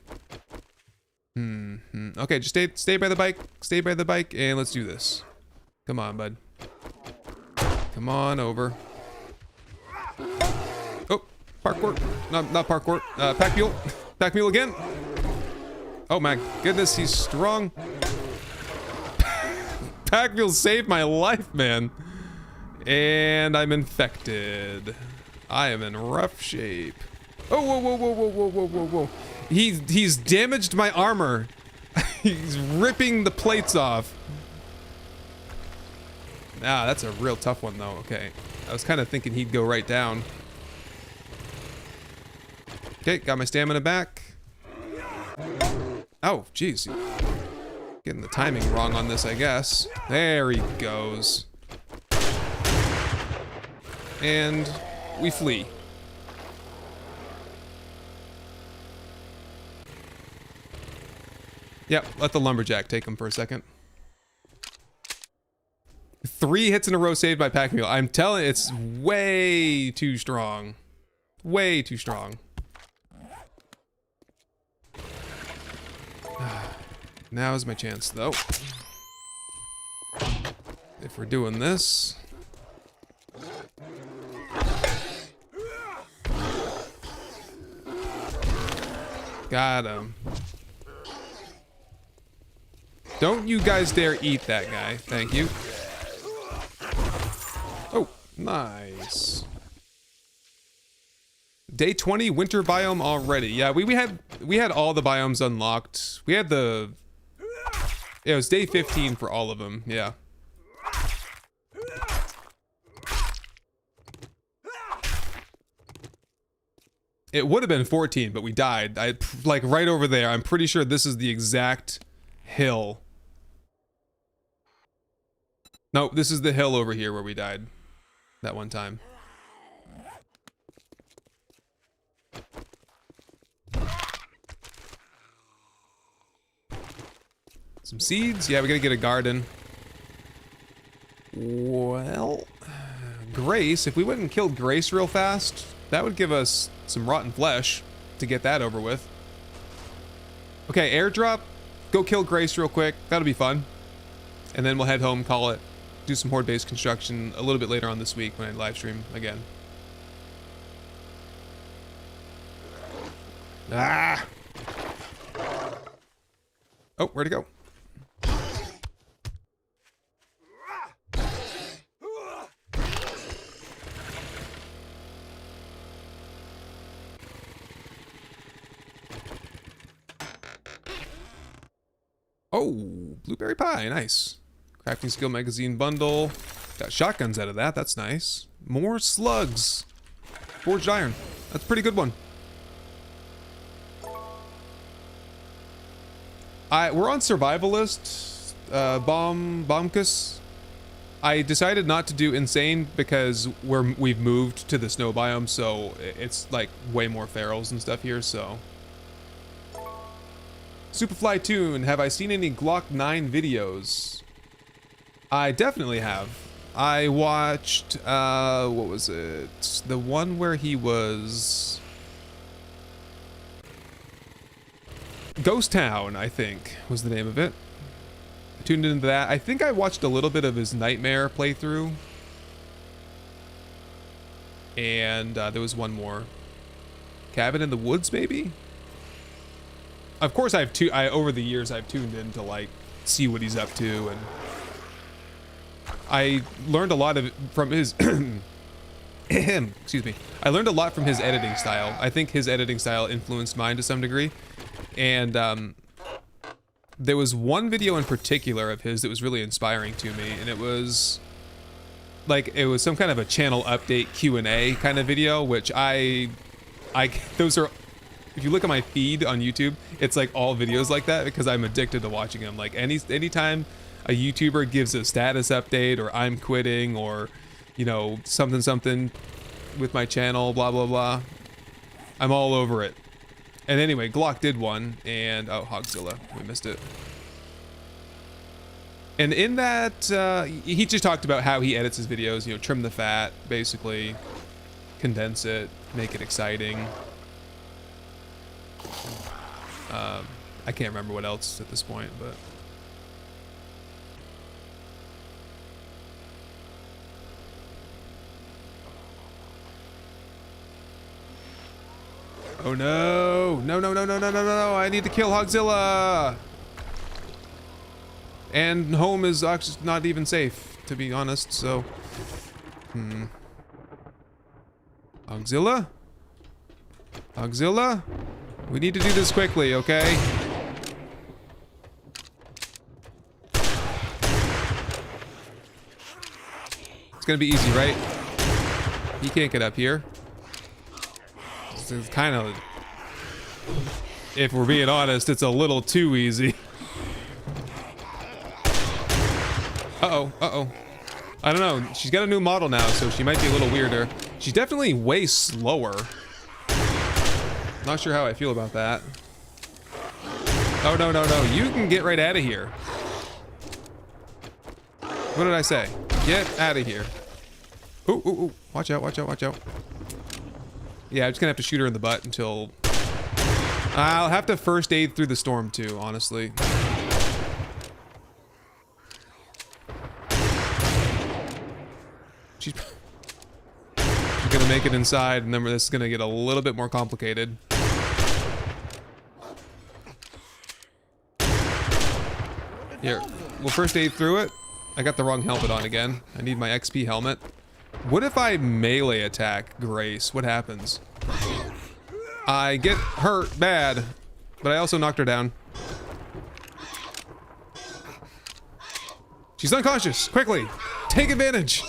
Okay, just stay by the bike. Stay by the bike, and let's do this. Come on, bud. Come on over. Oh, parkour. Not parkour. Pack mule. Pack mule again. Oh my goodness, he's strong. Pack mule saved my life, man. And I'm infected. I am in rough shape. Oh, whoa. He's damaged my armor. He's ripping the plates off. Ah, that's a real tough one though. Okay. I was kind of thinking he'd go right down. Okay, got my stamina back. Oh, jeez. Getting the timing wrong on this, I guess. There he goes. And we flee. Yep, let the lumberjack take him for a second. 3 hits in a row saved by Pack Mule. I'm telling you, it's way too strong. Way too strong. Now's my chance, though. If we're doing this. Got him. Don't you guys dare eat that guy. Thank you. Oh, nice. Day 20 winter biome already. Yeah, we had all the biomes unlocked. We had the it was day 15 for all of them. Yeah. It would have been 14, but we died. Like right over there. I'm pretty sure this is the exact hill. No, this is the hill over here where we died that one time. Some seeds. Yeah, we gotta get a garden. Well, Grace, if we went and killed Grace real fast, that would give us some rotten flesh to get that over with. Okay, airdrop. Go kill Grace real quick. That'll be fun. And then we'll head home, call it. Do some horde-based construction a little bit later on this week when I live stream again. Ah! Oh, where'd it go? Oh, blueberry pie, nice. Crafting skill magazine bundle. Got shotguns out of that, that's nice. More slugs. Forged iron, that's a pretty good one. We're on survivalist, Bombkus. I decided not to do insane because we've moved to the snow biome, so it's like way more ferals and stuff here, so. Superfly Tune, have I seen any Glock 9 videos? I definitely have. I watched, what was it? The one where he was... Ghost Town, I think, was the name of it. I tuned into that. I think I watched a little bit of his Nightmare playthrough. And there was one more. Cabin in the Woods, maybe? Of course, over the years, I've tuned in to, like, see what he's up to, and I learned a lot from his... Excuse me. I learned a lot from his editing style. I think his editing style influenced mine to some degree. And there was one video in particular of his that was really inspiring to me, and it was like it was some kind of a channel update Q&A kind of video, which those are, if you look at my feed on YouTube, it's like all videos like that because I'm addicted to watching them. Like anytime a YouTuber gives a status update, or I'm quitting, or you know, something with my channel, blah blah blah, I'm all over it. And anyway, Glock did one, and oh, Hogzilla, we missed it. And in that, he just talked about how he edits his videos, you know, trim the fat, basically, condense it, make it exciting. I can't remember what else at this point, but... Oh no! No, no, no, no, no, no, no, I need to kill Hogzilla! And home is actually not even safe, to be honest, so... Hogzilla? Hogzilla? We need to do this quickly, okay? It's gonna be easy, right? He can't get up here. It's kind of, if we're being honest, it's a little too easy. Uh-oh, uh-oh. I don't know, she's got a new model now, so she might be a little weirder. She's definitely way slower. Not sure how I feel about that. Oh, no, no, no, you can get right out of here. What did I say? Get out of here. Ooh, ooh, ooh, watch out, watch out, watch out. Yeah, I'm just gonna have to shoot her in the butt until... I'll have to first aid through the storm too, honestly. She's gonna make it inside, and then this is gonna get a little bit more complicated. Here, we'll first aid through it. I got the wrong helmet on again. I need my XP helmet. What if I melee attack Grace? What happens? I get hurt bad, but I also knocked her down. She's unconscious. Quickly, take advantage.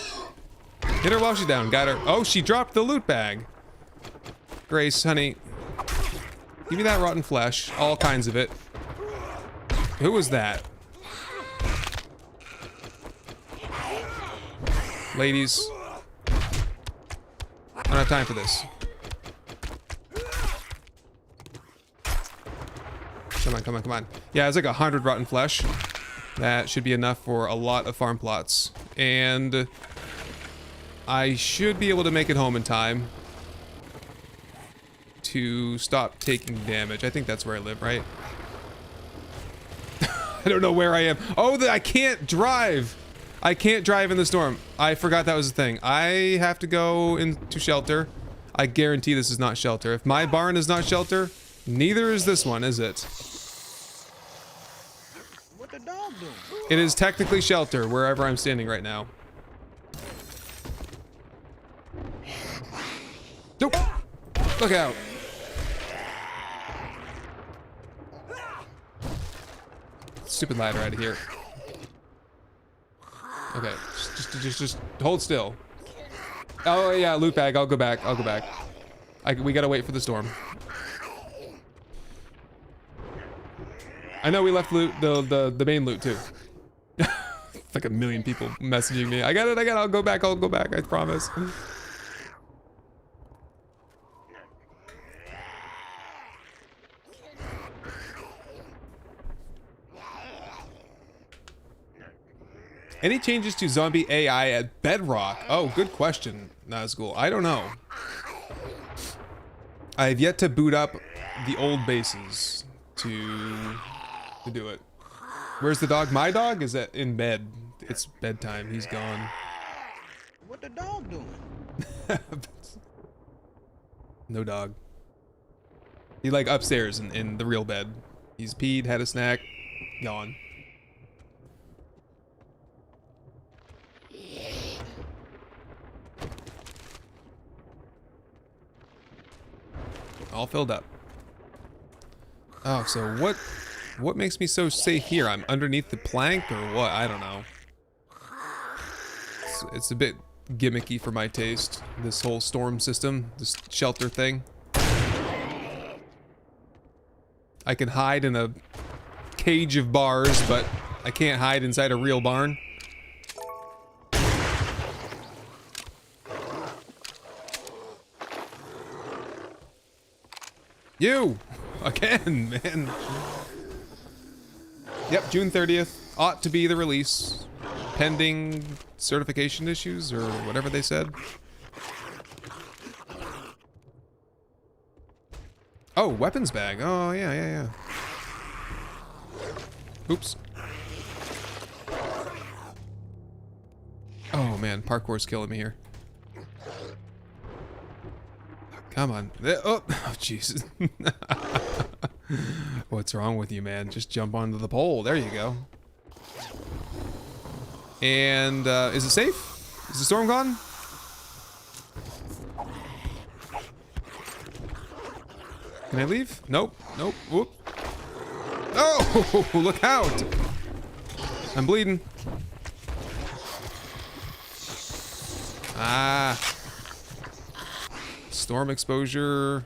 Hit her while she's down. Got her. Oh, she dropped the loot bag. Grace, honey, give me that rotten flesh. All kinds of it. Who was that? Ladies, I don't have time for this. Come on, come on, come on. Yeah, it's like 100 rotten flesh. That should be enough for a lot of farm plots. And I should be able to make it home in time to stop taking damage. I think that's where I live, right? I don't know where I am. Oh, I can't drive. I can't drive in the storm. I forgot that was a thing. I have to go into shelter. I guarantee this is not shelter. If my barn is not shelter, neither is this one, is it? What the dog doing? It is technically shelter wherever I'm standing right now. Nope. Look out. Stupid ladder out of here. Okay, just hold still. Oh yeah, loot bag. I'll go back. I'll go back. We gotta wait for the storm. I know we left loot, the main loot too. Like a million people messaging me. I got it. I'll go back. I'll go back. I promise. Any changes to zombie AI at Bedrock? Oh, good question, Nazgul. I don't know. I have yet to boot up the old bases to do it. Where's the dog? My dog is in bed. It's bedtime. He's gone. What the dog doing? No dog. He like upstairs in the real bed. He's peed, had a snack, gone. All filled up. Oh, so what makes me so safe here? I'm underneath the plank or what? I don't know. It's a bit gimmicky for my taste, this whole storm system, this shelter thing. I can hide in a cage of bars, but I can't hide inside a real barn. You! Again, man. Yep, June 30th. Ought to be the release. Pending certification issues, or whatever they said. Oh, weapons bag. Oh, yeah. Oops. Oh, man. Parkour's killing me here. Come on. Oh, Jesus. What's wrong with you, man? Just jump onto the pole. There you go. And, is it safe? Is the storm gone? Can I leave? Nope. Whoop. Oh, look out. I'm bleeding. Ah. Storm exposure.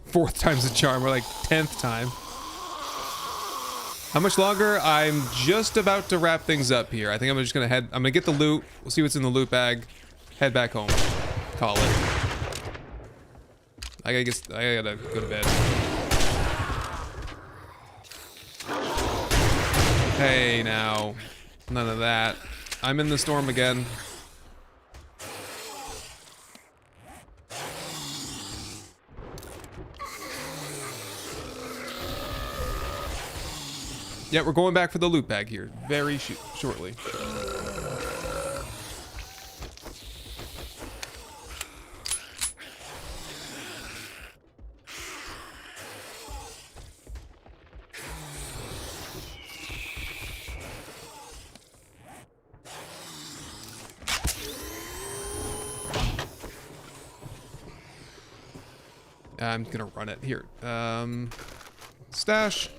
Fourth time's a charm, or like 10th time. How much longer? I'm just about to wrap things up here. I think I'm just gonna I'm gonna get the loot. We'll see what's in the loot bag. Head back home. Call it. I gotta go to bed. Hey, now. None of that. I'm in the storm again. Yeah, we're going back for the loot bag here very shortly. I'm gonna run it here. Stash.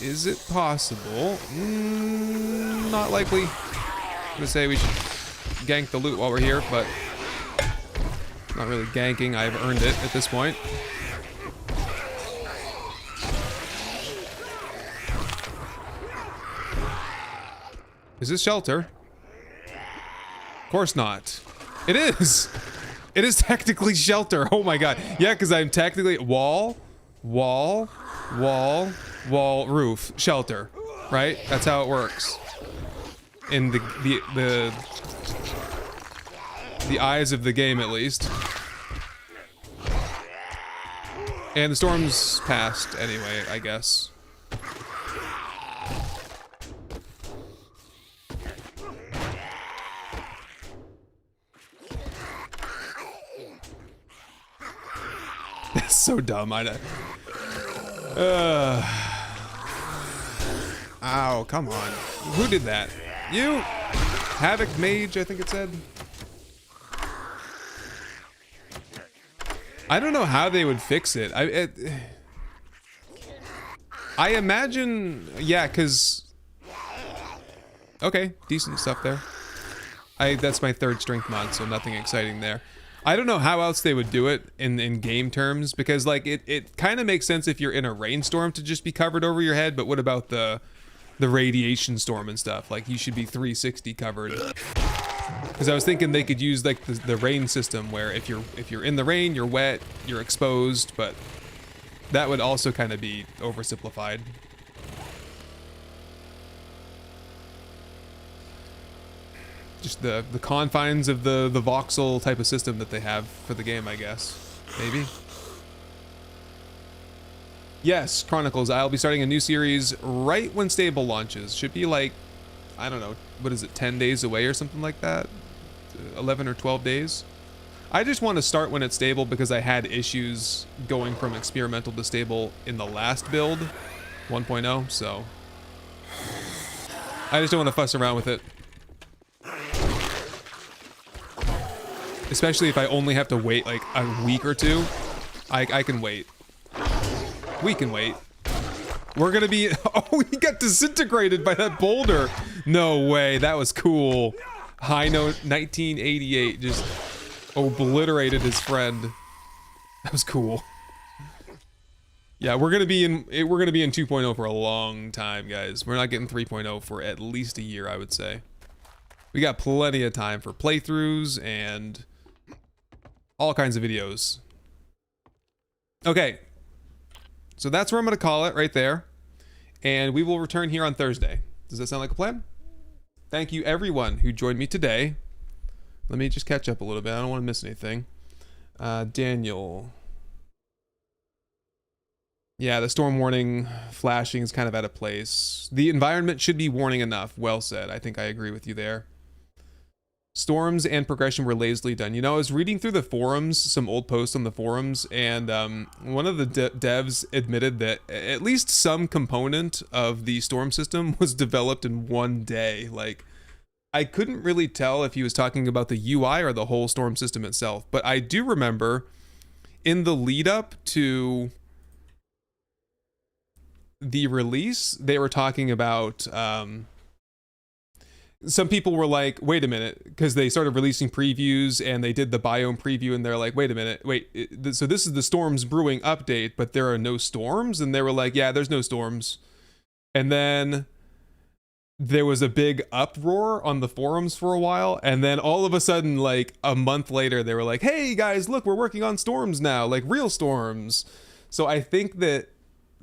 Is it possible? Not likely. I'm gonna say we should gank the loot while we're here, but not really ganking. I've earned it at this point. Is this shelter? Of course not. It is! It is technically shelter. Oh my god. Yeah, because I'm technically wall, roof, shelter. Right? That's how it works. In the eyes of the game, at least. And the storm's passed anyway, I guess. That's so dumb. I know. Ow, come on. Who did that? You? Havoc Mage, I think it said. I don't know how they would fix it. I imagine, yeah, because... Okay, decent stuff there. That's my 3rd strength mod, so nothing exciting there. I don't know how else they would do it in game terms, because like it kind of makes sense if you're in a rainstorm to just be covered over your head, but what about the radiation storm and stuff? Like you should be 360 covered. Because I was thinking they could use like the rain system where if you're in the rain, you're wet, you're exposed, but that would also kind of be oversimplified. Just the confines of the voxel type of system that they have for the game, I guess. Maybe. Yes, Chronicles, I'll be starting a new series right when Stable launches. Should be like, I don't know, what is it, 10 days away or something like that? 11 or 12 days? I just want to start when it's stable because I had issues going from experimental to stable in the last build, 1.0, so... I just don't want to fuss around with it. Especially if I only have to wait like a week or two. I can wait. We can wait. We're gonna be... Oh, he got disintegrated by that boulder. No way, that was cool. High note 1988 just obliterated his friend. That was cool. Yeah, we're gonna be in 2.0 for a long time, guys. We're not getting 3.0 for at least a year, I would say. We got plenty of time for playthroughs and all kinds of videos. Okay. So that's where I'm going to call it right there. And we will return here on Thursday. Does that sound like a plan? Thank you everyone who joined me today. Let me just catch up a little bit. I don't want to miss anything. Daniel. Yeah, the storm warning flashing is kind of out of place. The environment should be warning enough. Well said. I think I agree with you there. Storms and progression were lazily done. You know, I was reading through the forums, some old posts on the forums, and one of the devs admitted that at least some component of the storm system was developed in one day. Like, I couldn't really tell if he was talking about the UI or the whole storm system itself, but I do remember in the lead up to the release, they were talking about... some people were like, wait a minute, because they started releasing previews and they did the biome preview and they're like, wait a minute, so this is the storms brewing update, but there are no storms? And they were like, yeah, there's no storms. And then there was a big uproar on the forums for a while, and then all of a sudden, like a month later, they were like, hey guys, look, we're working on storms now, like real storms. So I think that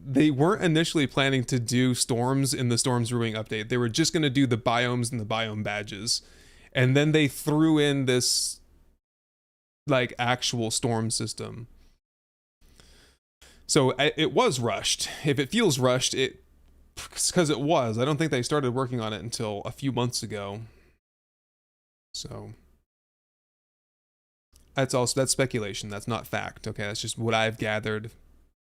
they weren't initially planning to do storms in the storms brewing update. They were just going to do the biomes and the biome badges. And then they threw in this like actual storm system. So it was rushed. If it feels rushed, because it was. I don't think they started working on it until a few months ago. So that's speculation. That's not fact. Okay, that's just what I've gathered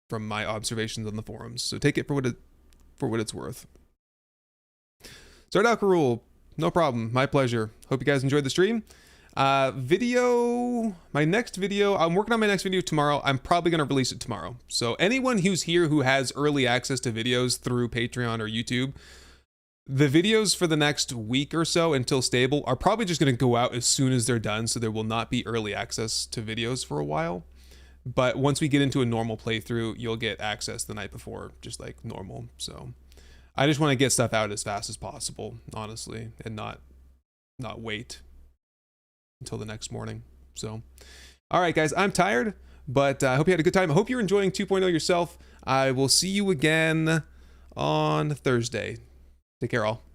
from my observations on the forums. So take it for what it's worth. Start out rule, no problem, my pleasure. Hope you guys enjoyed the stream. My next video, I'm working on my next video tomorrow. I'm probably going to release it tomorrow. So anyone who's here who has early access to videos through Patreon or YouTube, the videos for the next week or so until stable are probably just going to go out as soon as they're done. So there will not be early access to videos for a while. But once we get into a normal playthrough, you'll get access the night before, just like normal. So I just want to get stuff out as fast as possible, honestly, and not wait until the next morning. So, all right, guys, I'm tired, but I hope you had a good time. I hope you're enjoying 2.0 yourself. I will see you again on Thursday. Take care, all.